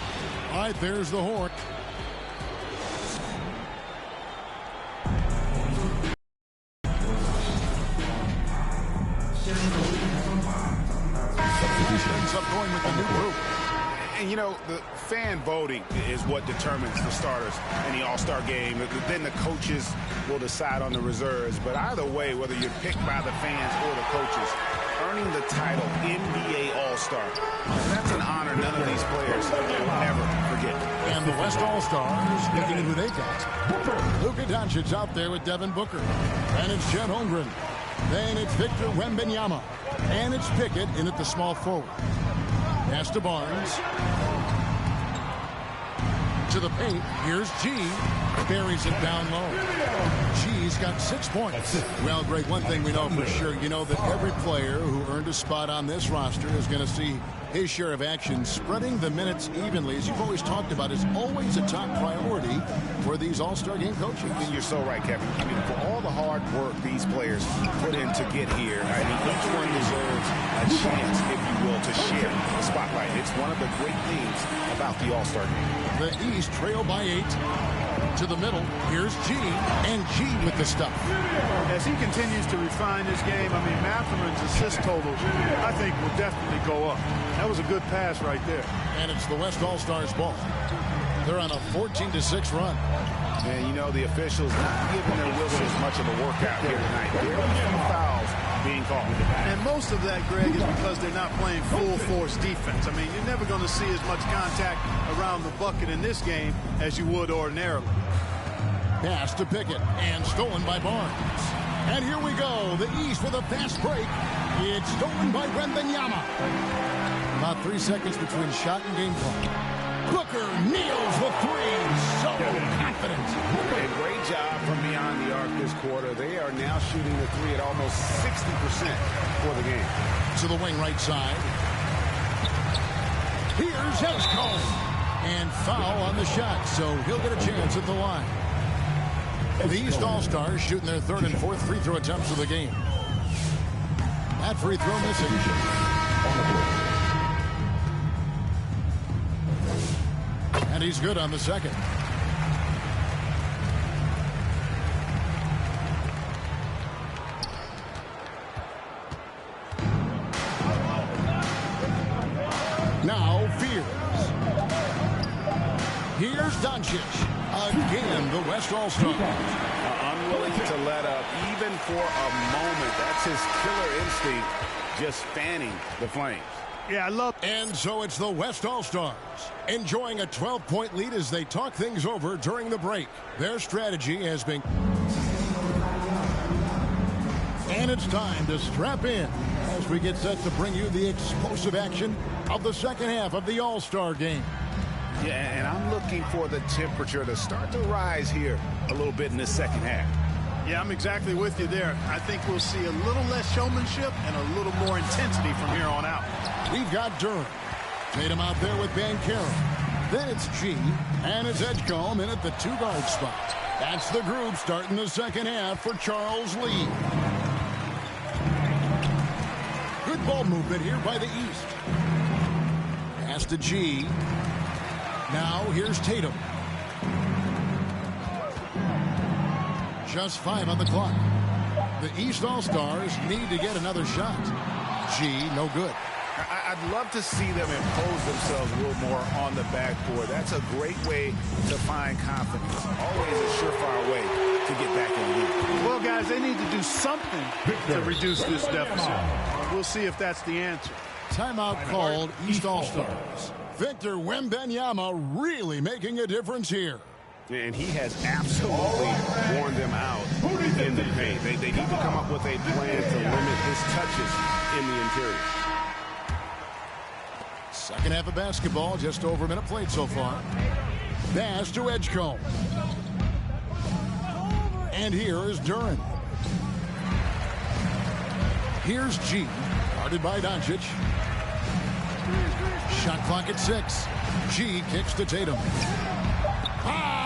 All right, there's the horn. Ends up going with the new group.
And, you know, the fan voting is what determines the starters in the All-Star game. Then the coaches will decide on the reserves. But either way, whether you're picked by the fans or the coaches, earning the title NBA All-Star, that's an honor none of these players will ever forget.
And the West All-Stars, looking at who they got. Luka Doncic out there with Devin Booker. And it's Chet Holmgren. Then it's Victor Wembanyama. And it's Pickett in at the small forward. Pass to Barnes. To the paint. Here's G. Buries it down low. G's got 6 points. Well, Greg, one thing we know for sure, you know that every player who earned a spot on this roster is going to see his share of action. Spreading the minutes evenly, as you've always talked about, is always a top priority for these All-Star game coaches.
And you're so right, Kevin. I mean, for all the hard work these players put in to get here, I mean, each one deserves a chance, if you will, to share the spotlight. It's one of the great things about the All-Star game.
The East trail by 8. To the middle, here's G, and G with the stuff.
As he continues to refine his game, I mean, Mathurin's assist totals, I think, will definitely go up. That was a good pass right there.
And it's the West All-Stars ball. They're on a 14-6 run.
And, you know, the officials not giving their whistles much of a workout here tonight. There are a few fouls being called.
And most of that, Greg, is because they're not playing full force defense. I mean, you're never going to see as much contact around the bucket in this game as you would ordinarily.
Pass to Pickett and stolen by Barnes. And here we go. The East with a fast break. It's stolen by Wembanyama. About 3 seconds between shot and game clock. Booker nails the three. So confident.
A great job from beyond the arc this quarter. They are now shooting the three at almost 60% for the game.
To the wing right side. Here's Edgecombe. And foul on the shot, so he'll get a chance at the line. The East All-Stars shooting their third and fourth free throw attempts of the game. That free throw missing. And he's good on the second. Now Fears. Here's Doncic. Again, the West All-Star.
Unwilling to let up, even for a moment. That's his killer instinct, just fanning the flames.
Yeah, I love.
And so it's the West All-Stars enjoying a 12-point lead as they talk things over during the break. Their strategy has been. And it's time to strap in as we get set to bring you the explosive action of the second half of the All-Star game.
Yeah, and I'm looking for the temperature to start to rise here a little bit in the second half.
Yeah, I'm exactly with you there. I think we'll see a little less showmanship and a little more intensity from here on out.
We've got Durham. Tatum out there with Banchero. Then it's G, and it's Edgecombe in at the two-guard spot. That's the group starting the second half for Charles Lee. Good ball movement here by the East. Pass to G. Now here's Tatum. Just 5 on the clock. The East All-Stars need to get another shot. G, no good.
I'd love to see them impose themselves a little more on the backboard. That's a great way to find confidence. Always a surefire way to get back in the game.
Well, guys, they need to do something to reduce this deficit. We'll see if that's the answer.
Timeout called, East All-Stars. Victor Wembanyama really making a difference here.
And he has absolutely worn them out in the paint. They need to come up with a plan to limit his touches in the interior.
Second half of basketball, just over a minute played so far. Pass to Edgecombe. And here is Duren. Here's G, guarded by Doncic. Shot clock at 6. G kicks to Tatum.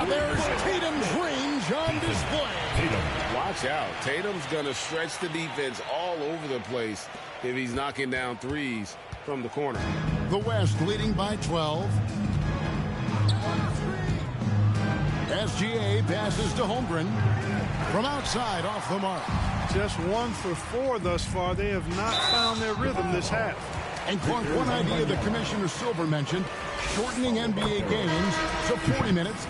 There's Tatum's range on display.
Watch out. Tatum's going to stretch the defense all over the place if he's knocking down threes from the corner.
The West leading by 12. SGA passes to Holmgren. From outside, off the mark.
Just 1 for 4 thus far. They have not found their rhythm this half.
And Clark, one idea that Commissioner Silver mentioned, shortening NBA games to 40 minutes.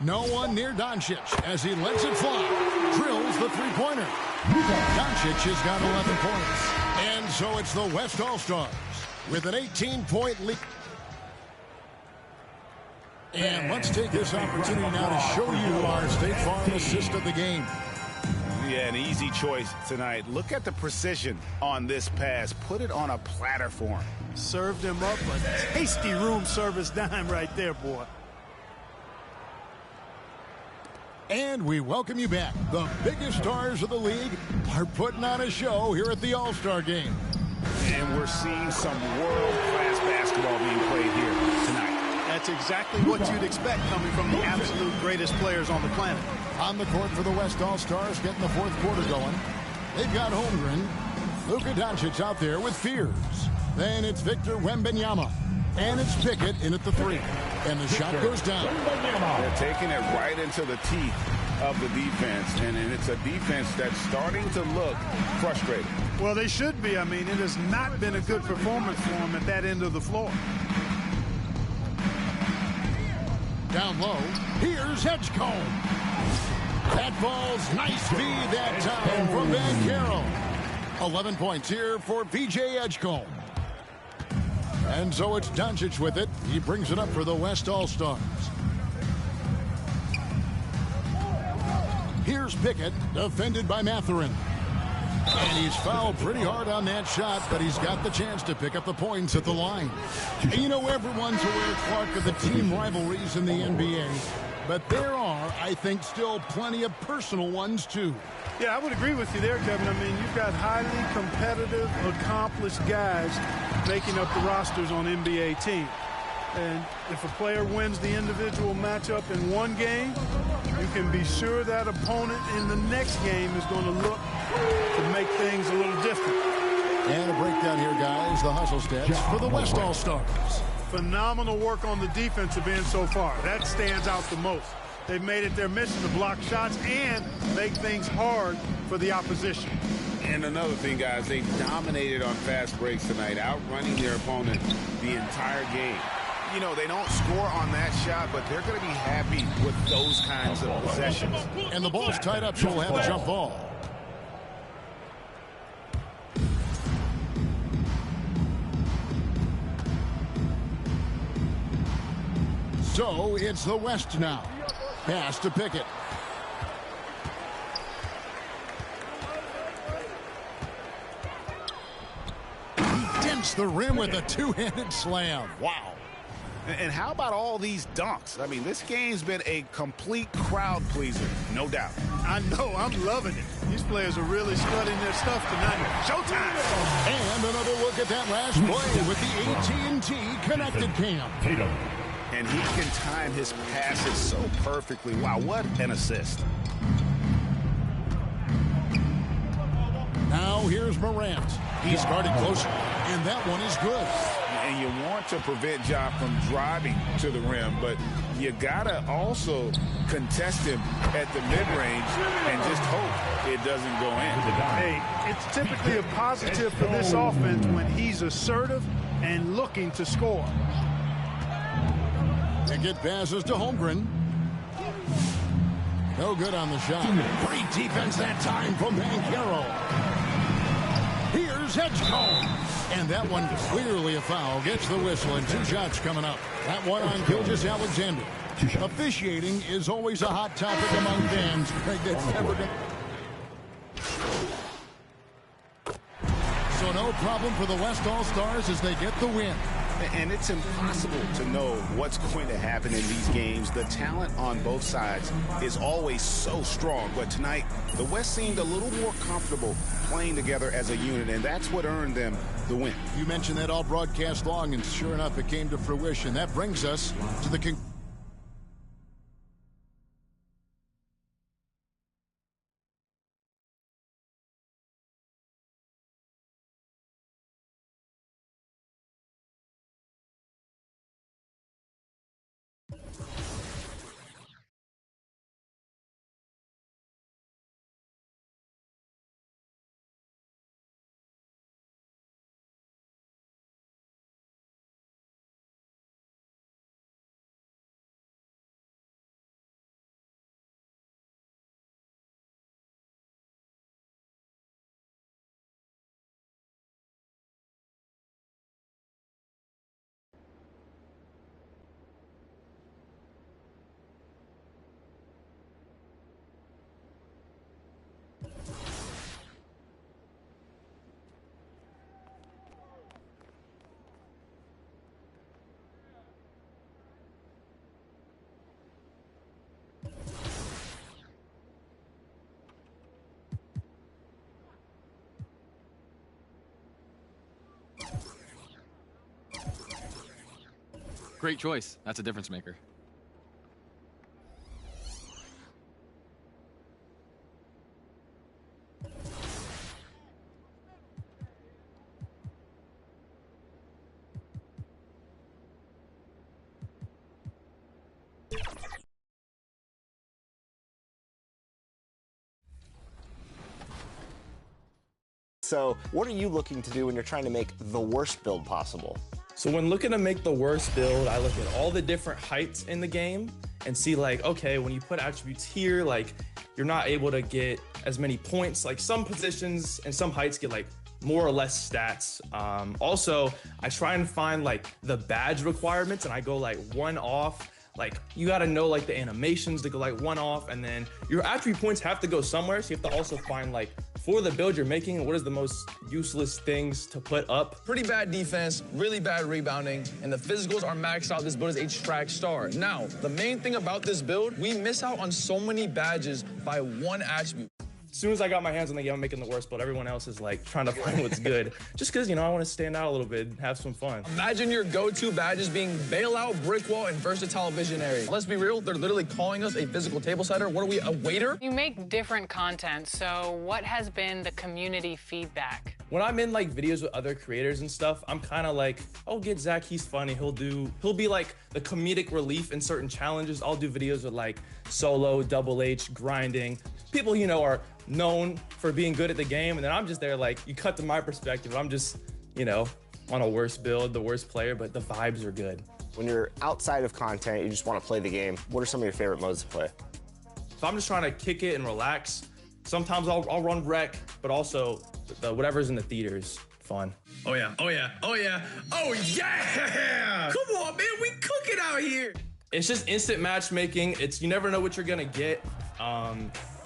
No one near Doncic as he lets it fly. Drills the three-pointer. Doncic has got 11 points. And so it's the West All-Stars with an 18-point lead. And let's take this opportunity now to show you our State Farm assist of the game.
Yeah, an easy choice tonight. Look at the precision on this pass. Put it on a platter for him.
Served him up a tasty room service dime right there, boy.
And we welcome you back. The biggest stars of the league are putting on a show here at the All-Star Game.
And we're seeing some world-class basketball being played here tonight.
That's exactly what you'd expect coming from the absolute greatest players on the planet.
On the court for the West All-Stars, getting the fourth quarter going. They've got Holmgren. Luka Doncic out there with Fears. Then it's Victor Wembanyama. And it's Pickett in at the 3. And the shot goes down.
They're taking it right into the teeth
of the defense, and it's a defense that's starting to look frustrated.
Well, they should be. I mean, it has not been a good performance for them at that end of the floor.
Down low, here's Edgecombe. That falls nice feed that time from Banchero. 11 points here for VJ Edgecombe. And so it's Doncic with it. He brings it up for the West All-Stars. Here's Pickett, defended by Mathurin. And he's fouled pretty hard on that shot, but he's got the chance to pick up the points at the line. And you know, everyone's aware, Clark, of the team rivalries in the NBA. But there are, I think, still plenty of personal ones, too.
Yeah, I would agree with you there, Kevin. I mean, you've got highly competitive, accomplished guys making up the rosters on NBA teams. And if a player wins the individual matchup in one game, you can be sure that opponent in the next game is going to look to make things a little different.
And a breakdown here, guys. The hustle stats for the West All-Stars.
Phenomenal work on the defensive end so far. That stands out the most. They've made it their mission to block shots and make things hard for the opposition.
And another thing, guys, they dominated on fast breaks tonight, outrunning their opponent the entire game.
You know, they don't score on that shot, but they're going to be happy with those kinds of possessions.
And the ball's tied up, so we'll have a jump ball. So it's the West now. Pass to Pickett. He dents the rim with a two-handed slam. Wow.
And how about all these dunks? I mean, this game's been a complete crowd pleaser, no doubt.
I know, I'm loving it. These players are really studying their stuff tonight. Showtime!
And another look at that last play with the AT&T connected cam.
And he can time his passes so perfectly. Wow, what an assist.
Now here's Morant. He started closer, and that one is good.
And you want to prevent Ja from driving to the rim, but you gotta also contest him at the mid-range and just hope it doesn't go in.
Hey, it's typically a positive for this offense when he's assertive and looking to score.
And get passes to Holmgren. No good on the shot. Great defense that time from Banchero. Here's Edgecombe. And that one clearly a foul. Gets the whistle, and two shots coming up. That one on Gilgeous-Alexander. Officiating is always a hot topic among fans. Craig, that's never going. So no problem for the West All-Stars as they get the win.
And it's impossible to know what's going to happen in these games. The talent on both sides is always so strong. But tonight, the West seemed a little more comfortable playing together as a unit, and that's what earned them the win.
You mentioned that all broadcast long, and sure enough, it came to fruition. That brings us to the conclusion.
Great choice. That's a difference maker.
So what are you looking to do when you're trying to make the worst build possible?
So when looking to make the worst build, I look at all the different heights in the game and see like, okay, when you put attributes here, like you're not able to get as many points. Like some positions and some heights get like more or less stats. Also, I try and find like the badge requirements and I go like one off. Like you gotta know like the animations to go like one off, and then your attribute points have to go somewhere. So you have to also find like for the build you're making, what is the most useless things to put up.
Pretty bad defense, really bad rebounding, and the physicals are maxed out. This build is a track star. Now, the main thing about this build, we miss out on so many badges by one attribute.
As soon as I got my hands on the game, I'm making the worst build. Everyone else is like trying to find what's good. Just because, you know, I want to stand out a little bit and have some fun.
Imagine your go-to badges being Bailout, Brick Wall, and Versatile Visionary. Let's be real, they're literally calling us a physical table setter. What are we, a waiter?
You make different content, so what has been the community feedback?
When I'm in like videos with other creators and stuff, I'm kind of like, oh, get Zach, he's funny. He'll be like the comedic relief in certain challenges. I'll do videos with like Solo, Double H, grinding. People, you know, are known for being good at the game, and then I'm just there like, you cut to my perspective, I'm just, you know, on a worse build, the worst player, but the vibes are good.
When you're outside of content, you just want to play the game, what are some of your favorite modes to play?
So I'm just trying to kick it and relax. Sometimes I'll run rec, but also whatever's in the theater's fun.
Oh yeah, oh yeah, oh yeah, oh yeah! Come on, man, we cooking out here.
It's just instant matchmaking. You never know what you're gonna get.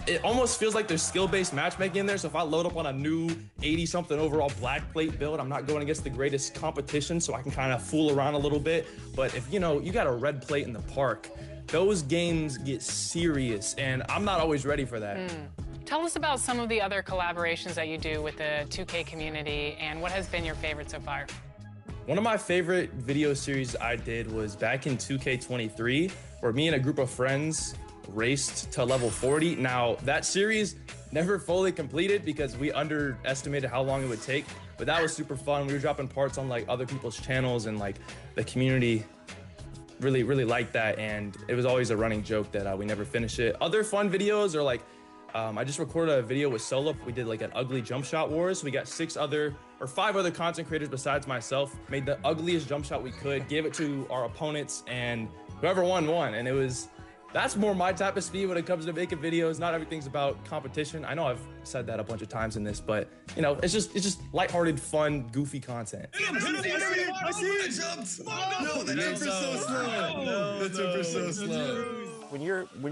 It almost feels like there's skill-based matchmaking in there, so if I load up on a new 80-something overall black plate build, I'm not going against the greatest competition, so I can kind of fool around a little bit. But if, you know, you got a red plate in the park, those games get serious, and I'm not always ready for that.
Tell us about some of the other collaborations that you do with the 2K community, and what has been your favorite so far?
One of my favorite video series I did was back in 2K23, where me and a group of friends raced to level 40. Now, that series never fully completed because we underestimated how long it would take, but that was super fun. We were dropping parts on like other people's channels, and like the community really liked that, and it was always a running joke that we never finished it. Other fun videos are like, I just recorded a video with Solo. We did like an ugly jump shot wars. We got 5 other content creators besides myself, made the ugliest jump shot we could, gave it to our opponents, and whoever won. And that's more my type of speed when it comes to making videos. Not everything's about competition. I know I've said that a bunch of times in this, but you know, it's just lighthearted, fun, goofy content.
I see it. No, the jumper's so slow. No, the jumper's so slow.
When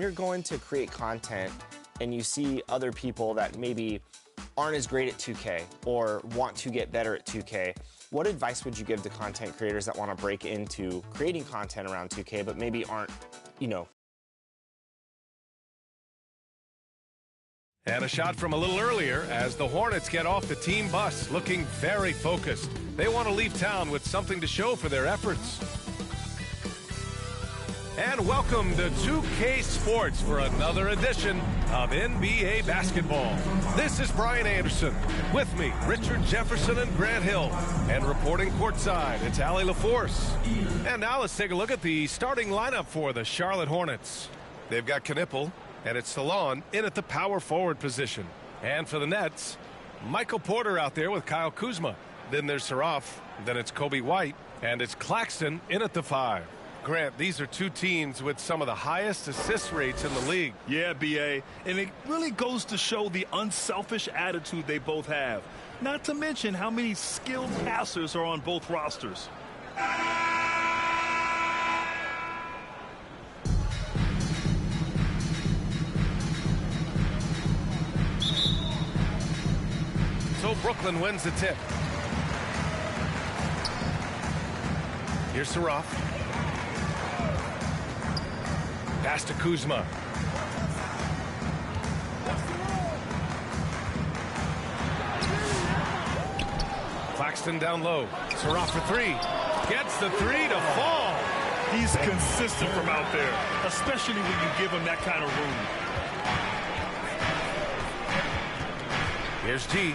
you're going to create content and you see other people that maybe aren't as great at 2K or want to get better at 2K, what advice would you give to content creators that want to break into creating content around 2K but maybe aren't, you know?
And a shot from a little earlier as the Hornets get off the team bus, looking very focused. They want to leave town with something to show for their efforts. And welcome to 2K Sports for another edition of NBA basketball. This is Brian Anderson. With me, Richard Jefferson and Grant Hill. And reporting courtside, it's Allie LaForce. And now let's take a look at the starting lineup for the Charlotte Hornets. They've got Knipple, and it's Salon in at the power forward position. And for the Nets, Michael Porter out there with Kyle Kuzma. Then there's Saraf, then it's Kobe White, and it's Claxton in at the 5. Grant, these are two teams with some of the highest assist rates in the league.
Yeah, B.A., and it really goes to show the unselfish attitude they both have. Not to mention how many skilled passers are on both rosters.
So Brooklyn wins the tip. Here's Saraf. Pass to Kuzma. Claxton down low. Saraf for 3. Gets the 3 to fall.
He's consistent from out there, especially when you give him that kind of room.
Here's G.